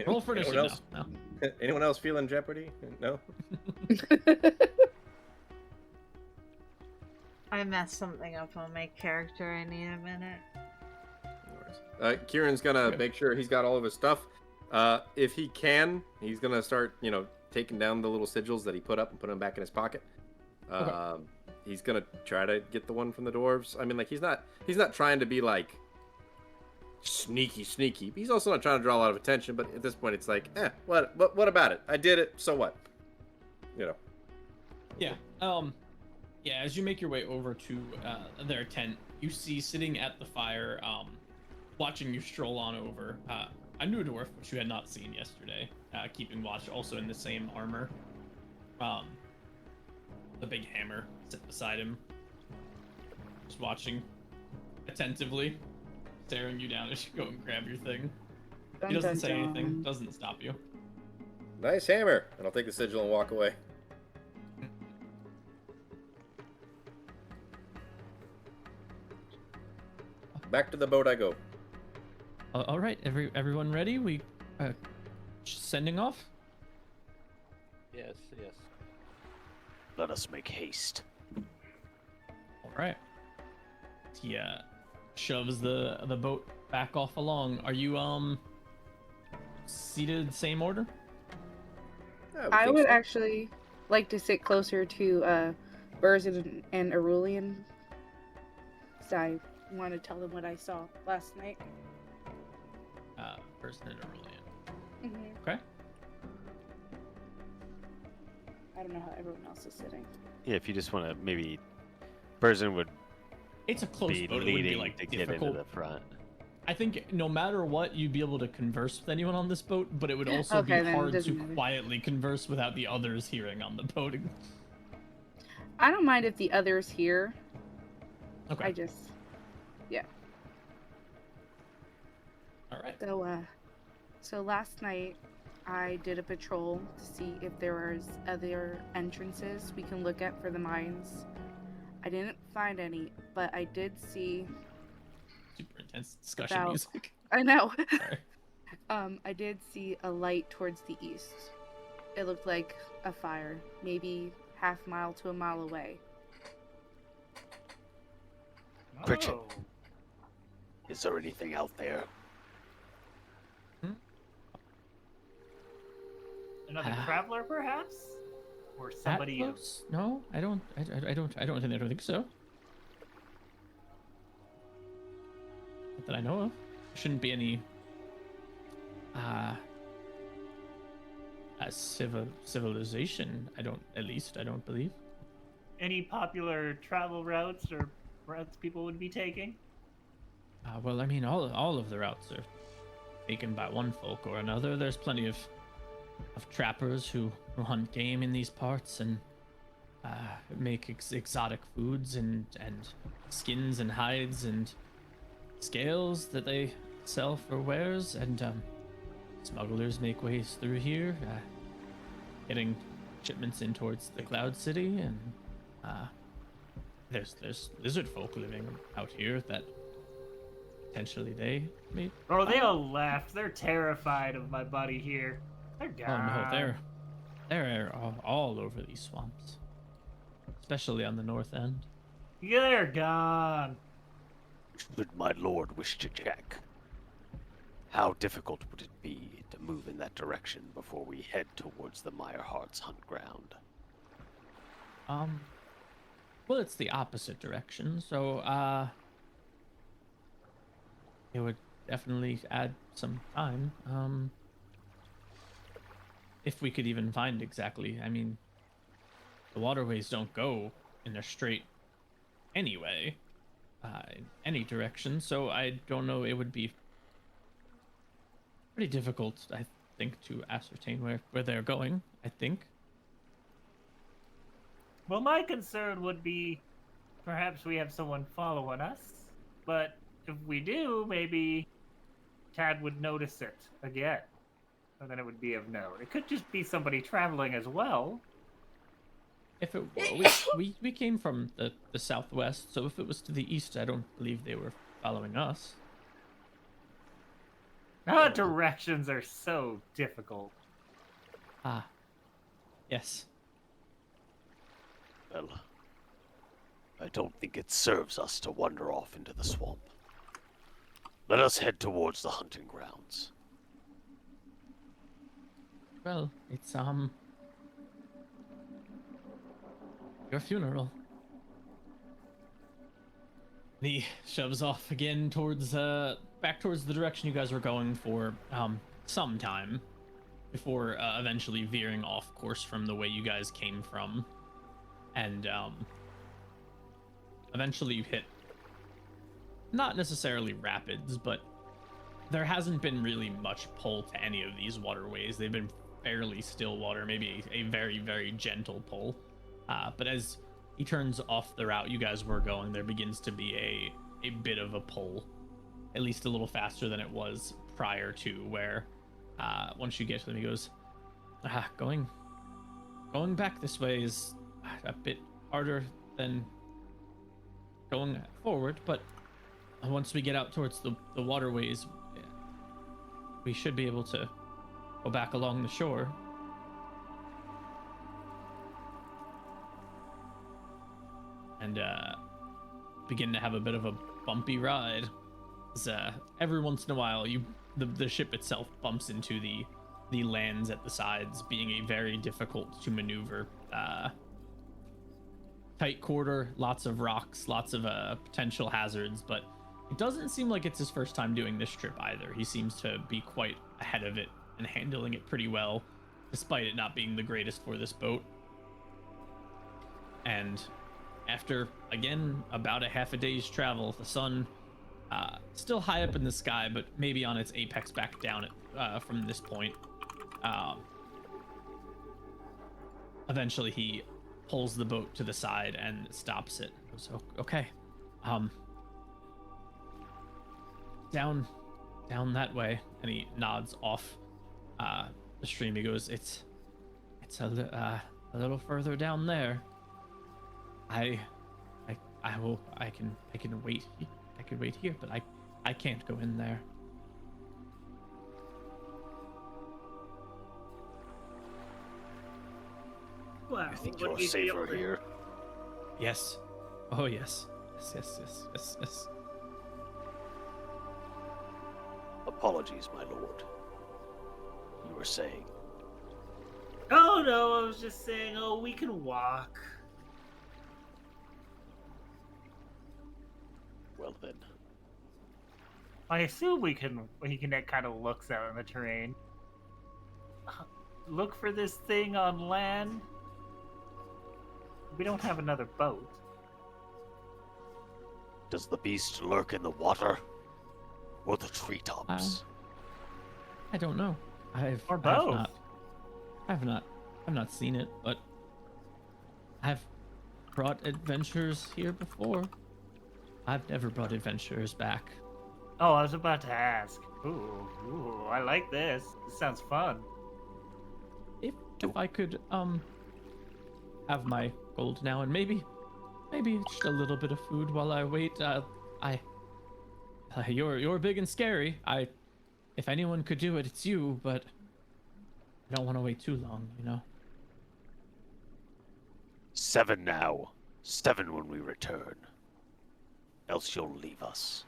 Roll for Anyone initiative else? now. Anyone else feeling jeopardy? No. I messed something up on my character. I need a minute. Kieran's gonna Okay. make sure he's got all of his stuff. If he can, he's gonna start, taking down the little sigils that he put up and put them back in his pocket. Okay. He's gonna try to get the one from the dwarves. I mean, like, he's not trying to be like sneaky. He's also not trying to draw a lot of attention. But at this point, it's like, what about it? I did it. So what? Yeah. Yeah. As you make your way over to their tent, you see sitting at the fire, watching you stroll on over, a new dwarf which you had not seen yesterday, keeping watch, also in the same armor. The big hammer sit beside him, just watching attentively, staring you down as you go and grab your thing. He doesn't say anything, doesn't stop you. Nice hammer. And I'll take the sigil and walk away. Back to the boat I go. All right, everyone ready? We sending off. Yes. Let us make haste. All right. He shoves the boat back off along. Are you seated same order? I think would so. actually like to sit closer to Burzin and Aurelian. So I want to tell them what I saw last night. Person and Aurelian. Mm-hmm. Okay. I don't know how everyone else is sitting. Yeah, if you just want to maybe, Burzin would It's a close be boat. It wouldn't be leading like to get difficult. into the front. I think no matter what, you'd be able to converse with anyone on this boat, but it would also Okay, be then it hard to doesn't matter. quietly converse without the others hearing on the boat. I don't mind if the others hear. Okay. I just, All right. so last night I did a patrol to see if there was other entrances we can look at for the mines. I didn't find any, but I did see. Super intense discussion About- music. I know. Sorry. I did see a light towards the east. It looked like a fire, maybe half mile to a mile away. Pritchett. Oh, Is there anything out there? another traveler, perhaps, or That somebody else. close? No, I don't think so. Not that I know of. Shouldn't be any civilization. I don't believe. Any popular travel routes or routes people would be taking? Well, I mean, all of the routes are taken by one folk or another. There's plenty of trappers who hunt game in these parts and make exotic foods and skins and hides and scales that they sell for wares, and smugglers make ways through here, getting shipments in towards the Cloud City, and there's lizard folk living out here that potentially they may. Oh, they all left. They're terrified of my buddy here. They're Oh gone. no, they're all over these swamps, especially on the north end. Yeah, they're gone. Should my lord wish to check? How difficult would it be to move in that direction before we head towards the Meyerhart's hunt ground? Well, it's the opposite direction, so it would definitely add some time. If we could even find exactly, I mean, the waterways don't go in a straight anyway, in any direction, so I don't know, it would be pretty difficult, I think, to ascertain where they're going, I think. Well, my concern would be perhaps we have someone following us, but if we do, maybe Tad would notice it again, and then it would be of note. It could just be somebody traveling as well. If it we came from the southwest, so if it was to the east, I don't believe they were following us. Our directions are so difficult. Ah, yes. Well, I don't think it serves us to wander off into the swamp. Let us head towards the hunting grounds. Well, it's your funeral. He shoves off again towards back towards the direction you guys were going for some time before eventually veering off course from the way you guys came from, and eventually you hit not necessarily rapids, but there hasn't been really much pull to any of these waterways. They've been fairly still water, maybe a very, very gentle pull. But as he turns off the route you guys were going, there begins to be a bit of a pull, at least a little faster than it was prior to, where once you get to them, he goes, going back this way is a bit harder than going forward, but once we get out towards the waterways, we should be able to go back along the shore. and begin to have a bit of a bumpy ride. As, every once in a while, the ship itself bumps into the lands at the sides, being a very difficult to maneuver tight quarter, lots of rocks, lots of potential hazards, but it doesn't seem like it's his first time doing this trip either. He seems to be quite ahead of it and handling it pretty well, despite it not being the greatest for this boat. And after, again, about a half a day's travel, the sun still high up in the sky, but maybe on its apex back down from this point. Eventually he pulls the boat to the side and stops it. So, okay, down that way, and he nods off the stream. He goes, it's a little further down there. I can wait. I could wait here, but I can't go in there. Wow, You think would you're we be safer able to- here? Yes. Oh yes. Yes. Apologies, my lord. You were saying. Oh no, I was just saying, oh, we can walk. Well then. I assume we can that kind of looks out on the terrain. Look for this thing on land. We don't have another boat. Does the beast lurk in the water? Or the treetops? I don't know. Or both. I've not seen it, but I've brought adventurers here before. I've never brought adventurers back. Oh, I was about to ask. Ooh, I like this. This sounds fun. If I could have my gold now, and maybe just a little bit of food while I wait. You're big and scary. If anyone could do it, it's you. But I don't want to wait too long, you know. 7 now. 7 when we return. Else you'll leave us.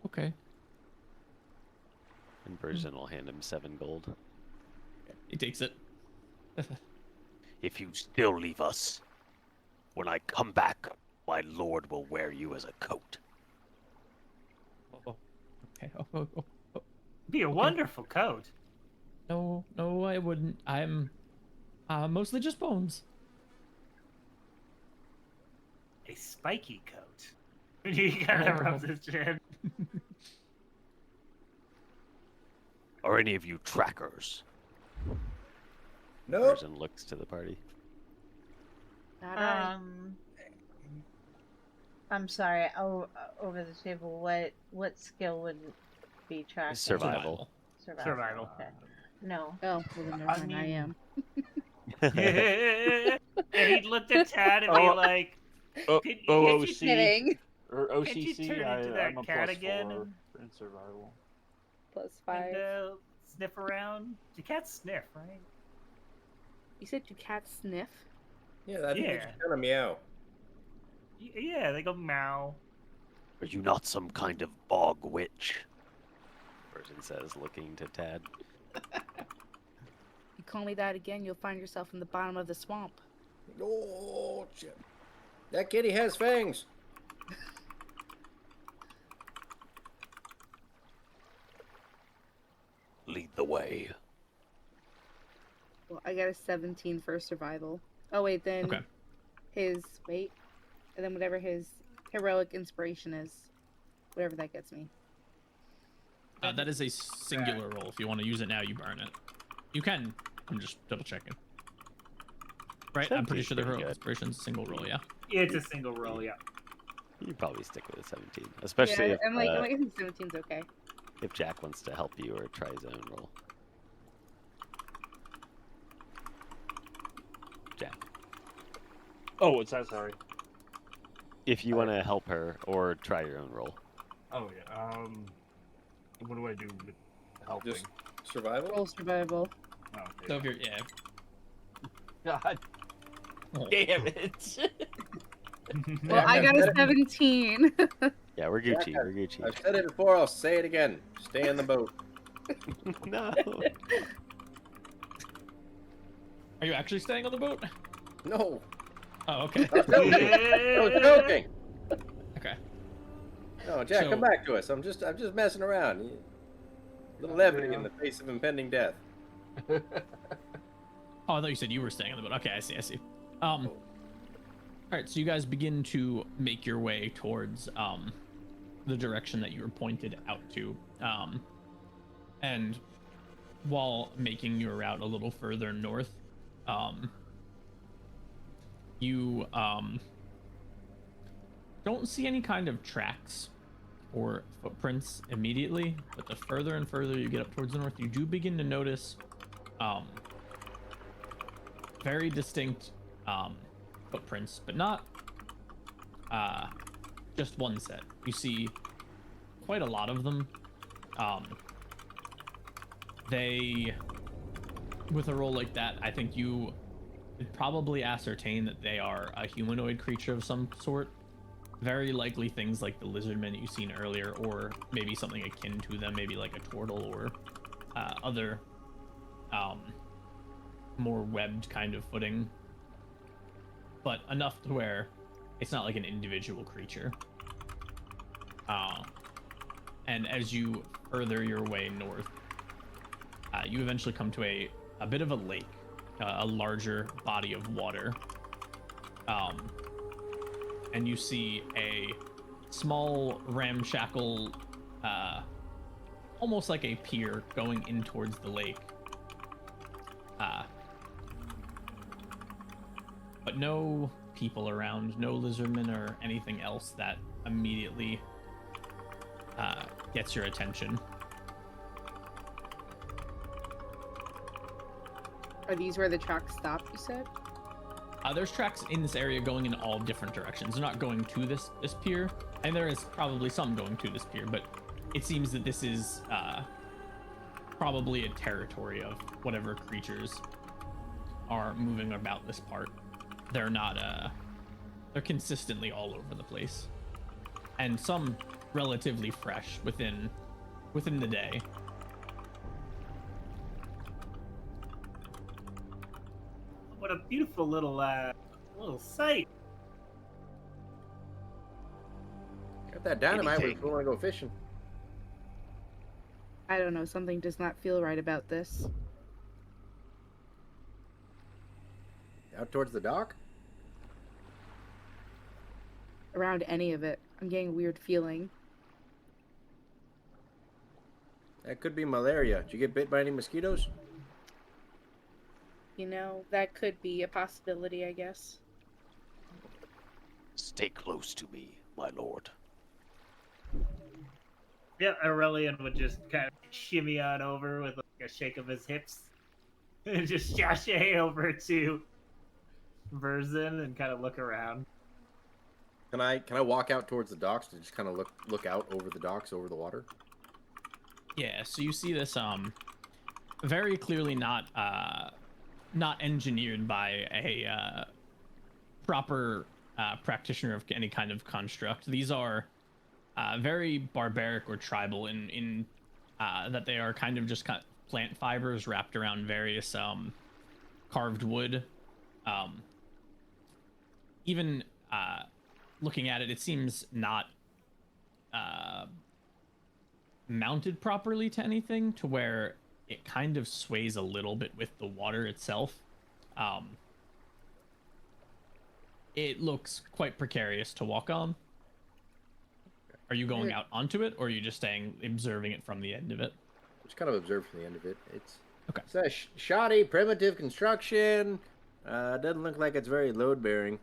Okay. And Berzin will hand him 7 gold. He takes it. If you still leave us, when I come back, my lord will wear you as a coat. Okay. Be a wonderful coat. No, I wouldn't. I'm mostly just bones. A spiky coat. He kind of rubs his chin. Are any of you trackers? Nope. Berzin looks to the party. Not I. I'm sorry. Over the table, what skill would be tracked? Survival. Survival. Okay. No. Oh, well then never mind, I am. And he looked at Tad and be like, "Could you OOC Kidding. or Can't you OCC. turn into that I'm a cat +4 again? in survival. +5. and sniff around? The cats sniff, right? You said do cats sniff? Yeah, I think Yeah. it's kind of meow. Yeah, they go meow. Are you not some kind of bog witch? Berzin says, looking to Tad. You call me that again, you'll find yourself in the bottom of the swamp. Oh, shit. That kitty has fangs. Lead the way. Well, I got a 17 for survival. Oh wait, then Okay. and then whatever his heroic inspiration is, whatever that gets me. That is a singular roll. If you want to use it now, you burn it. You can. I'm just double checking. Right, I'm pretty 17's sure the pretty heroic good. inspiration's a single roll. Yeah. It's a single roll, yeah. You probably stick with a 17, especially Yeah, I'm like 17's okay. if Jack wants to help you or try his own roll. Jack, Oh, what's that? Sorry. if you want to help her or try your own roll. Oh yeah. What do I do with helping? Just survival? Roll survival. Oh, So if you're, yeah. God Oh. damn it. Well, I got a 17. Yeah, we're Gucci. Jack, We're Gucci. I've said it before, I'll say it again. Stay in the boat. No. Are you actually staying on the boat? No. Oh, okay. I was joking. I was joking. Okay. No, Jack, So- come back to us. I'm just messing around. A little levity in the face of impending death. Oh, I thought you said you were staying on the boat. Okay, I see. All right, so you guys begin to make your way towards the direction that you were pointed out to. And while making your route a little further north, you don't see any kind of tracks or footprints immediately, but the further and further you get up towards the north, you do begin to notice very distinct footprints, but not just one set. You see quite a lot of them. They, with a roll like that, I think you could probably ascertain that they are a humanoid creature of some sort. Very likely things like the lizardmen you've seen earlier, or maybe something akin to them, maybe like a turtle or other more webbed kind of footing. But enough to where it's not like an individual creature. And as you further your way north, you eventually come to a bit of a lake, a larger body of water. And you see a small ramshackle, almost like a pier going in towards the lake. But no people around, no lizardmen or anything else that immediately gets your attention. Are these where the tracks stop, you said? There's tracks in this area going in all different directions. They're not going to this pier, and there is probably some going to this pier, but it seems that this is probably a territory of whatever creatures are moving about this part. They're not they're consistently all over the place, and some relatively fresh within the day. What a beautiful little sight. Got that dynamite if Anything. we want to go fishing. I don't know. Something does not feel right about this. Out towards the dock? Around any of it. I'm getting a weird feeling. That could be malaria. Did you get bit by any mosquitoes? You know, that could be a possibility, I guess. Stay close to me, my lord. Yeah, Aurelian would just kind of shimmy on over with like a shake of his hips and just sashay over to Verzin and kind of look around. Can I walk out towards the docks to just kind of look out over the docks, over the water? Yeah, so you see this very clearly not engineered by a proper practitioner of any kind of construct. These are very barbaric or tribal in that they are kind of just plant fibers wrapped around various carved wood. Even looking at it, it seems not mounted properly to anything, to where it kind of sways a little bit with the water itself. It looks quite precarious to walk on. Are you going out onto it, or are you just staying observing it from the end of it? Just kind of observe from the end of it. It's Okay. a shoddy, primitive construction. Doesn't look like it's very load bearing.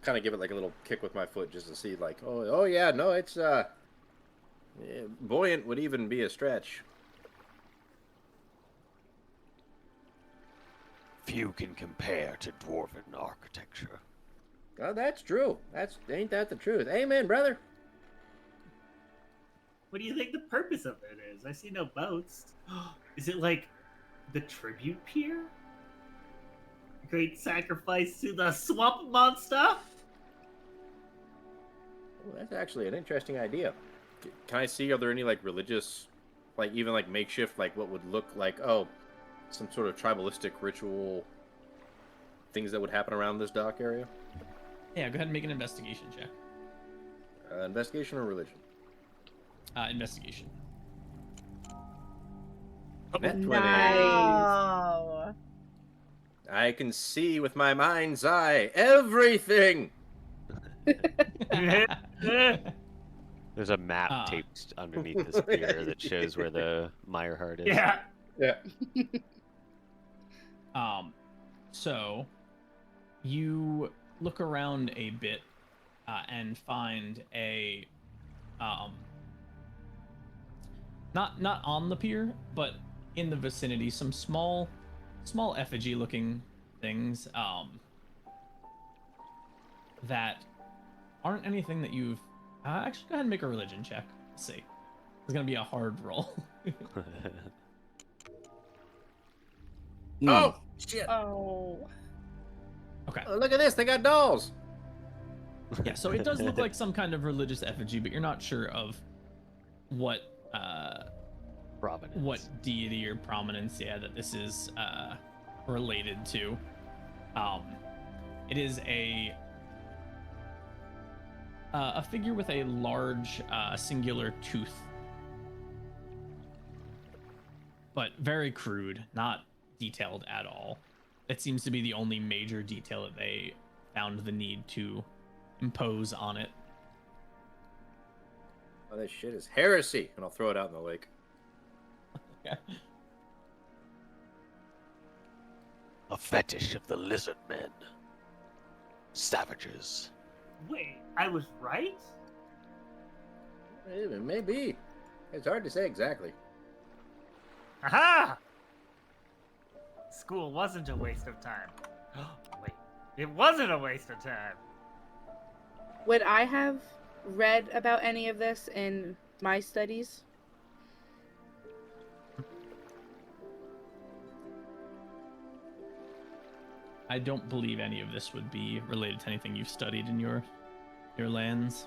Kind of give it like a little kick with my foot just to see, like, oh yeah, no, it's buoyant would even be a stretch. Few can compare to dwarven architecture. Oh, that's true. Ain't that the truth? Amen, brother. What do you think the purpose of it is? I see no boats. Is it like The tribute pier? Great sacrifice to the swamp monster? Oh, that's actually an interesting idea. Can I see, are there any, like, religious, like, even, like, makeshift, like, what would look like, oh, some sort of tribalistic ritual things that would happen around this dock area? Yeah, go ahead and make an investigation check. Investigation or religion? Investigation. Net 20. No. I can see with my mind's eye everything! There's a map taped underneath the spear that shows where the mire heart is. Yeah. Yeah. So you look around a bit and find a not on the pier, but in the vicinity, some small effigy looking things that aren't anything that you've actually go ahead and make a religion check. Let's see. It's gonna be a hard roll. Oh, shit! Oh. Okay. Oh, look at this, they got dolls! Yeah, so it does look like some kind of religious effigy, but you're not sure of what Providence. what deity or prominence, that this is related to. It is a figure with a large singular tooth, but very crude, not detailed at all. It seems to be the only major detail that they found the need to impose on it. Oh, this shit is heresy, and I'll throw it out in the lake. Yeah. A fetish of the lizard men. Savages. Wait, I was right? Maybe. It's hard to say exactly. Aha! School wasn't a waste of time. Wait, it wasn't a waste of time. Would I have read about any of this in my studies? I don't believe any of this would be related to anything you've studied in your lands.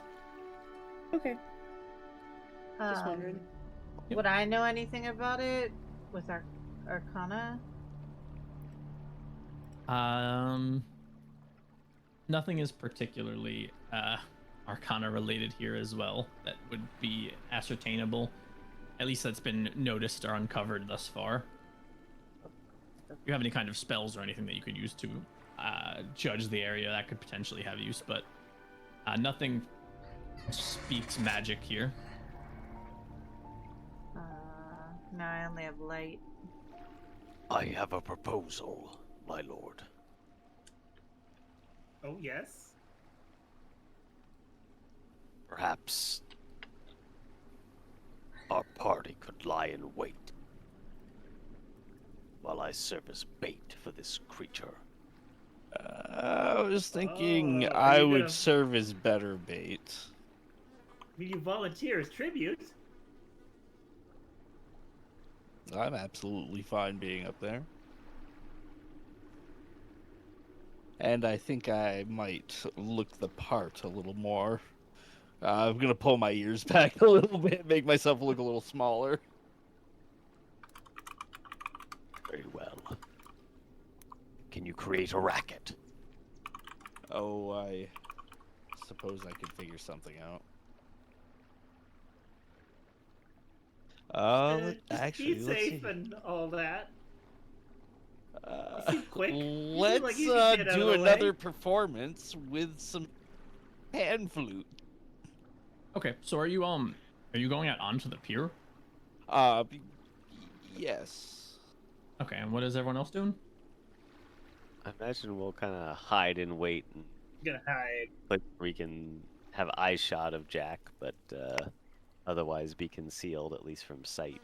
Okay. Just wondering. Yep. Would I know anything about it with our Arcana? Nothing is particularly Arcana related here as well that would be ascertainable. At least that's been noticed or uncovered thus far. If you have any kind of spells or anything that you could use to judge the area, that could potentially have use, but nothing speaks magic here. No, I only have light. I have a proposal, my lord. Oh, yes? Perhaps our party could lie in wait while I serve as bait for this creature. I was thinking Oh, I you would gonna- serve as better bait. I mean, you volunteer as tribute. I'm absolutely fine being up there. And I think I might look the part a little more. I'm gonna pull my ears back a little bit, make myself look a little smaller. Very well. Can you create a racket? Oh, I suppose I could figure something out. Actually, be let's safe see. and all that. seem quick. You seem Let's like you can get out of do the another way. performance with some pan flute. Okay, so are you going out onto the pier? Yes. Okay, and what is everyone else doing? I imagine we'll kind of hide and wait and Gonna hide. like we can have eye shot of Jack, but otherwise be concealed at least from sight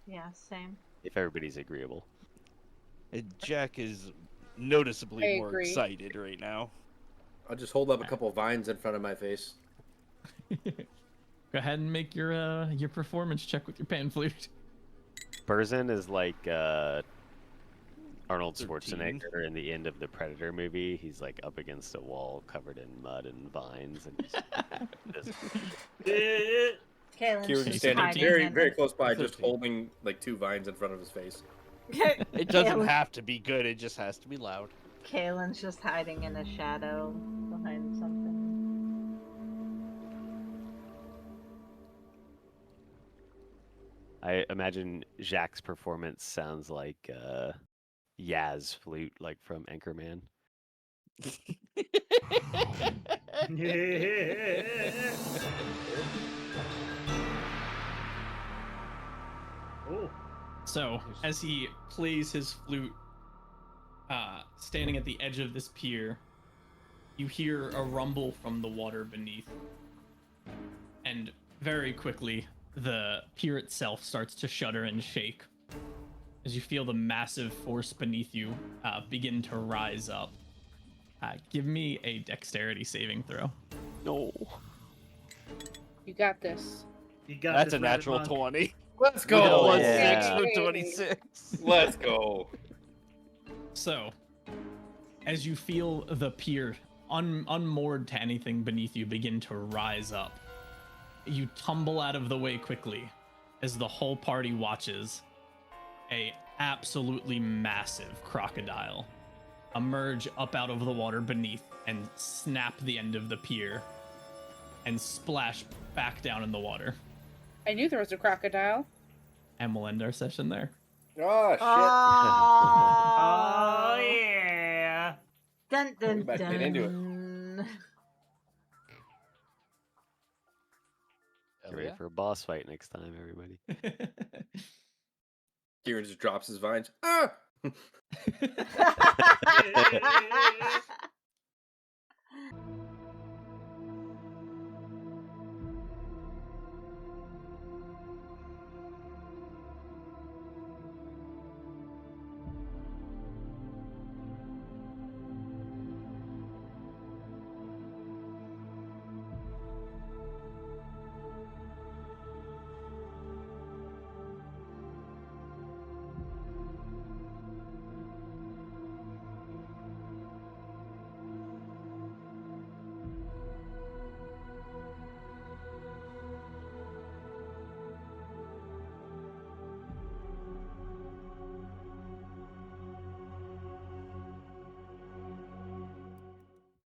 Yeah, same. if everybody's agreeable. And Jack is noticeably I more agree. excited right now. I'll just hold up a couple vines in front of my face. Go ahead and make your performance check with your pan flute. Burzin is like Arnold 13. Schwarzenegger in the end of the Predator movie. He's like up against a wall covered in mud and vines, and he's just Kalen's Kieran's just standing hiding very, in very the- close by, just 13. holding like 2 vines in front of his face. It doesn't Kalen- have to be good, it just has to be loud. Kalen's just hiding in a shadow behind something. I imagine Jacques' performance sounds like Yaz flute, like from Anchorman. Oh, So, as he plays his flute, standing at the edge of this pier, you hear a rumble from the water beneath. And very quickly, the pier itself starts to shudder and shake as you feel the massive force beneath you begin to rise up. Give me a dexterity saving throw. No. You got this. you got That's this, a rabbit natural monk. 20. Let's With a go! plus Yeah. 6 for 26. Let's go! So, as you feel the pier unmoored to anything beneath you begin to rise up, you tumble out of the way quickly as the whole party watches a absolutely massive crocodile emerge up out of the water beneath and snap the end of the pier and splash back down in the water. I knew there was a crocodile. And we'll end our session there. Oh, shit. Oh yeah. Dun dun We better get into it. dun. Get ready for a boss fight next time, everybody. Kieran just drops his vines. Ah!